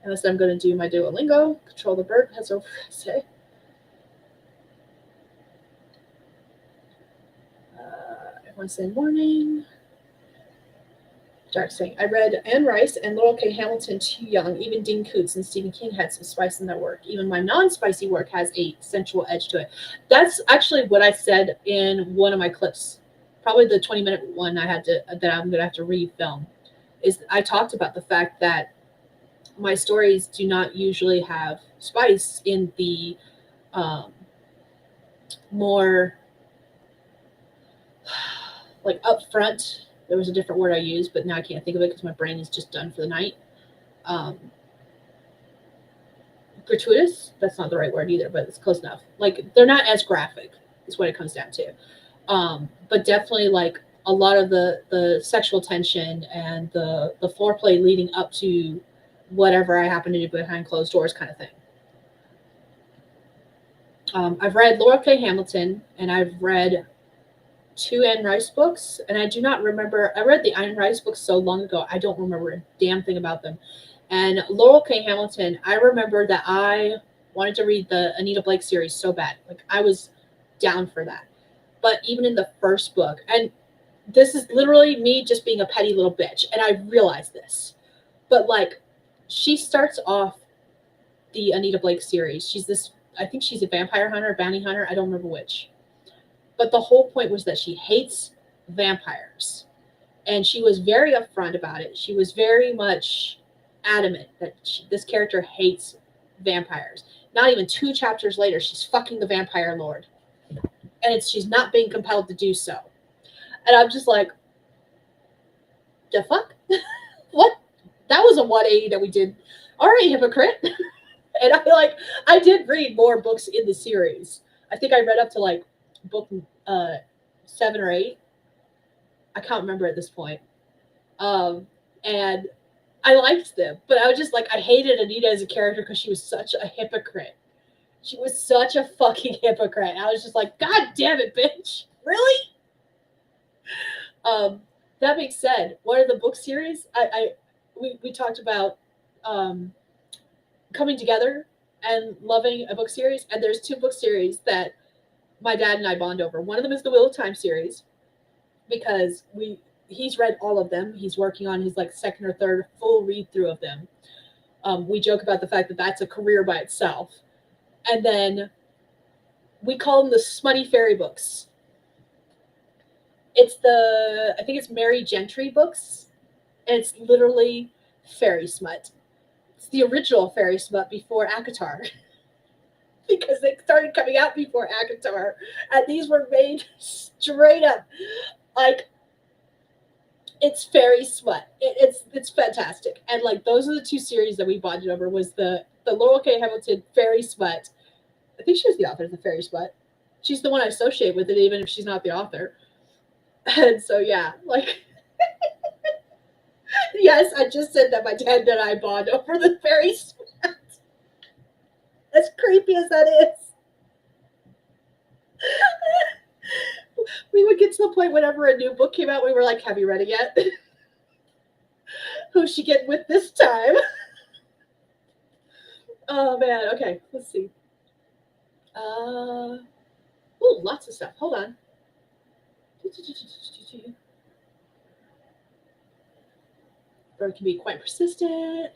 A: Unless I'm going to do my Duolingo, control the bird, has over essay. Everyone saying morning. Dark saying, I read Anne Rice and Laurel K. Hamilton too young. Even Dean Koontz and Stephen King had some spice in their work. Even my non-spicy work has a sensual edge to it. That's actually what I said in one of my clips. Probably the 20-minute one that I'm going to have to refilm. Is I talked about the fact that my stories do not usually have spice in the more like upfront. There was a different word I used, but now I can't think of it because my brain is just done for the night. Gratuitous? That's not the right word either, but it's close enough. Like, they're not as graphic, is what it comes down to. But definitely, like, a lot of the sexual tension and the foreplay leading up to whatever I happen to do behind closed doors kind of thing. I've read Laura K. Hamilton, and I've read 2 Anne Rice books, and I do not remember. I read the Anne Rice books so long ago, I don't remember a damn thing about them. And Laurel K. Hamilton, I remember that I wanted to read the Anita Blake series so bad. Like, I was down for that. But even in the first book, and this is literally me just being a petty little bitch, and I realize this, but like, she starts off the Anita Blake series. She's this I think she's a vampire hunter, a bounty hunter. I don't remember which. But the whole point was that she hates vampires. And she was very upfront about it. She was very much adamant that this character hates vampires. Not even 2 chapters later, she's fucking the vampire lord. And she's not being compelled to do so. And I'm just like, the fuck? What? That was a 180 that we did. All right, hypocrite. And I did read more books in the series. I think I read up to like book 7 or 8. I can't remember at this point. And I liked them, but I was just like, I hated Anita as a character because she was such a hypocrite. She was such a fucking hypocrite. I was just like, God damn it, bitch. Really? That being said, one of the book series we talked about coming together and loving a book series, and there's 2 book series that my dad and I bond over. One of them is the Wheel of Time series because he's read all of them. He's working on his like 2nd or 3rd full read through of them. We joke about the fact that that's a career by itself. And then we call them the Smutty Fairy books. I think it's Mary Gentry books. And it's literally fairy smut. It's the original fairy smut before ACOTAR. Because they started coming out before ACOTAR. And these were made straight up. Like, it's fairy smut. It's fantastic. And like, those are the 2 series that we bonded over was the Laurel K. Hamilton fairy smut. I think she was the author of the fairy smut. She's the one I associate with it, even if she's not the author. And so, yeah, like, yes, I just said that my dad and I bond over the fairy smut. As creepy as that is. We would get to the point whenever a new book came out, we were like, have you read it yet? Who's she getting with this time? Oh, man. Okay, let's see. Lots of stuff. Hold on. Bird can be quite persistent.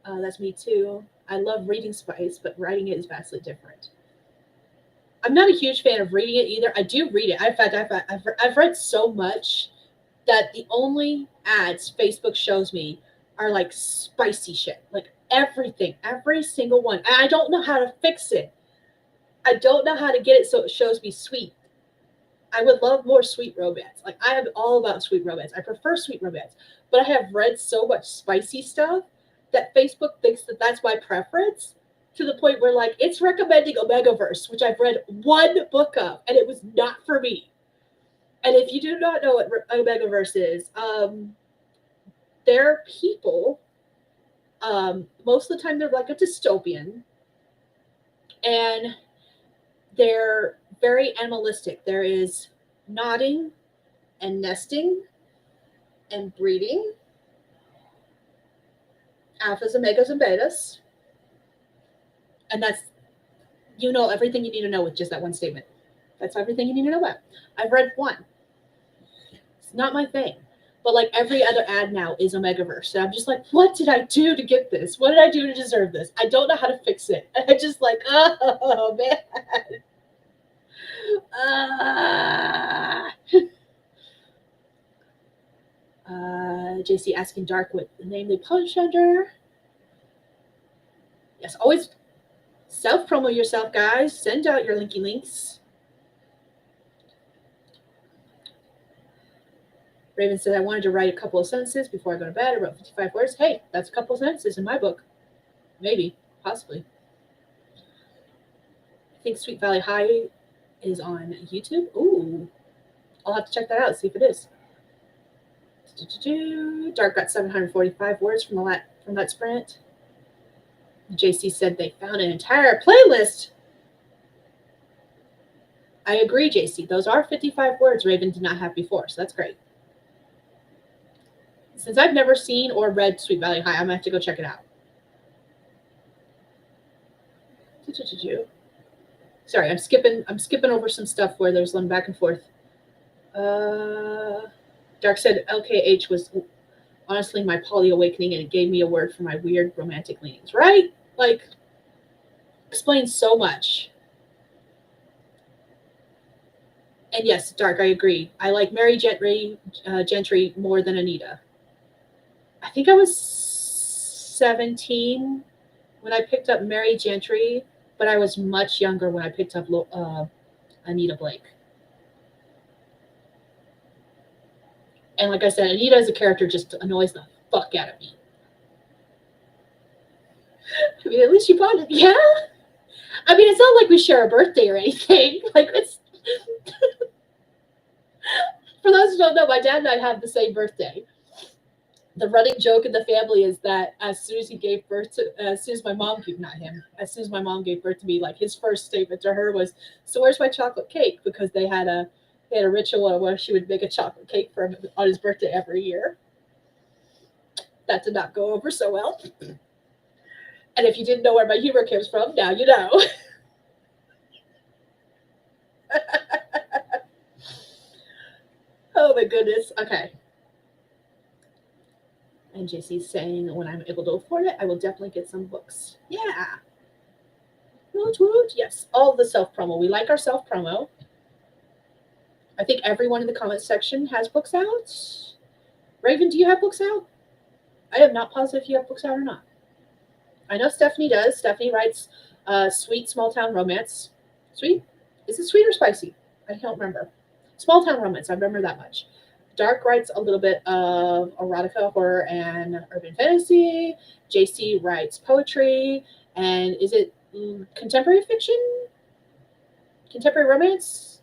A: That's me too. I love reading spice, but writing it is vastly different. I'm not a huge fan of reading it either. I do read it. In fact, I've read so much that the only ads Facebook shows me are like spicy shit. Like everything, every single one. And I don't know how to fix it. I don't know how to get it so it shows me sweet. I would love more sweet romance. Like, I am all about sweet romance. I prefer sweet romance. But I have read so much spicy stuff that Facebook thinks that that's my preference, to the point where, like, it's recommending Omegaverse, which I've read 1 book of, and it was not for me. And if you do not know what Omegaverse is, they're people. Most of the time, they're like a dystopian. And they're very animalistic. There is nodding and nesting and breeding, alphas, omegas, and betas. And that's, everything you need to know with just that one statement. That's everything you need to know about. I've read 1. It's not my thing. But like every other ad now is Omegaverse. And I'm just like, what did I do to get this? What did I do to deserve this? I don't know how to fix it. And I'm just like, oh, man. JC asking Dark what the name they publish under. Yes, always self-promo yourself, guys. Send out your linky links. Raven said, I wanted to write a couple of sentences before I go to bed. I wrote 55 words. Hey, that's a couple of sentences in my book. Maybe, possibly. I think Sweet Valley High is on YouTube. Ooh, I'll have to check that out, see if it is. Dark got 745 words from that sprint. JC said they found an entire playlist. I agree, JC. Those are 55 words Raven did not have before, so that's great. Since I've never seen or read Sweet Valley High, I'm going to have to go check it out. Sorry, I'm skipping over some stuff where there's one back and forth. Dark said LKH was honestly my poly awakening, and it gave me a word for my weird romantic leanings, right? Like, Explains so much. And yes, Dark, I agree. I like Mary Gentry more than Anita. I think I was 17 when I picked up Mary Gentry, but I was much younger when I picked up Anita Blake. And like I said, Anita as a character just annoys the fuck out of me. I mean, at least you bought it. Yeah. I mean, it's not like we share a birthday or anything. Like, it's for those who don't know, my dad and I have the same birthday. The running joke in the family is that as soon as he gave birth to, as soon as my mom gave, not him, as soon as my mom gave birth to me, like his first statement to her was, "So where's my chocolate cake?" Because they had a ritual where she would make a chocolate cake for him on his birthday every year. That did not go over so well. And if you didn't know where my humor comes from, now you know. Oh my goodness. Okay. And JC's saying, when I'm able to afford it, I will definitely get some books. Yeah. Woot woot. Yes. All the self promo. We like our self promo. I think everyone in the comment section has books out. Raven, do you have books out? I am not positive if you have books out or not. I know Stephanie does. Stephanie writes sweet small town romance. Sweet? Is it sweet or spicy? I don't remember. Small town romance. I remember that much. Dark writes a little bit of erotica, horror, and urban fantasy. JC writes poetry. And is it contemporary fiction? Contemporary romance?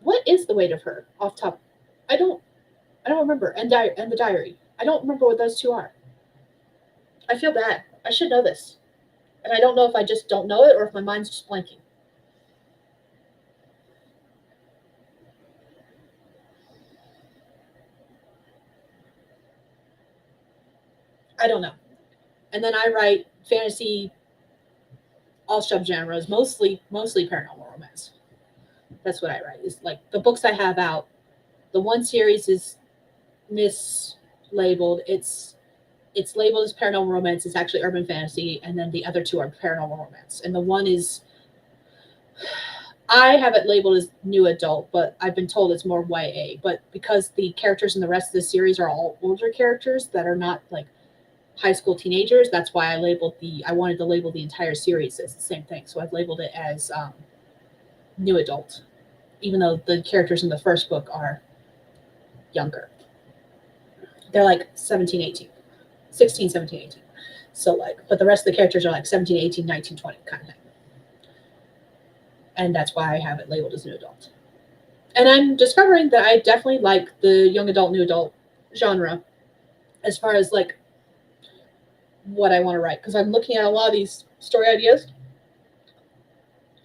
A: What is the weight of her off top? I don't remember. And the diary. I don't remember what those two are. I feel bad. I should know this. And I don't know if I just don't know it or if my mind's just blanking. I don't know. And then I write fantasy, all subgenres, mostly paranormal romance. That's what I write. Is like the books I have out. The one series is mislabeled. It's labeled as paranormal romance. It's actually urban fantasy, and then the other two are paranormal romance. And the one is, I have it labeled as new adult, but I've been told it's more YA. But because the characters in the rest of the series are all older characters that are not like high school teenagers, that's why I wanted to label the entire series as the same thing. So I've labeled it as new adult, even though the characters in the first book are younger. They're like 17, 18, 16, 17, 18. So like, but the rest of the characters are like 17, 18, 19, 20 kind of thing. And that's why I have it labeled as new adult. And I'm discovering that I definitely like the young adult, new adult genre as far as like what I want to write. Because I'm looking at a lot of these story ideas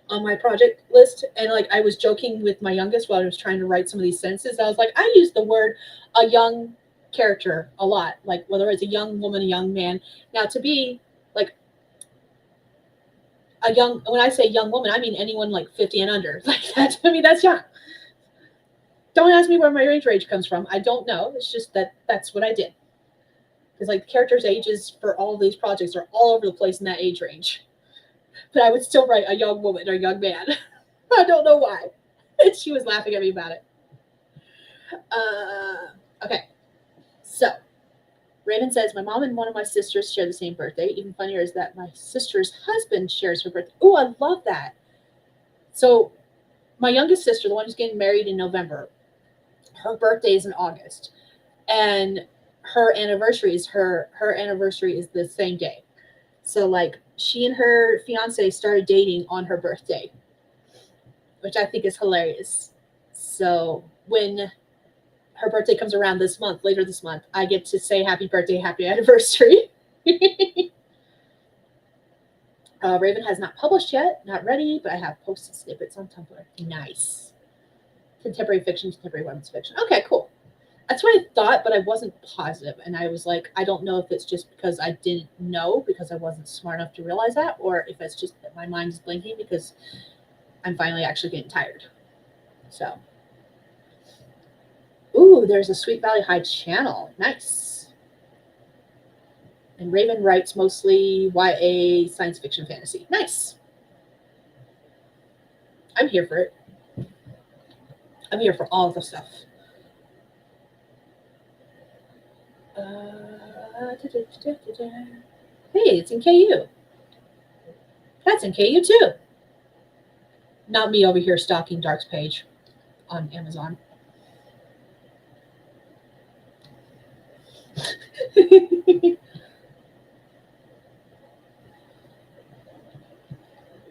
A: on my project list. And like I was joking with my youngest while I was trying to write some of these sentences. I was like, I use the word a young character a lot, like whether it's a young woman, a young man. Now to be like a young, when I say young woman, I mean anyone like 50 and under. Like that, I mean, that's young. Don't ask me where my age range comes from. I don't know. It's just that's what I did. Because like the characters' ages for all of these projects are all over the place in that age range. But I would still write a young woman or a young man. I don't know why. And she was laughing at me about it. Okay. So Raven says, my mom and one of my sisters share the same birthday. Even funnier is that my sister's husband shares her birthday. Oh, I love that. So my youngest sister, the one who's getting married in November, her birthday is in August. And her anniversary is the same day. So like she and her fiance started dating on her birthday, which I think is hilarious. So when her birthday comes around later this month, I get to say happy birthday, happy anniversary. Raven has not published yet, not ready, but I have posted snippets on Tumblr. Nice. Contemporary fiction, contemporary women's fiction. Okay, cool. That's what I thought, but I wasn't positive. And I was like, I don't know if it's just because I didn't know because I wasn't smart enough to realize that, or if it's just that my mind is blinking because I'm finally actually getting tired. So, ooh, there's a Sweet Valley High channel. Nice. And Raven writes mostly YA, science fiction, fantasy. Nice. I'm here for it. I'm here for all the stuff. Hey, it's in KU. That's in KU too. Not me over here stalking Dark's page on Amazon.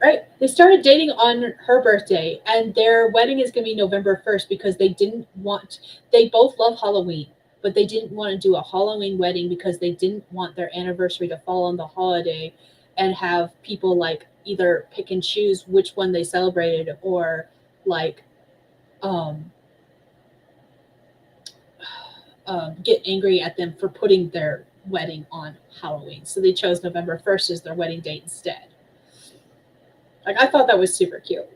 A: Right? They started dating on her birthday, and their wedding is going to be November 1st because they both love Halloween, but they didn't want to do a Halloween wedding because they didn't want their anniversary to fall on the holiday and have people like either pick and choose which one they celebrated or like get angry at them for putting their wedding on Halloween. So they chose November 1st as their wedding date instead. Like, I thought that was super cute.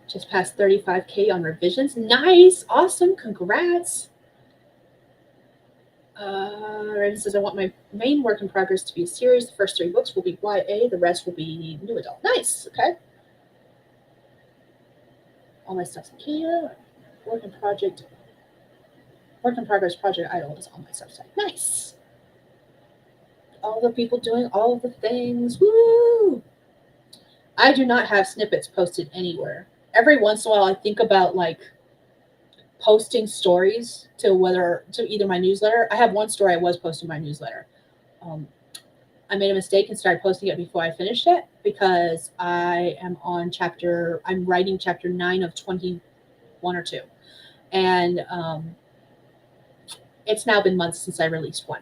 A: Just passed 35K on revisions. Nice. Awesome. Congrats. Raven says, I want my main work in progress to be a series. The first 3 books will be YA. The rest will be new adult. Nice. Okay. All my stuff's in Kia. Work in progress project idle is on my subsite. Nice. All the people doing all of the things. Woo! I do not have snippets posted anywhere. Every once in a while I think about like posting stories to either my newsletter. I have one story I was posting my newsletter. I made a mistake and started posting it before I finished it because I'm writing chapter 9 of 21 or 2. And it's now been months since I released one.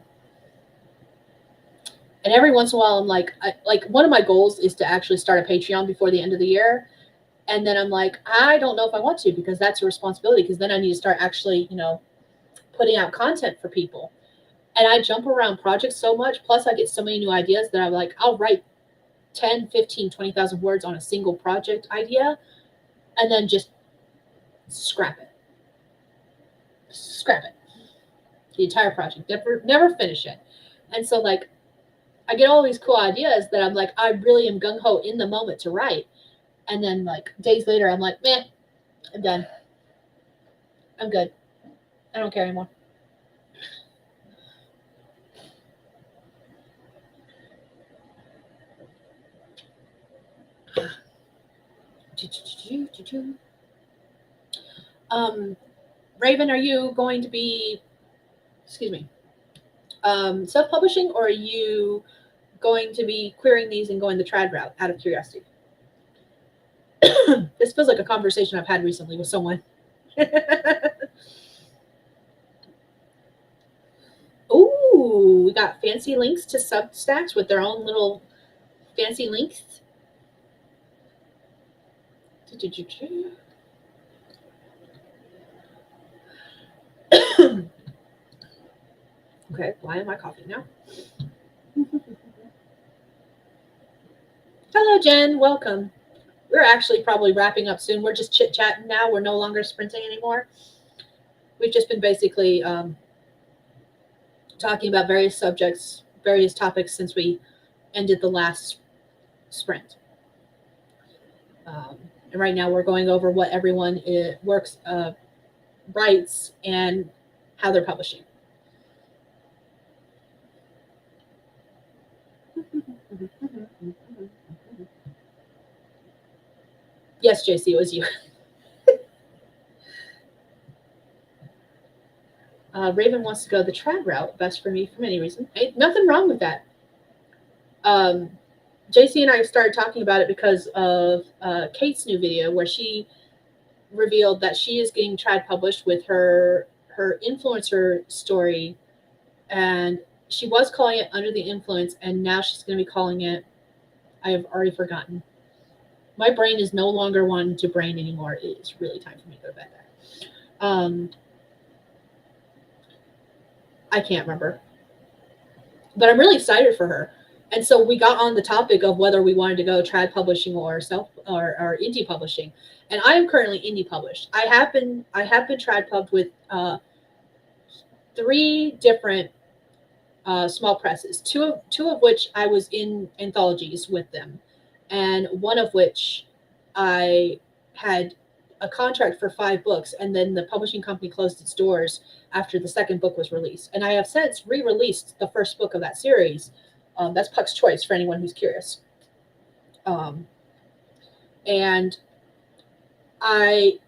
A: And every once in a while, I'm like one of my goals is to actually start a Patreon before the end of the year. And then I'm like, I don't know if I want to because that's a responsibility because then I need to start actually, putting out content for people. And I jump around projects so much. Plus, I get so many new ideas that I'm like, I'll write 10, 15, 20,000 words on a single project idea and then just scrap it. The entire project. Never finish it. And so, like, I get all these cool ideas that I'm like, I really am gung-ho in the moment to write. And then, like, days later, I'm like, meh, I'm done. I'm good. I don't care anymore. Raven, are you going to be, self-publishing, or are you going to be querying these and going the trad route out of curiosity? This feels like a conversation I've had recently with someone. Ooh, we got fancy links to Substacks with their own little fancy links. Okay, why am I coughing now? Hello, Jen. Welcome. We're actually probably wrapping up soon. We're just chit-chatting now. We're no longer sprinting anymore. We've just been basically talking about various subjects, various topics since we ended the last sprint. And right now we're going over what everyone writes and how they're publishing. Yes, JC, it was you. Raven wants to go the trad route. Best for me for any reason. Nothing wrong with that. JC and I started talking about it because of Kate's new video where she revealed that she is getting trad published with her influencer story, and she was calling it Under the Influence, and now she's going to be calling it, I have already forgotten. My brain is no longer wanting to brain anymore. It's really time for me to go to bed. I can't remember. But I'm really excited for her. And so we got on the topic of whether we wanted to go trad publishing or self or indie publishing. And I am currently indie published. I have been trad pubbed with three different small presses. Two of which I was in anthologies with them, and one of which I had a contract for 5 books, and then the publishing company closed its doors after the second book was released. And I have since re-released the first book of that series. That's Puck's Choice for anyone who's curious. Um, and I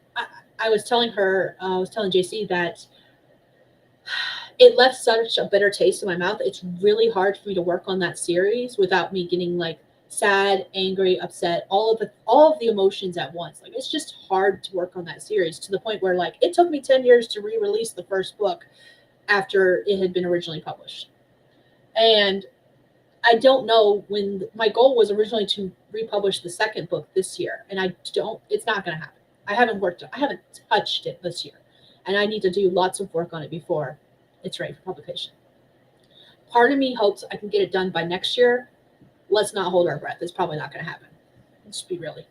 A: was telling her, I was telling JC that it left such a bitter taste in my mouth. It's really hard for me to work on that series without me getting like sad, angry, upset, all of the emotions at once. Like it's just hard to work on that series to the point where like it took me 10 years to re-release the first book after it had been originally published. And I don't know when my goal was originally to republish the second book this year, and it's not going to happen. I haven't touched it this year, and I need to do lots of work on it before it's ready for publication. Part of me hopes I can get it done by next year. Let's not hold our breath. It's probably not going to happen. Let's be really.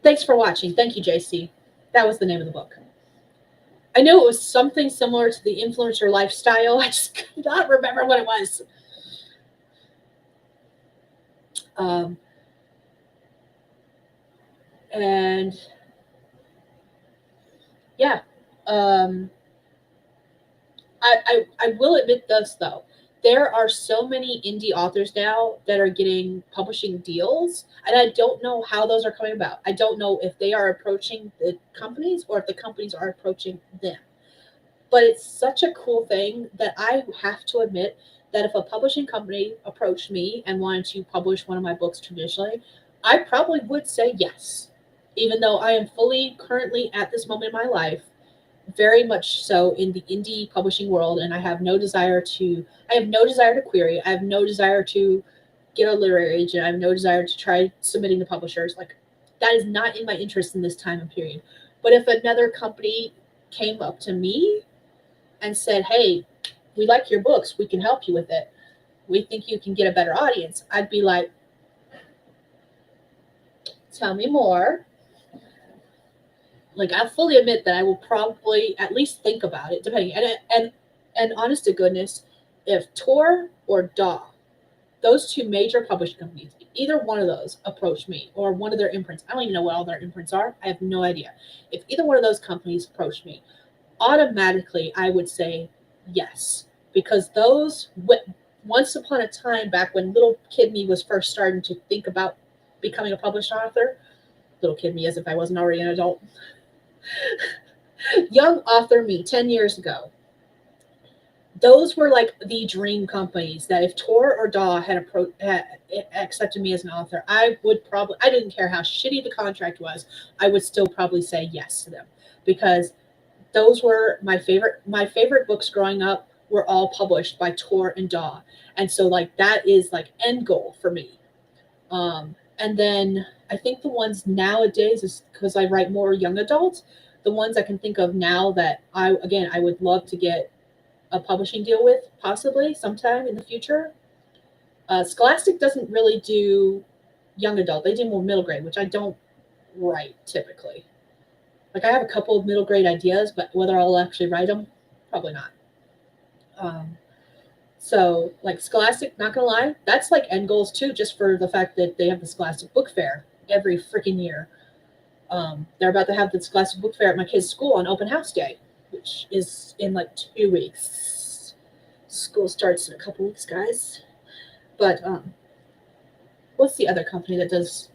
A: Thanks for watching. Thank you, JC. That was the name of the book. I knew it was something similar to the influencer lifestyle. I just could not remember what it was. And yeah, I will admit this though. There are so many indie authors now that are getting publishing deals, and I don't know how those are coming about. I don't know if they are approaching the companies or if the companies are approaching them. But it's such a cool thing that I have to admit that if a publishing company approached me and wanted to publish one of my books traditionally, I probably would say yes, even though I am fully currently at this moment in my life very much so in the indie publishing world, and I have no desire to query. I have no desire to get a literary agent. I have no desire to try submitting to publishers. Like that is not in my interest in this time and period. But if another company came up to me and said, "Hey, we like your books. We can help you with it. We think you can get a better audience," I'd be like, "Tell me more." Like I fully admit that I will probably at least think about it, depending. And honest to goodness, if Tor or DAW, those two major publishing companies, either one of those approach me or one of their imprints, I don't even know what all their imprints are. I have no idea. If either one of those companies approach me, automatically I would say yes, because once upon a time back when little kid me was first starting to think about becoming a published author, little kid me as if I wasn't already an adult. Young author me 10 years ago, those were like the dream companies that if Tor or DAW had accepted me as an author, I didn't care how shitty the contract was, I would still probably say yes to them, because those were my favorite books growing up were all published by Tor and DAW. And so like that is like end goal for me. And then I think the ones nowadays is because I write more young adult. The ones I can think of now that I would love to get a publishing deal with, possibly sometime in the future. Scholastic doesn't really do young adult; they do more middle grade, which I don't write typically. Like I have a couple of middle grade ideas, but whether I'll actually write them, probably not. So like Scholastic, not gonna lie, that's like end goals too, just for the fact that they have the Scholastic Book Fair every freaking year. They're about to have the Scholastic Book Fair at my kid's school on open house day, which is in like 2 weeks. School starts in a couple weeks, guys. But what's the other company that does?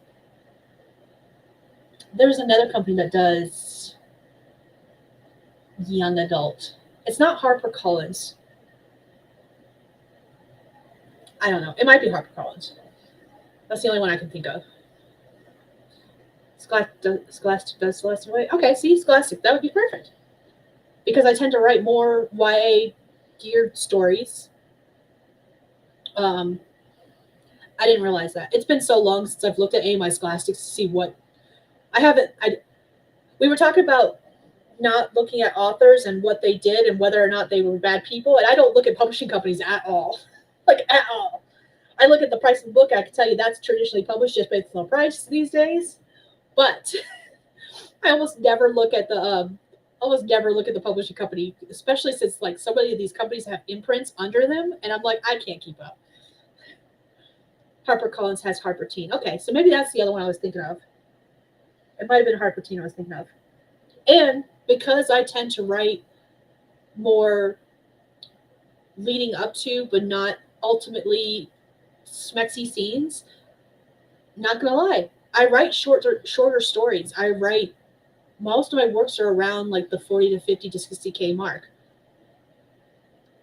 A: There's another company that does young adult. It's not HarperCollins. I don't know. It might be HarperCollins. That's the only one I can think of. Scholastic does Celestial Way. Okay, see, Scholastic. That would be perfect. Because I tend to write more YA geared stories. I didn't realize that. It's been so long since I've looked at any of my Scholastics to see what I haven't. We were talking about not looking at authors and what they did and whether or not they were bad people. And I don't look at publishing companies at all, like at all. I look at the price of the book. I can tell you that's traditionally published just based on price these days. But I almost never look at the publishing company, especially since like so many of these companies have imprints under them, and I'm like, I can't keep up. HarperCollins has Harper Teen. Okay, so maybe that's the other one I was thinking of. It might have been Harper Teen I was thinking of. And because I tend to write more leading up to, but not ultimately smexy scenes, not gonna lie, I write shorter stories. I write most of my works are around like the 40 to 50 to 60K mark.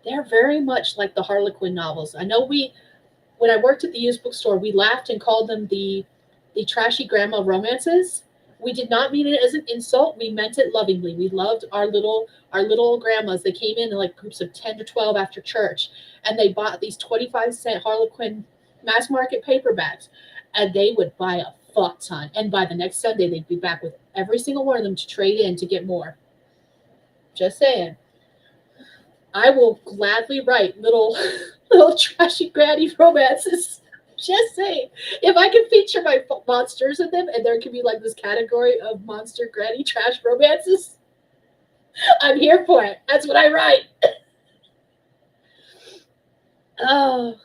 A: They're very much like the Harlequin novels. I know when I worked at the used bookstore, we laughed and called them the trashy grandma romances. We did not mean it as an insult. We meant it lovingly. We loved our little grandmas. They came in like groups of 10 to 12 after church, and they bought these 25-cent Harlequin mass market paperbacks, and they would buy a fuck ton. And by the next Sunday, they'd be back with every single one of them to trade in to get more. Just saying. I will gladly write little trashy granny romances. Just saying. If I can feature my monsters in them and there can be like this category of monster granny trash romances, I'm here for it. That's what I write. Oh.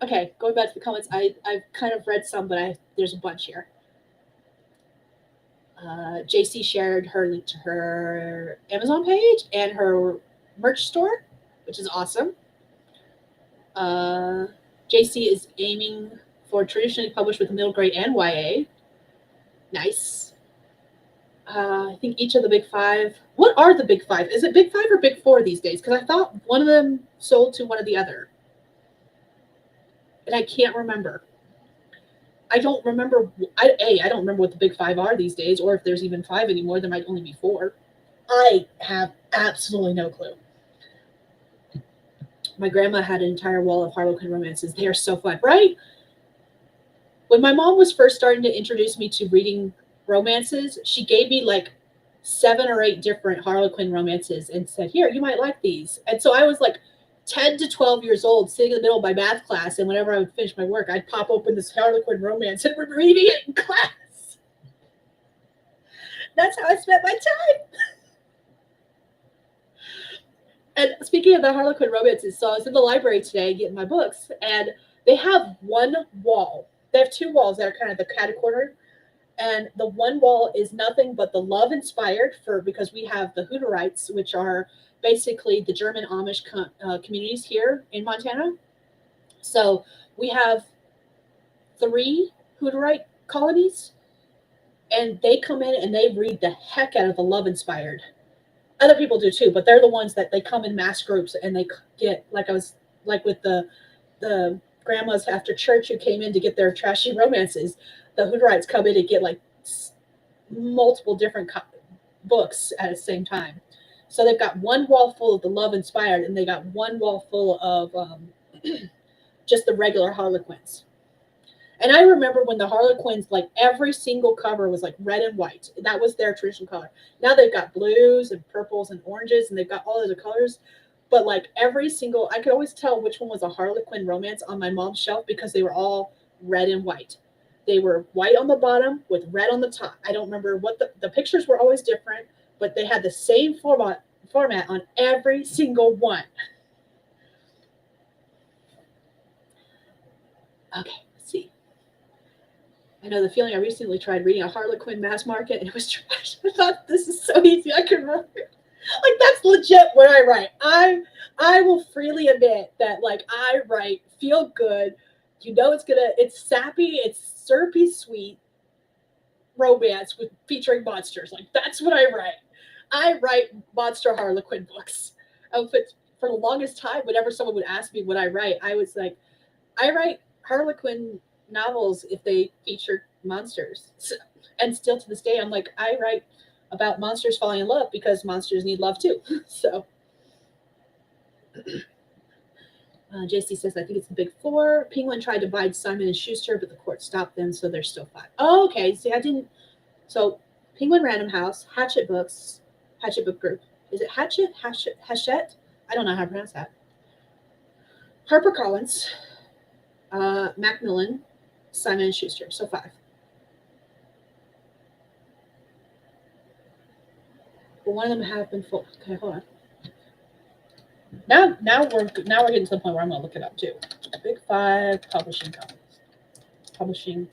A: Okay, going back to the comments, I've kind of read some, but there's a bunch here. JC shared her link to her Amazon page and her merch store, which is awesome. JC is aiming for traditionally published with middle grade and YA. Nice. I think each of the big five. What are the big five? Is it big five or big four these days? Because I thought one of them sold to one of the other. And I can't remember. I don't remember. I don't remember what the big five are these days, or if there's even five anymore. There might only be four. I have absolutely no clue. My grandma had an entire wall of Harlequin romances. They are so fun, right? When my mom was first starting to introduce me to reading romances, she gave me like 7 or 8 different Harlequin romances and said, here, you might like these. And so I was like 10 to 12 years old, sitting in the middle of my math class, and whenever I would finish my work, I'd pop open this Harlequin romance and we're reading it in class. That's how I spent my time. And speaking of the Harlequin romances, so I was in the library today getting my books, and they have one wall. They have 2 walls that are kind of the catty corner, and the one wall is nothing but the love inspired because we have the Hutterites, which are basically the German Amish communities here in Montana. So we have 3 Hutterite colonies, and they come in and they read the heck out of the love inspired. Other people do too, but they're the ones that they come in mass groups and they get, like I was like with the grandmas after church who came in to get their trashy romances. The Hutterites come in and get like multiple different books at the same time. So they've got one wall full of the love inspired, and they got one wall full of just the regular Harlequins. And I remember when the Harlequins, like every single cover was like red and white. That was their traditional color. Now they've got blues and purples and oranges, and they've got all other colors. But like every single, I could always tell which one was a Harlequin romance on my mom's shelf because they were all red and white. They were white on the bottom with red on the top. I don't remember what the pictures were always different, but they had the same format on every single one. Okay, let's see. I know the feeling. I recently tried reading a Harlequin mass market, and it was trash. I thought, this is so easy. I can remember. Like, that's legit what I write. I will freely admit that, like, I write feel good. You know, it's sappy, it's syrupy sweet romance featuring monsters. Like, that's what I write. I write monster Harlequin books. For the longest time, whenever someone would ask me what I write, I was like, I write Harlequin novels if they feature monsters. And still to this day, I'm like, I write about monsters falling in love because monsters need love too. So JC says, I think it's the big 4. Penguin tried to buy Simon and Schuster, but the court stopped them, so they're still 5. Oh, okay. See, I didn't. So Penguin Random House, Hatchet Books, Hatchet Book Group. Is it Hachette? I don't know how to pronounce that. HarperCollins, Macmillan, Simon and Schuster. So 5. But one of them have been full. Okay, hold on. Now we're getting to the point where I'm gonna look it up too. Big 5 publishing companies. Publishing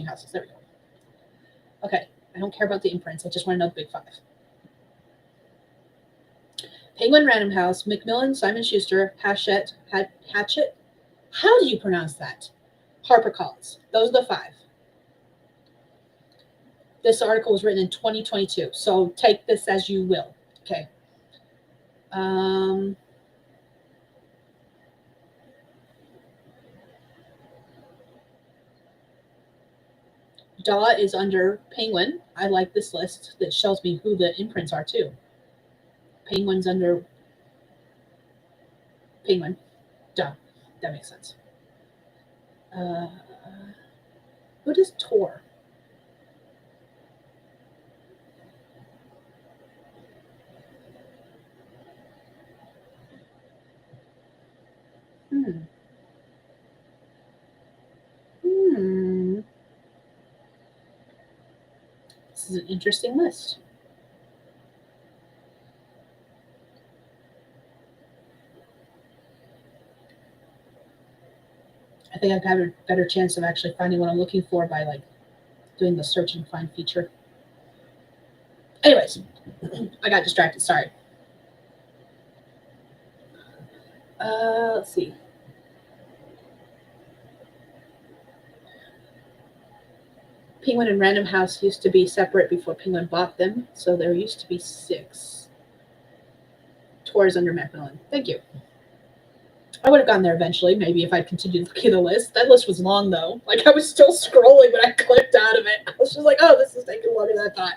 A: houses. There we go. Okay, I don't care about the imprints. I just want to know the big 5. Penguin Random House, Macmillan, Simon Schuster, Hatchet. How do you pronounce that? HarperCollins. Those are the 5. This article was written in 2022, so take this as you will. Okay. DAW is under Penguin. I like this list that shows me who the imprints are too. Penguin's under Penguin. DAW. That makes sense. Who does Tor? This is an interesting list. I think I've had a better chance of actually finding what I'm looking for by like doing the search and find feature. Anyways, I got distracted. Sorry. Let's see. Penguin and Random House used to be separate before Penguin bought them, so there used to be 6. Tours under Macmillan. Thank you. I would have gone there eventually, maybe if I continued looking at the list. That list was long though. Like I was still scrolling when I clicked out of it. I was just like, oh, this is taking longer than I thought.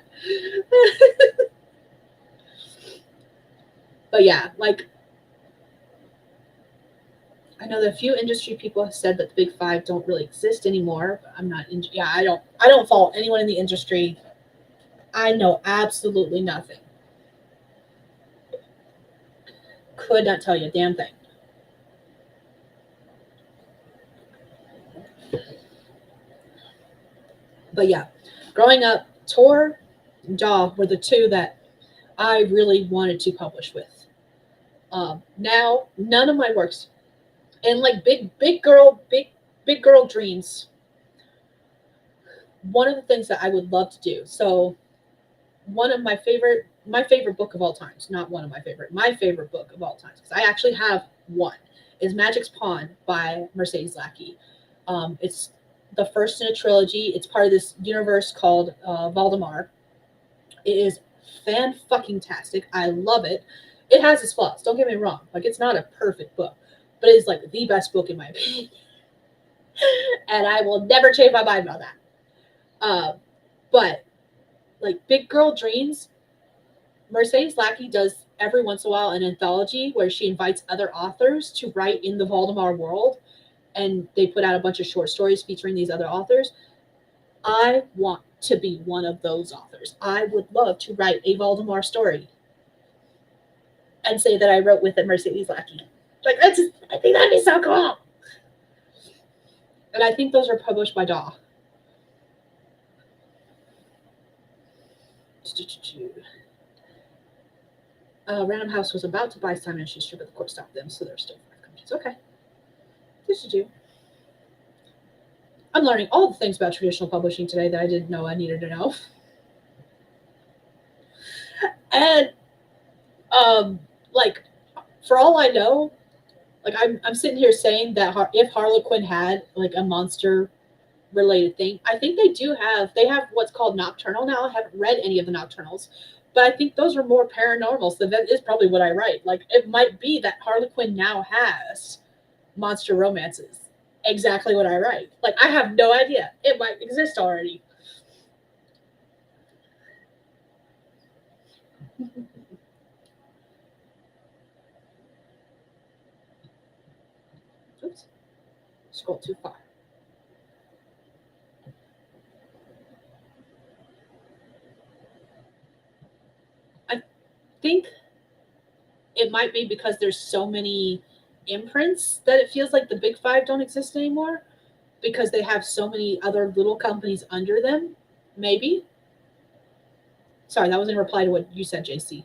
A: But yeah, like I know that a few industry people have said that the big 5 don't really exist anymore. But I'm not. I don't fault anyone in the industry. I know absolutely nothing. Could not tell you a damn thing. But yeah, growing up, Tor and DAW were the 2 that I really wanted to publish with. Now, none of my works, and like big girl dreams. One of the things that I would love to do. So, one of my favorite book of all times, not one of my favorite book of all times, because I actually have one, is Magic's Pawn by Mercedes Lackey. It's the first in a trilogy. It's part of this universe called Valdemar. It is fan-fucking-tastic. I love it. It has its flaws. Don't get me wrong. Like, it's not a perfect book, but it is like the best book in my opinion. And I will never change my mind about that. But like Big Girl Dreams, Mercedes Lackey does every once in a while an anthology where she invites other authors to write in the Valdemar world, and they put out a bunch of short stories featuring these other authors. I want to be one of those authors. I would love to write a Valdemar story and say that I wrote with a Mercedes Lackey. Like, I think that'd be so cool. And I think those are published by DAW. Random House was about to buy Simon & Schuster, but the court stopped them, so there's still 5 companies. Okay. I'm learning all the things about traditional publishing today that I didn't know I needed to know. And like, for all I know, like I'm sitting here saying that if Harlequin had like a monster related thing, I think they have what's called nocturnal now. I haven't read any of the nocturnals, but I think those are more paranormal. So that is probably what I write. Like, it might be that Harlequin now has monster romances. Exactly what I write. Like, I have no idea. It might exist already. Oops. Scroll too far. might be because there's so many imprints that it feels like the big five don't exist anymore because they have so many other little companies under them. Maybe. Sorry, that was in reply to what you said, JC.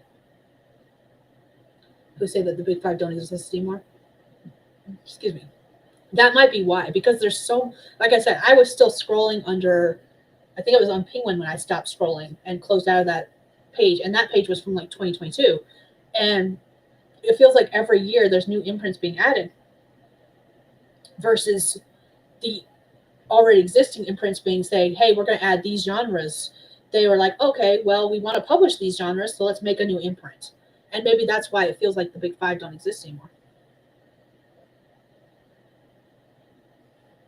A: Who say that the big five don't exist anymore? Excuse me. That might be why, because there's so, like I said, I was still scrolling under, I think it was on Penguin when I stopped scrolling and closed out of that page. And that page was from like 2022. And it feels like every year there's new imprints being added versus the already existing imprints being saying, hey, we're going to add these genres. They were like, okay, well, we want to publish these genres, so let's make a new imprint. And maybe that's why it feels like the big five don't exist anymore.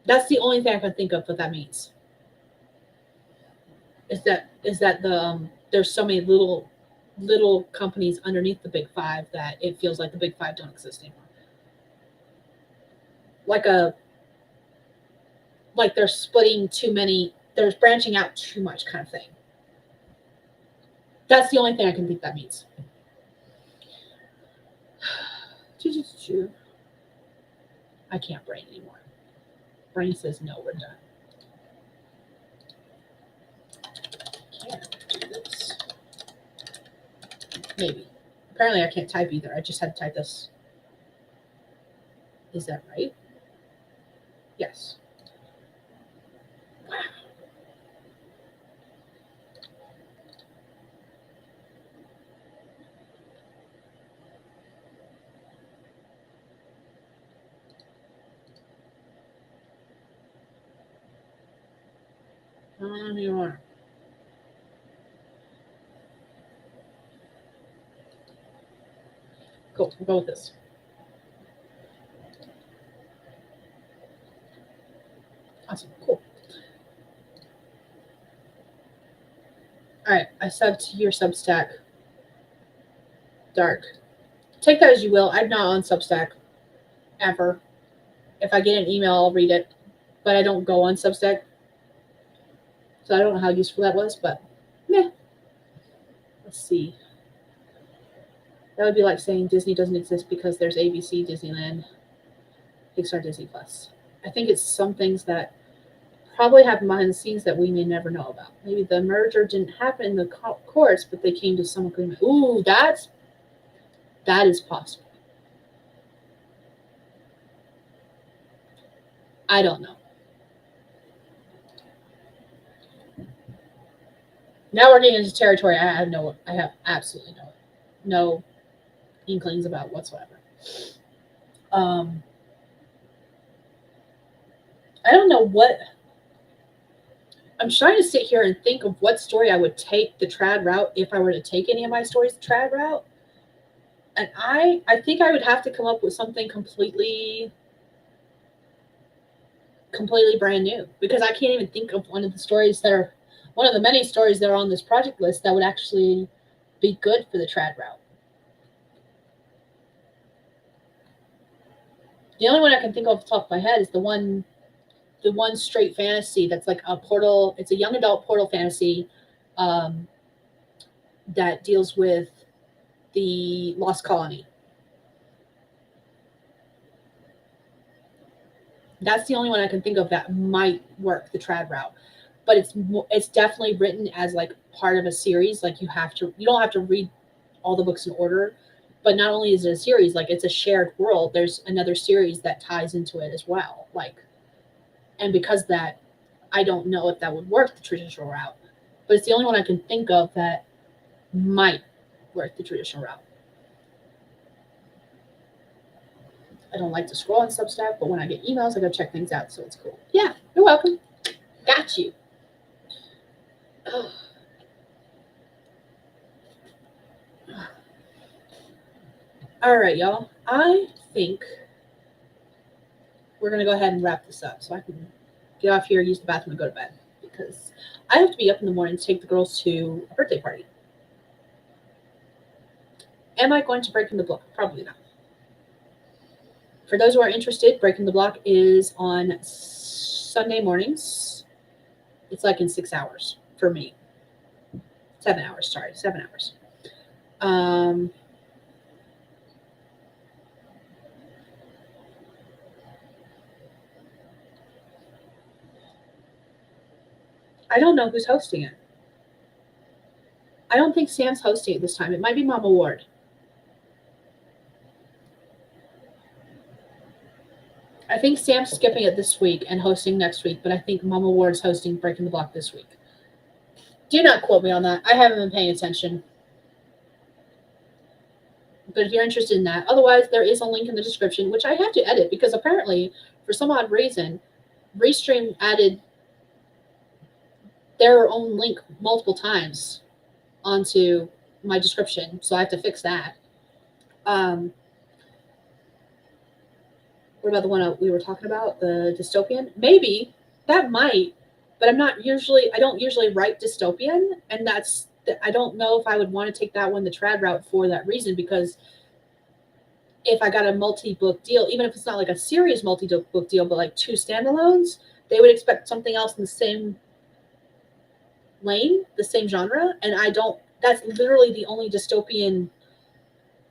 A: That's the only thing I can think of what that means. Is that the there's so many little companies underneath the big five that it feels like the big five don't exist anymore. Like they're splitting too many, they're branching out too much kind of thing. That's the only thing I can think that means. I can't brain anymore. Brain says no, we're done. Can't do this. Maybe. Apparently I can't type either. I just had to type this. Is that right? Yes. Wow. You are. Cool. We'll go with this. Awesome. Cool. All right. I subbed to your Substack. Dark. Take that as you will. I'm not on Substack ever. If I get an email, I'll read it, but I don't go on Substack. So I don't know how useful that was, but yeah. Let's see. That would be like saying Disney doesn't exist because there's ABC, Disneyland, Pixar, Disney Plus. I think it's some things that probably happen behind the scenes that we may never know about. Maybe the merger didn't happen in the course, but they came to some agreement. Ooh, that is possible. I don't know. Now we're getting into territory I have absolutely no inklings about whatsoever. I don't know what. I'm trying to sit here and think of what story I would take the trad route if I were to take any of my stories the trad route. And I think I would have to come up with something completely brand new because I can't even think of one of the many stories that are on this project list that would actually be good for the trad route. The only one I can think of off the top of my head is the one straight fantasy that's like a portal. It's a young adult portal fantasy that deals with the Lost Colony. That's the only one I can think of that might work the trad route, but it's definitely written as like part of a series. Like you don't have to read all the books in order, but not only is it a series, like it's a shared world. There's another series that ties into it as well. And because that, I don't know if that would work the traditional route, but it's the only one I can think of that might work the traditional route. I don't like to scroll on Substack, but when I get emails, I go check things out, so it's cool. Yeah, you're welcome. Got you. All right, y'all. I think we're going to go ahead and wrap this up so I can get off here, use the bathroom, and go to bed because I have to be up in the morning to take the girls to a birthday party. Am I going to Breaking the Block? Probably not. For those who are interested, Breaking the Block is on Sunday mornings. It's like in 6 hours for me. 7 hours, sorry, 7 hours. I don't know who's hosting it. I don't think Sam's hosting it this time. It might be Mama Ward. I think Sam's skipping it this week and hosting next week, but I think Mama Ward's hosting Breaking the Block this week. Do not quote me on that. I haven't been paying attention. But if you're interested in that, otherwise there is a link in the description, which I have to edit because apparently, for some odd reason, Restream added their own link multiple times onto my description, so I have to fix that. What about the one we were talking about, the dystopian? Maybe that might, but I don't usually write dystopian, and I don't know if I would want to take that one the trad route for that reason, because if I got a multi-book deal, even if it's not like a serious multi-book deal, but like 2 standalones, they would expect something else in the same lane, the same genre, and I don't. That's literally the only dystopian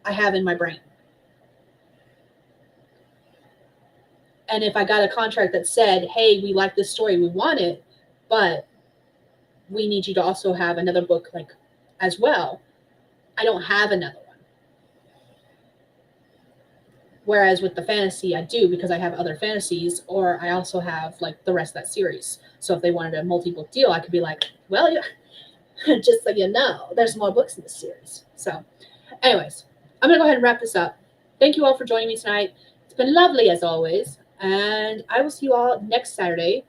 A: I have in my brain. And if I got a contract that said, hey, we like this story, we want it, but we need you to also have another book like as well, I don't have another one. Whereas with the fantasy, I do, because I have other fantasies, or I also have like the rest of that series. So if they wanted a multi-book deal, I could be like, well, yeah, just so you know, there's more books in this series. So anyways, I'm going to go ahead and wrap this up. Thank you all for joining me tonight. It's been lovely as always. And I will see you all next Saturday